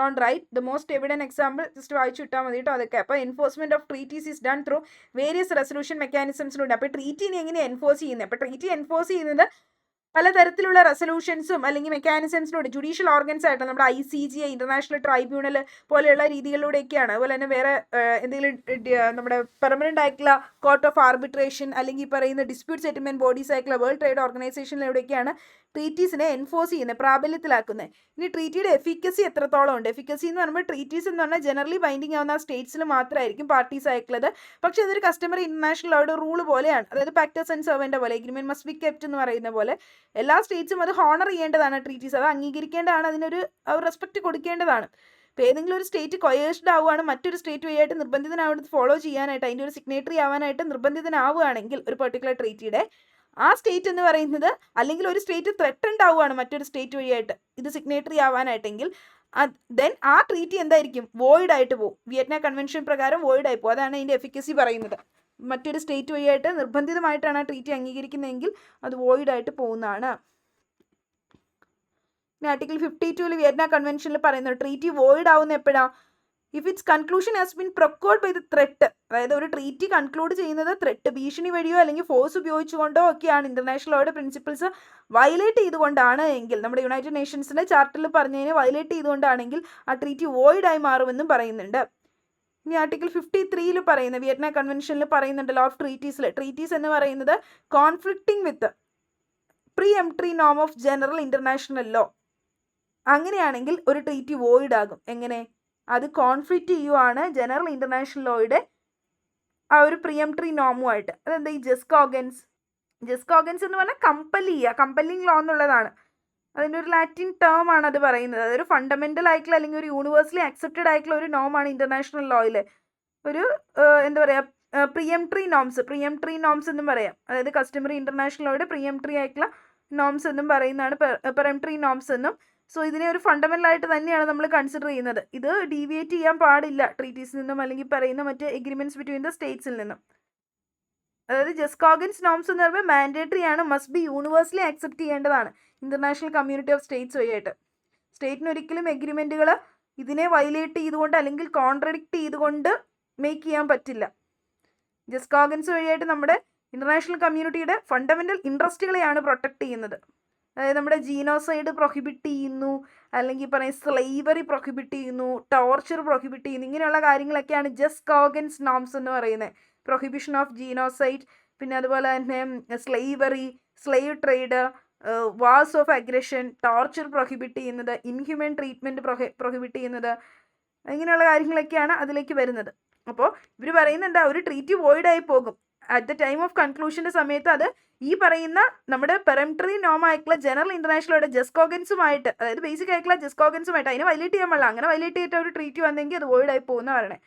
own right. The most evident example just വായിച്ചു വിട്ടാൽ മതി കേട്ടോ അതൊക്കെ. അപ്പോൾ enforcement of treaties is done through various resolution മെക്കാനിസംസിലൂടെ. അപ്പോൾ ട്രീറ്റിനെ എങ്ങനെ എൻഫോഴ്സ് ചെയ്യുന്നത്? അപ്പോൾ ട്രീറ്റി എൻഫോഴ്സ് ചെയ്യുന്നത് പലതരത്തിലുള്ള റെസൊല്യൂഷൻസും അല്ലെങ്കിൽ മെക്കാനിസംസിലൂടെ ജുഡീഷ്യൽ ഓർഗൻസ് ആയിട്ട് നമ്മുടെ ICJ, ഇന്റർനാഷണൽ ട്രൈബ്യൂണൽ പോലെയുള്ള രീതികളിലൂടെയൊക്കെയാണ്. അതുപോലെ തന്നെ വേറെ എന്തെങ്കിലും നമ്മുടെ പെർമനന്റ് ആയിട്ടുള്ള കോർട്ട് ഓഫ് ആർബിട്രേഷൻ അല്ലെങ്കിൽ പറയുന്ന ഡിസ്പ്യൂട്ട് സെറ്റിൽമെന്റ് ബോഡീസ് ആയിട്ടുള്ള വേൾഡ് ട്രേഡ് ഓർഗനൈസേഷനിലൂടെയൊക്കെയാണ് ട്രീറ്റീസിനെ എൻഫോഴ്സ് ചെയ്യുന്നത്, പ്രാബല്യത്തിലാക്കുന്നത്. ഇനി ട്രീറ്റിയുടെ എഫിക്കസി എത്രത്തോളം ഉണ്ട്? എഫിക്കസി എന്ന് പറയുമ്പോൾ ട്രീറ്റീസ് എന്ന് പറഞ്ഞാൽ ജനറലി ബൈൻഡിങ് ആവുന്ന സ്റ്റേറ്റ്സിൽ മാത്രമായിരിക്കും പാർട്ടീസ് ആയിട്ടുള്ളത്. പക്ഷേ അതൊരു കസ്റ്റമറി ഇന്റർനാഷണൽ ലോയുടെ റൂൾ പോലെയാണ്. അതായത് പാക്ടേഴ്സ് ആൻഡ് സെർവൻ്റ് പോലെ എഗ്രിമെന്റ് മസ്റ്റ് ബി കെപ്റ്റ് എന്ന് പറയുന്ന പോലെ എല്ലാ സ്റ്റേറ്റ്സും അത് ഹോണർ ചെയ്യേണ്ടതാണ്. ട്രീറ്റീസ് അത് അംഗീകരിക്കേണ്ടതാണ്, അതിനൊരു റെസ്പെക്ട് കൊടുക്കേണ്ടതാണ്. ഇപ്പോൾ ഏതെങ്കിലും ഒരു സ്റ്റേറ്റ് കൊയേഴ്സ്ഡ് ആവുകയാണ് മറ്റൊരു സ്റ്റേറ്റ് വഴിയായിട്ട് നിർബന്ധിതനായിട്ട് ഫോളോ ചെയ്യാനായിട്ട്, അതിൻ്റെ ഒരു സിഗ്നേറ്ററി ആവാനായിട്ട് നിർബന്ധിതനാവുകയാണെങ്കിൽ ഒരു പെർട്ടിക്കുലർ ട്രീറ്റിയുടെ, ആ സ്റ്റേറ്റ് എന്ന് പറയുന്നത് അല്ലെങ്കിൽ ഒരു സ്റ്റേറ്റ് ത്രെട്ടൻഡ് ആവുകയാണ് മറ്റൊരു സ്റ്റേറ്റ് വഴിയായിട്ട് ഇത് സിഗ്നേറ്ററി ആവാനായിട്ടെങ്കിൽ ദെൻ ആ ട്രീറ്റി എന്തായിരിക്കും? വോയിഡ് ആയിട്ട് പോകും. വിയറ്റ്നാം കൺവെൻഷൻ പ്രകാരം വോയിഡ് ആയി പോകും. അതാണ് അതിൻ്റെ എഫിക്കസി പറയുന്നത്. മറ്റൊരു സ്റ്റേറ്റ് വഴിയായിട്ട് നിർബന്ധിതമായിട്ടാണ് ആ ട്രീറ്റി അംഗീകരിക്കുന്നതെങ്കിൽ അത് വോയിഡ് ആയിട്ട് പോകുന്നതാണ്. ആർട്ടിക്കിൾ 52 വിയറ്റ്നാം കൺവെൻഷനിൽ പറയുന്നത് ട്രീറ്റി വോയിഡ് ആവുന്ന എപ്പോഴാണ്? If its conclusion has been procured by the threat. അതായത് ഒരു ട്രീറ്റി കൺക്ലൂഡ് ചെയ്യുന്നത് ത്രെട്ട്, ഭീഷണി വഴിയോ അല്ലെങ്കിൽ ഫോഴ്സ് ഉപയോഗിച്ചുകൊണ്ടോ ഒക്കെയാണ്, ഇന്റർനാഷണൽ ലോയുടെ പ്രിൻസിപ്പിൾസ് വയലേറ്റ് ചെയ്തുകൊണ്ടാണ് എങ്കിൽ, നമ്മുടെ യുണൈറ്റഡ് നേഷൻസിന്റെ ചാർട്ടറിൽ പറഞ്ഞതിനെ വയലേറ്റ് ചെയ്തുകൊണ്ടാണെങ്കിൽ ആ ട്രീറ്റി വോയിഡ് ആയി മാറുമെന്നും പറയുന്നുണ്ട്. ഇനി ആർട്ടിക്കിൾ 53 പറയുന്ന വിയറ്റ്നാം കൺവെൻഷനിൽ പറയുന്നുണ്ട് ലോ ഓഫ് ട്രീറ്റീസിൽ, ട്രീറ്റീസ് എന്ന് പറയുന്നത് കോൺഫ്ലിക്റ്റിംഗ് വിത്ത് പ്രീ എംട്രി നോം ഓഫ് ജനറൽ ഇന്റർനാഷണൽ ലോ. അങ്ങനെയാണെങ്കിൽ ഒരു ട്രീറ്റി വോയിഡ് ആകും. എങ്ങനെ? അത് കോൺഫ്ലിക്റ്റ് ചെയ്യുവാണ് ജനറൽ ഇന്റർനാഷണൽ ലോയുടെ ആ ഒരു പ്രിയംട്രി നോമുമായിട്ട്. അതെന്താ? ഈ ജസ്കോഗൻസ് എന്ന് പറഞ്ഞാൽ കമ്പൽ ചെയ്യുക, കമ്പല്ലിങ് ലോ എന്നുള്ളതാണ്. അതിൻ്റെ ഒരു ലാറ്റിൻ ടേം ആണ് അത് പറയുന്നത്. അതൊരു ഫണ്ടമെന്റൽ ആയിട്ടുള്ള അല്ലെങ്കിൽ ഒരു യൂണിവേഴ്സലി അക്സെപ്റ്റഡ് ആയിട്ടുള്ള ഒരു നോമാണ് ഇന്റർനാഷണൽ ലോയിൽ. ഒരു എന്താ പറയുക, പ്രിയംട്രി നോംസ് എന്നും പറയാം. അതായത് കസ്റ്റമറി ഇന്റർനാഷണൽ ലോയുടെ പ്രിയംട്രി ആയിട്ടുള്ള നോംസ് എന്നും പറയുന്നതാണ് പെറംട്രി നോംസ് എന്നും. സോ ഇതിനെ ഒരു ഫണ്ടമെന്റൽ ആയിട്ട് തന്നെയാണ് നമ്മൾ കൺസിഡർ ചെയ്യുന്നത്. ഇത് ഡീവിയേറ്റ് ചെയ്യാൻ പാടില്ല ട്രീറ്റീസിൽ നിന്നും അല്ലെങ്കിൽ പറയുന്ന മറ്റ് എഗ്രിമെന്റ്സ് ബിറ്റ്വീൻ ദ സ്റ്റേറ്റ്സിൽ നിന്നും. അതായത് ജസ്കോഗൻസ് നോംസ് എന്ന് പറയുമ്പോൾ മാൻഡേറ്ററി ആണ്, മസ്റ്റ് ബി യൂണിവേഴ്സലി അക്സെപ്റ്റ് ചെയ്യേണ്ടതാണ് ഇന്റർനാഷണൽ കമ്മ്യൂണിറ്റി ഓഫ് സ്റ്റേറ്റ്സ് വഴിയായിട്ട്. സ്റ്റേറ്റിന് ഒരിക്കലും എഗ്രിമെന്റുകൾ ഇതിനെ വയലേറ്റ് ചെയ്തുകൊണ്ട് അല്ലെങ്കിൽ കോൺട്രഡിക്റ്റ് ചെയ്തുകൊണ്ട് മേക്ക് ചെയ്യാൻ പറ്റില്ല. ജസ്കോഗൻസ് വഴിയായിട്ട് നമ്മുടെ ഇന്റർനാഷണൽ കമ്മ്യൂണിറ്റിയുടെ ഫണ്ടമെന്റൽ ഇൻട്രസ്റ്റുകളെയാണ് പ്രൊട്ടക്ട് ചെയ്യുന്നത്. അതായത് നമ്മുടെ ജീനോസൈഡ് പ്രൊഹിബിറ്റ് ചെയ്യുന്നു, അല്ലെങ്കിൽ പറയും സ്ലേവറി പ്രൊഹിബിറ്റ് ചെയ്യുന്നു, ടോർച്ചർ പ്രൊഹിബിറ്റ് ചെയ്യുന്നു, ഇങ്ങനെയുള്ള കാര്യങ്ങളൊക്കെയാണ് ജസ്കോഗൻസ് നോംസ് എന്ന് പറയുന്നത്. പ്രൊഹിബിഷൻ ഓഫ് ജീനോസൈഡ്, പിന്നെ അതുപോലെ തന്നെ slavery, slave trade, wars of aggression, torture prohibit ചെയ്യുന്നത്, ഇൻഹ്യൂമൻ ട്രീറ്റ്മെൻറ്റ് പ്രൊഹിബിറ്റ് ചെയ്യുന്നത്, ഇങ്ങനെയുള്ള കാര്യങ്ങളൊക്കെയാണ് അതിലേക്ക് വരുന്നത്. അപ്പോൾ ഇവർ പറയുന്നുണ്ട് ഒരു ട്രീറ്റി വോയിഡായി പോകും അറ്റ് ദ ടൈം ഓഫ് കൺക്ലൂഷൻ്റെ സമയത്ത്. അത് ഈ പറയുന്ന നമ്മുടെ പെറംട്രി നോം ആയിട്ടുള്ള ജനറൽ ഇന്റർനാഷണലോടെ ജസ്കോഗൻസുമായിട്ട്, അതായത് ബേസിക് ആയിട്ടുള്ള ജസ്കോഗൻസുമായിട്ട് അതിനെ വയലേറ്റ് ചെയ്യാൻ പാടില്ല. അങ്ങനെ വയലേറ്റ് ചെയ്തിട്ട് ഒരു ട്രീറ്റി വന്നെങ്കിൽ അത് വോയിഡായി പോകുന്ന പറയണേ.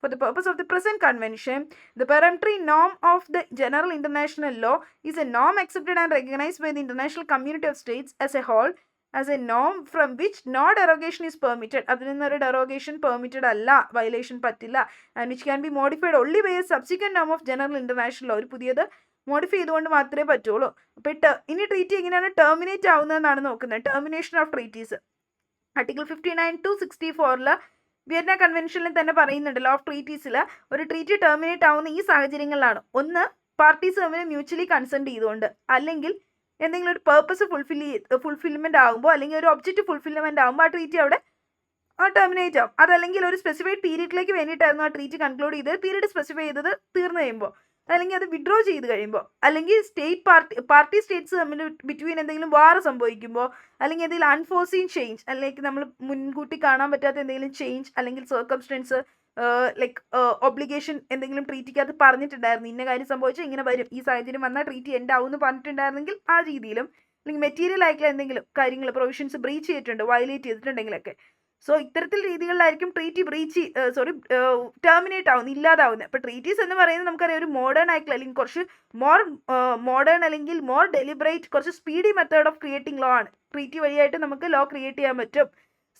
For the purpose of the present convention, the peremptory norm of the general international law is a norm accepted and recognized by the international community of states as a whole as a norm from which no derogation is permitted. അതിൽ നിന്നൊരു derogation permitted അല്ല, violation പറ്റില്ല, and which can be modified only by a subsequent norm of general international law. ഒരു പുതിയത് modify ചെയ്തുകൊണ്ട് മാത്രമേ പറ്റുള്ളൂ. അപ്പോൾ ഇനി ട്രീറ്റി എങ്ങനെയാണ് ടെർമിനേറ്റ് ആവുന്നതെന്നാണ് നോക്കുന്നത്. Termination of treaties article 59 to 64 Vietnam കൺവെൻഷനിൽ തന്നെ പറയുന്നുണ്ട്. ലോ ഓഫ് ട്രീറ്റീസിൽ ഒരു ട്രീറ്റി ടെർമിനേറ്റ് ആവുന്ന ഈ സാഹചര്യങ്ങളിലാണ്. ഒന്ന്, പാർട്ടീസ് തമ്മിൽ മ്യൂച്വലി കൺസെൻറ്റ് ചെയ്തുകൊണ്ട്, അല്ലെങ്കിൽ എന്തെങ്കിലും ഒരു പേർപ്പസ് ഫുൾഫിൽമെൻറ്റ് ആകുമ്പോൾ, അല്ലെങ്കിൽ ഒരു ഒബ്ജക്റ്റ് ഫുൾഫിൽമെൻറ്റ് ആകുമ്പോൾ ആ ട്രീറ്റി അവിടെ ടെർമിനേറ്റ് ആവും. അതല്ലെങ്കിൽ ഒരു സ്പെസിഫൈഡ് പീരീഡിലേക്ക് വേണ്ടിയിട്ടായിരുന്നു ആ ട്രീറ്റി കൺക്ലൂഡ് ചെയ്ത് പീരീഡ് സ്പെസിഫൈ ചെയ്തത് തീർന്നു കഴിയുമ്പോൾ, അല്ലെങ്കിൽ അത് വിഡ്രോ ചെയ്ത് കഴിയുമ്പോൾ, അല്ലെങ്കിൽ പാർട്ടി സ്റ്റേറ്റ്സ് തമ്മിൽ ബിറ്റ്വീൻ എന്തെങ്കിലും വാർ സംഭവിക്കുമ്പോൾ, അല്ലെങ്കിൽ എന്തെങ്കിലും അൺഫോർസീൻ ചേഞ്ച്, അല്ലെങ്കിൽ നമ്മൾ മുൻകൂട്ടി കാണാൻ പറ്റാത്ത എന്തെങ്കിലും ചേഞ്ച്, അല്ലെങ്കിൽ സർക്കംസ്റ്റൻസ് ലൈക്ക് ഒബ്ലിഗേഷൻ എന്തെങ്കിലും ട്രീറ്റിക്കകത്ത് പറഞ്ഞിട്ടുണ്ടായിരുന്നു, ഇന്ന കാര്യം സംഭവിച്ചാൽ ഇങ്ങനെ വരും, ഈ സാഹചര്യം വന്നാൽ ട്രീറ്റി എൻഡ് ആവും എന്ന് പറഞ്ഞിട്ടുണ്ടായിരുന്നെങ്കിൽ ആ രീതിയിലും, അല്ലെങ്കിൽ മെറ്റീരിയൽ ആയിട്ടുള്ള എന്തെങ്കിലും കാര്യങ്ങൾ പ്രൊവിഷൻസ് ബ്രീച്ച് ചെയ്തിട്ടുണ്ട്, വയലേറ്റ് ചെയ്തിട്ടുണ്ടെങ്കിലൊക്കെ. സോ ഇത്തരത്തിൽ രീതികളിലായിരിക്കും ട്രീറ്റി ടെർമിനേറ്റ് ആവുന്നത്, ഇല്ലാതാവുന്നത്. അപ്പോൾ ട്രീറ്റീസ് എന്ന് പറയുന്നത് നമുക്കറിയാം ഒരു മോഡേൺ ആയിട്ടുള്ള അല്ലെങ്കിൽ കുറച്ച് മോഡേൺ അല്ലെങ്കിൽ മോർ ഡെലിബറേറ്റ് കുറച്ച് speedy method of creating law ആണ്. ട്രീറ്റി വഴിയായിട്ട് നമുക്ക് ലോ ക്രിയേറ്റ് ചെയ്യാൻ പറ്റും.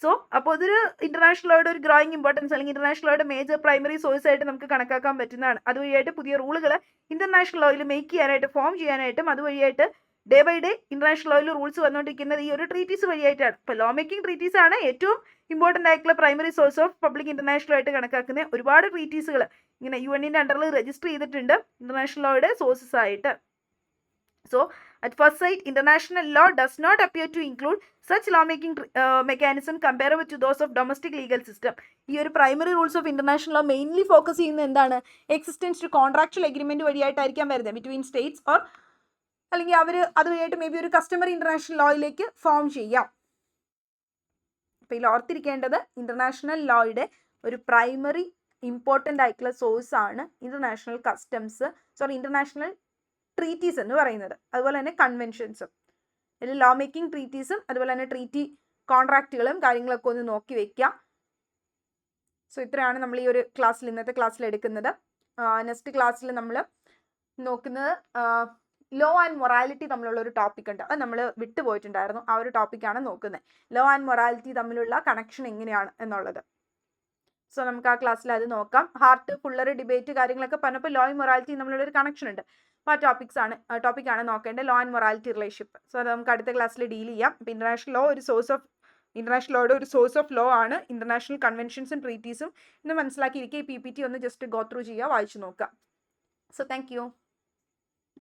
സോ അപ്പോൾ ഇതൊരു ഇന്റർനാഷണൽ ലോയുടെ ഒരു ഗ്രോയിങ് ഇമ്പോർട്ടൻസ് അല്ലെങ്കിൽ ഇന്റർനാഷണൽ ലോയുടെ മേജർ പ്രൈമറി സോഴ്സ് ആയിട്ട് നമുക്ക് കണക്കാക്കാൻ പറ്റുന്നതാണ്. അതുവഴിയായിട്ട് പുതിയ റൂളുകൾ ഇന്റർനാഷണൽ ലോയിൽ മേക്ക് ചെയ്യാനായിട്ട് ഫോം ചെയ്യാനായിട്ടും അതുവഴിയായിട്ട് ഡേ ബൈ ഡേ ഇന്റർനാഷണൽ ലോയിൽ റൂൾസ് വന്നുകൊണ്ടിരിക്കുന്നത് ഈ ഒരു ട്രീറ്റീസ് വഴിയായിട്ടാണ്. ഇപ്പോൾ ലോ മേക്കിംഗ് ട്രീറ്റീസ് ആണ് ഏറ്റവും ഇമ്പോർട്ടൻ്റ് ആയിട്ടുള്ള primary source of public international ആയിട്ട് കണക്കാക്കുന്ന ഒരുപാട് ട്രീറ്റീസുകൾ ഇങ്ങനെ UN-ന്റെ അണ്ടറിൽ രജിസ്റ്റർ ചെയ്തിട്ടുണ്ട് ഇന്റർനാഷണൽ ലോയുടെ സോഴ്സസ് ആയിട്ട്. So, at first sight, international law does not appear to include such lawmaking mechanism comparable to those of domestic legal system. ഈ ഒരു primary rules of international law mainly focus ചെയ്യുന്നത് എന്താണ്? Existence to contractual agreement വഴിയായിട്ടായിരിക്കാൻ വരുന്നത് between States or അല്ലെങ്കിൽ അവർ അതുവഴിയായിട്ട് may be ഒരു customary international ലോയിലേക്ക് form ചെയ്യാം. അപ്പോൾ ഇതിൽ ഓർത്തിരിക്കേണ്ടത് ഇന്റർനാഷണൽ ലോയുടെ ഒരു പ്രൈമറി ഇമ്പോർട്ടൻ്റ് ആയിട്ടുള്ള സോഴ്സ് ആണ് ഇന്റർനാഷണൽ ഇന്റർനാഷണൽ ട്രീറ്റീസ് എന്ന് പറയുന്നത്. അതുപോലെ തന്നെ കൺവെൻഷൻസും ഇതിൽ ലോ മേക്കിംഗ് ട്രീറ്റീസും അതുപോലെ തന്നെ ട്രീറ്റി കോൺട്രാക്റ്റുകളും കാര്യങ്ങളൊക്കെ ഒന്ന് നോക്കി വെക്കുക. സോ ഇത്രയാണ് നമ്മൾ ഈ ഒരു ഇന്നത്തെ ക്ലാസ്സിൽ എടുക്കുന്നത്. നെക്സ്റ്റ് ക്ലാസ്സിൽ നമ്മൾ നോക്കുന്നത് ലോ ആൻഡ് മൊറാലിറ്റി തമ്മിലുള്ള ഒരു ടോപ്പിക് ഉണ്ട്. അത് നമ്മൾ വിട്ടുപോയിട്ടുണ്ടായിരുന്നു. ആ ഒരു ടോപ്പിക്കാണ് നോക്കുന്നത്. ലോ ആൻഡ് മൊറാലിറ്റി തമ്മിലുള്ള കണക്ഷൻ എങ്ങനെയാണ് എന്നുള്ളത്. സോ നമുക്ക് ആ ക്ലാസ്സിൽ അത് നോക്കാം. ഹാർട്ട് ഫുള്ളർ ഡിബേറ്റ് കാര്യങ്ങളൊക്കെ പറഞ്ഞപ്പോൾ ലോ ആൻഡ് മൊറാലിറ്റി തമ്മിലുള്ള ഒരു കണക്ഷൻ ഉണ്ട്. അപ്പോൾ ആ ടോപ്പിക്കാണ് നോക്കേണ്ടത്, law and morality relationship. So അത് നമുക്ക് അടുത്ത ക്ലാസ്സിൽ ഡീൽ ചെയ്യാം. ഇപ്പോൾ ഇന്റർനാഷണൽ ലോയുടെ ഒരു സോഴ്സ് ഓഫ് ലോ ആണ് ഇന്റർനാഷണൽ കൺവെൻഷൻസും ട്രീറ്റീസും എന്ന് മനസ്സിലാക്കിയിരിക്കുക. ഈ PPT ഒന്ന് ജസ്റ്റ് ഗോ ത്രൂ ചെയ്യുക, വായിച്ചു നോക്കുക. So thank you.